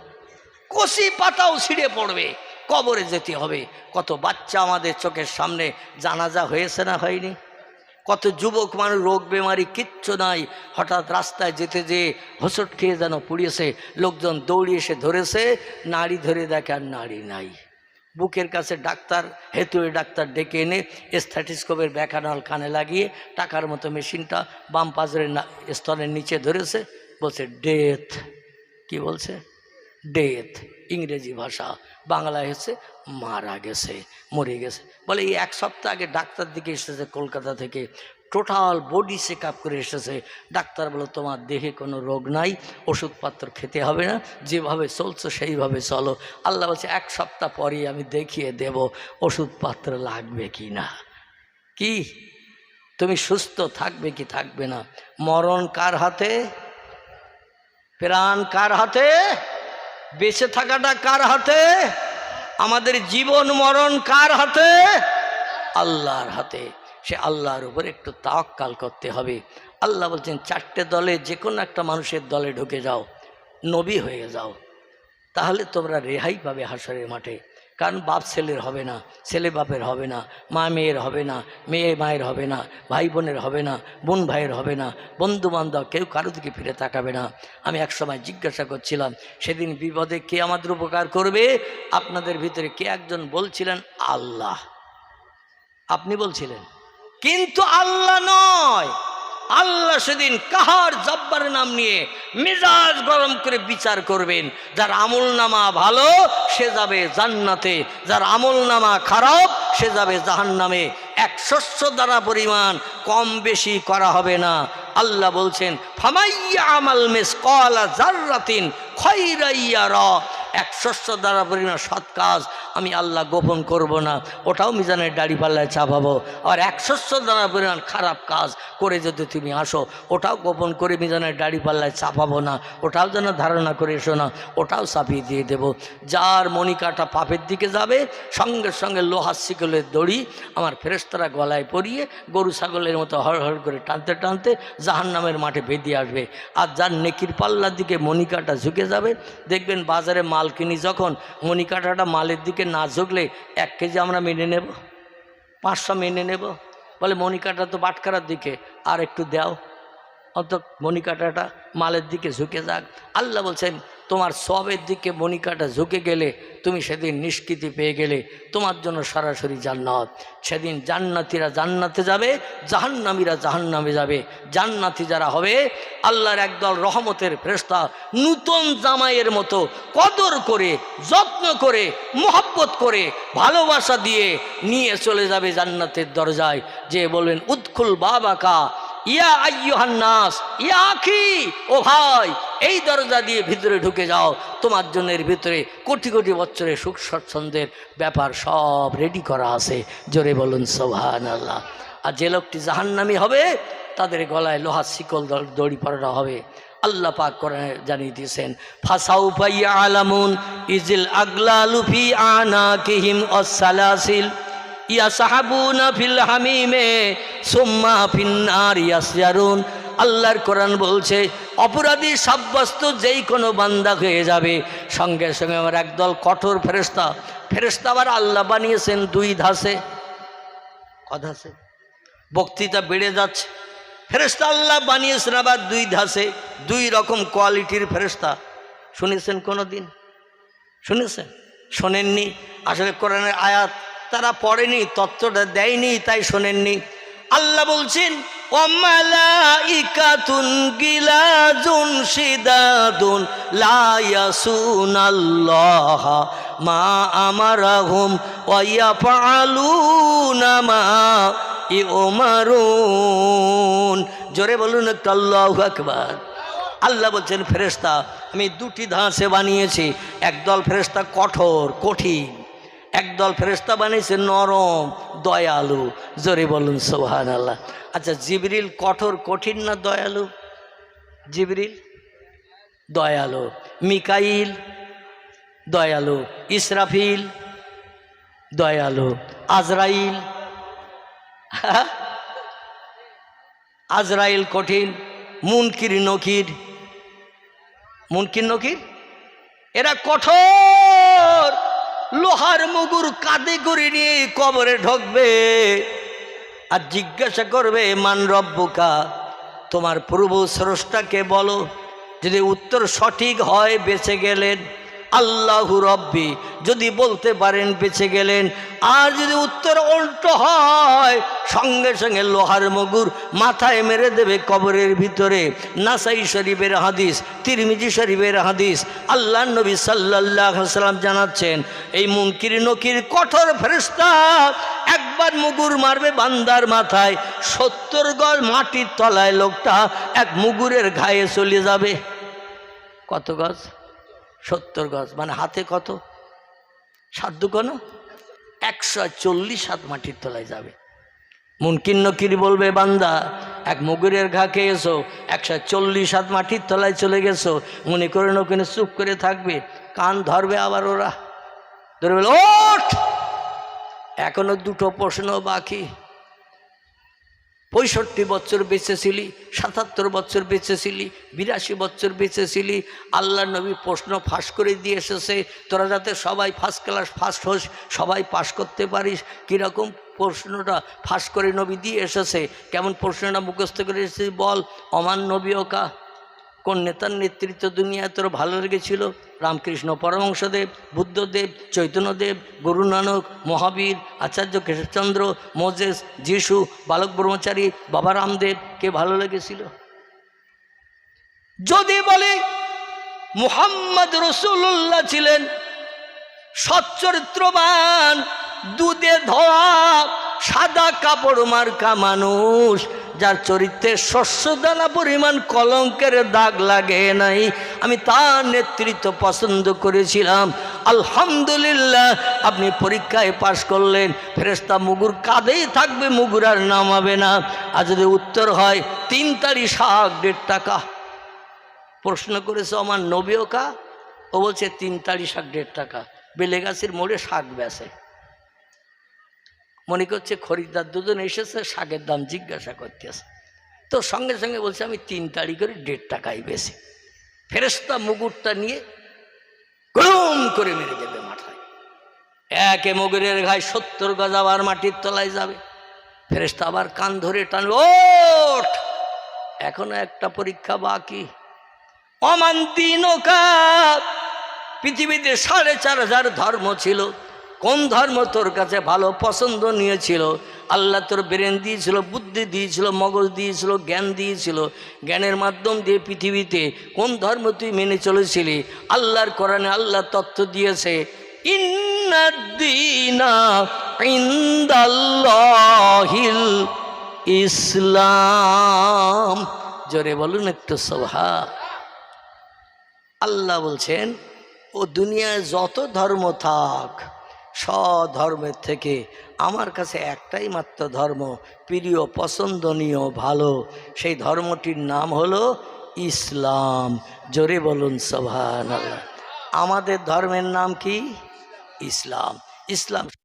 কচি পাতাও ছিঁড়ে পড়বে, কবরে যেতে হবে। কত বাচ্চা আমাদের চোখের সামনে জানাজা হয়েছে না হয়নি? কত যুবক মানুষ রোগ বেমারি কিচ্ছু নাই, হঠাৎ রাস্তায় যেতে যেয়ে হোঁচট খেয়ে যেন পুড়িয়েছে, লোকজন দৌড়িয়ে এসে ধরেছে, নাড়ি ধরে দেখে আর নাড়ি নাই। বুকের কাছে ডাক্তার, হেতুয়ে ডাক্তার ডেকে এনে স্ট্যাথোস্কোপের ব্যাকানল কানে লাগিয়ে টাকার মতো মেশিনটা বাম পাজরের স্তনের নিচে ধরেছে, বলছে ডেথ। কি বলছে? ডেথ। ইংরেজি ভাষা, বাংলায় হচ্ছে মারা গেছে, মরে গেছে। বলে এই 1 সপ্তাহ আগে ডাক্তার দিকে এসেছে কলকাতা থেকে, টোটাল বডি চেক আপ করে এসেছে। ডাক্তার বলে তোমার দেহে কোনো রোগ নাই, ওষুধপত্র খেতে হবে না, যেভাবে চলছো সেইভাবে চলো। আল্লাহ বলছে 1 সপ্তাহ পরেই আমি দেখিয়ে দেব ওষুধপত্র লাগবে কি না। কি তুমি সুস্থ থাকবে কি থাকবে না? মরণ কার হাতে? প্রাণ কার হাতে? বেঁচে থাকাটা কার হাতে? আমাদের জীবন মরণ কার হাতে? আল্লাহর হাতে। সে আল্লাহর উপর একটু তাওয়াক্কাল করতে হবে। আল্লাহ বলছেন 4টে দলে যে কোনো একটা মানুষের দলে ঢুকে যাও, নবী হয়ে যাও, তাহলে তোমরা রেহাই পাবে হাসরের মাঠে। কারণ বাপ ছেলের হবে না, ছেলে বাপের হবে না, মা মেয়ের হবে না, মেয়ে মায়ের হবে না, ভাই বোনের হবে না, বোন ভাইয়ের হবে না, বন্ধু বান্ধব কেউ কারো দিকে ফিরে তাকাবে না। আমি এক সময় জিজ্ঞাসা করছিলাম, সেদিন বিপদে কে আমাদের উপকার করবে? আপনাদের ভিতরে কে একজন বলছিলেন আল্লাহ। আপনি বলছিলেন, কিন্তু আল্লাহ নয়। আল্লাহ সেদিন কাহার জব্বার নাম নিয়ে মেজাজ গরম করে বিচার করবেন। যার আমল নামা ভালো সে যাবে জান্নাতে, যার আমল নামা খারাপ সে যাবে জাহান্নামে। 1 শস্য দ্বারা পরিমাণ কম বেশি করা হবে না। আল্লাহ বলছেন ফামাইয়া আমাল মিসকালা যাররাতিন খায়রান ইয়ারা। 1 শস্য দ্বারা পরিমাণ সৎ কাজ আমি আল্লাহ গোপন করব না, ওটাও মিজানের দাড়িপাল্লায় চাপাবো। আর 1 শস্য দ্বারা পরিমাণ খারাপ কাজ করে যদি তুমি আসো, ওটাও গোপন করে মিজানের দাড়িপাল্লায় চাপাবো না, ওটাও যেন ধারণা করে এসো না, ওটাও চাপিয়ে দিয়ে দেব। যার মণিকাটা পাপের দিকে যাবে, সঙ্গে সঙ্গে লোহার শিকলের দড়ি আমার ফেরেশতারা গলায় পরিয়ে গরু ছাগলের মতো হড় হড় করে টানতে টানতে জাহান্নামের মাঠে বেঁধে আসবে। আর যার নেকির পাল্লার দিকে মণিকাটা ঝুঁকে যাবে, দেখবেন বাজারে মাল কিনি যখন মণিকাটাটা মালের দিকে না ঝুঁকলে 1 কেজি আমরা মেনে নেব, 500 মেনে নেব। বলে মণিকাটা তো বাটখারার দিকে, আর একটু দাও, অত মণিকাটাটা মালের দিকে ঝুঁকে যাক। আল্লাহ বলছেন তোমার সবের দিকে মণিকাটা ঝুঁকে গেলে তুমি সেদিন নিষ্কৃতি পেয়ে গেলে, তোমার জন্য সরাসরি জান্নাত। সেদিন জান্নাতীরা জান্নাতে যাবে, জাহান্নামীরা জাহান্নামে যাবে। জান্নাতি যারা হবে, আল্লাহর একদল রহমতের ফেরেশতা নূতন জামাইয়ের মতো কদর করে, যত্ন করে, মোহাব্বত করে, ভালোবাসা দিয়ে নিয়ে চলে যাবে জান্নাতের দরজায়। যে বলবেন উদখুল বাবাকা ইয়া আইয়ুহান নাস, ইয়া আখি, ও ভাই, এই দরজা দিয়ে ভিতরে ঢুকে যাও, তোমার জন্য এর ভিতরে কোটি কোটি বছরের সুখ স্বচ্ছন্দের ব্যাপার সব রেডি করা আছে। জোরে বলুন সুবহানাল্লাহ। আর যে লোকটি জাহান্নামী হবে তাদের গলায় লোহার শিকল দড়ি পরানো হবে। আল্লাহ পাক কোরআনে জানিয়ে দিয়েছেন, ফাসাউফা ইয়ালামুন ইজিল আগলালু ফি আনাকিহিম ওয়াসসালাসিল ইয়াসহাবুনা ফিল হামিমে সুম্মা ফিন্নার ইয়াসজারুন। আল্লাহর কোরআন বলছে, অপরাধী সাব্যস্ত যেই কোনো বান্দা হয়ে যাবে, সঙ্গে সঙ্গে আমার একদল কঠোর ফেরেশতা, ফেরেশতা আবার আল্লাহ বানিয়েছেন দুই ধাসে। কধাসে? বক্তৃতা বেড়ে যাচ্ছে। ফেরেশতা আল্লাহ বানিয়েছেন আবার দুই ধাসে, দুই রকম কোয়ালিটির ফেরেশতা। শুনেছেন কোনো দিন? শুনেছেন? শোনেননি? আসলে কোরআনের আয়াত তারা পড়েনি, তত্ত্বটা দেয়নি, তাই শোনেননি। আল্লাহ বলছেন, ওয়ামালাইকাতুন গিলাজুন শিদাদুন লা ইয়াসুনাল্লাহা মা আমারাহুম ওয়া ইয়াফআলুনা মা ইউমারুন। জোরে বলুন একটু আল্লাহু আকবার। আল্লাহ বলছেন, ফেরেশতা আমি দুটি ধাঁচে বানিয়েছি। একদল ফেরেশতা কঠোর কঠিন, একদল ফেরেশতা বানিয়েছে নরম দয়ালু। জোরে বলুন সুবহানাল্লাহ। আচ্ছা, জিবরিল কঠোর কঠিন না দয়ালু? জিবরিল দয়ালু, মিকাইল দয়ালু, ইসরাফিল দয়ালু, আজরাইল আজরাইল কঠিন, মুনকির নকির, মুনকির নকির এরা কঠোর, লোহার মুগুর কাঁধে করে নিয়ে কবরে ঢুকবে আর জিজ্ঞাসা করবে, মান রব্বুকা, তোমার প্রভু স্রষ্টাকে বলো। যদি উত্তর সঠিক হয় বেঁচে গেলেন, আল্লাহু রব্বি যদি বলতে পারেন বেঁচে গেলেন। আর যদি উত্তর উল্টো হয়, সঙ্গে সঙ্গে লোহার মুগুর মাথায় মেরে দেবে কবরের ভিতরে। নাসাই শরীফের হাদিস, তিরমিজি শরীফের হাদিস। আল্লাহ নবী সাল্লাল্লাহু আলাইহি ওয়াসাল্লাম জানাচ্ছেন, এই মুনকির নকির কঠোর ফেরেশতা একবার মুগুর মারবে বান্দার মাথায়, 70 গজ মাটির তলায় লোকটা এক মুগুরের ঘায়ে চলে যাবে। কত গজ? 70 গজ, মানে হাতে কত? সাধ্য কোন 140 হাত মাটির তলায় যাবে। মুনকির নকির বলবে, বান্দা এক মুগুরের ঘা খেয়েছো, 140 হাত মাটির তলায় চলে গেছো, মনে করে ওখানে চুপ করে থাকবে? কান ধরবে আবার ওরা, ধরে বলে, ওঠ, এখনো দুটো প্রশ্ন বাকি। 65 বছর বেঁচেছিলি, 77 বছর বেঁচেছিলি, 82 বছর বেঁচেছিলি। আল্লাহ নবী প্রশ্ন ফাঁস করে দিয়ে এসেছে, তোরা যাতে সবাই ফার্স্ট ক্লাস ফার্স্ট হোস, সবাই পাস করতে পারিস। কীরকম প্রশ্নটা ফাঁস করে নবী দিয়ে এসেছে? কেমন প্রশ্নটা মুখস্থ করে এসেছে বল? অমান নবীকা, কোন নেতার নেতৃত্ব দুনিয়ায় তোর ভালো লেগেছিল? রামকৃষ্ণ পরমহংসদেব, বুদ্ধদেব, চৈতন্যদেব, গুরু নানক, মহাবীর, আচার্য কেশবচন্দ্র, মোজেস, যিশু, বালক ব্রহ্মচারী, বাবা রামদেব, কে ভালো লেগেছিল? যদি বলি মুহাম্মদ রাসূলুল্লাহ ছিলেন সচ্চরিত্রবান, দুধে ধোয়া সাদা কাপড় মার্কা মানুষ, যার চরিত্রে শস্যদানা পরিমাণ কলঙ্কের দাগ লাগে নাই, আমি তার নেতৃত্ব পছন্দ করেছিলাম। আলহামদুলিল্লাহ, আপনি পরীক্ষায় পাশ করলেন। ফেরেশতা মুগুর কাঁধেই থাকবে, মুগুর আর নামাবে না। আর যদি উত্তর হয় 3 তারি শাক 1.5 টাকা, প্রশ্ন করেছে আমার নবীও কা, ও বলছে 3 তারি শাক 1.5 টাকা। বেলেগাছির মোড়ে শাক বেচে, মনে করছে খরিদ্দার দুজন এসেছে, শাকের দাম জিজ্ঞাসা করতেছে, তো সঙ্গে সঙ্গে বলছে আমি 3 তারি করে 1.5 টাকায় বেশি। ফেরেশতা মুগুরটা নিয়ে গরম করে মেরে দেবে মাথায়, একে মুগুরের ঘায়ে 70 গজ আবার মাটির তলায় যাবে। ফেরেশতা আবার কান ধরে টানবে, ওঠ, এখনো একটা পরীক্ষা বাকি। অমান দিনকা, পৃথিবীতে 4,500 ধর্ম ছিল, কোন ধর্ম তোর কাছে ভালো পছন্দ নিয়েছিল? আল্লাহ তোর ব্রেন দিয়েছিল, বুদ্ধি দিয়েছিল, মগজ দিয়েছিল, জ্ঞান দিয়েছিল। জ্ঞানের মাধ্যম দিয়ে পৃথিবীতে কোন ধর্ম তুই মেনে চলেছিলি? আল্লাহর কোরআনে আল্লাহ তথ্য দিয়েছে, ইন্নাদ দীনা ইনদাল্লাহিল ইসলাম। জোরে বলুন একটু সুবহান। আল্লাহ বলছেন ও দুনিয়ায় যত ধর্ম থাক, সব ধর্মের থেকে আমার কাছে একটাই মাত্র ধর্ম প্রিয়, পছন্দনীয়, ভালো, সেই ধর্মটির নাম হলো ইসলাম। জোরে বলুন সুবহানাল্লাহ। আমাদের ধর্মের নাম কি? ইসলাম। ইসলাম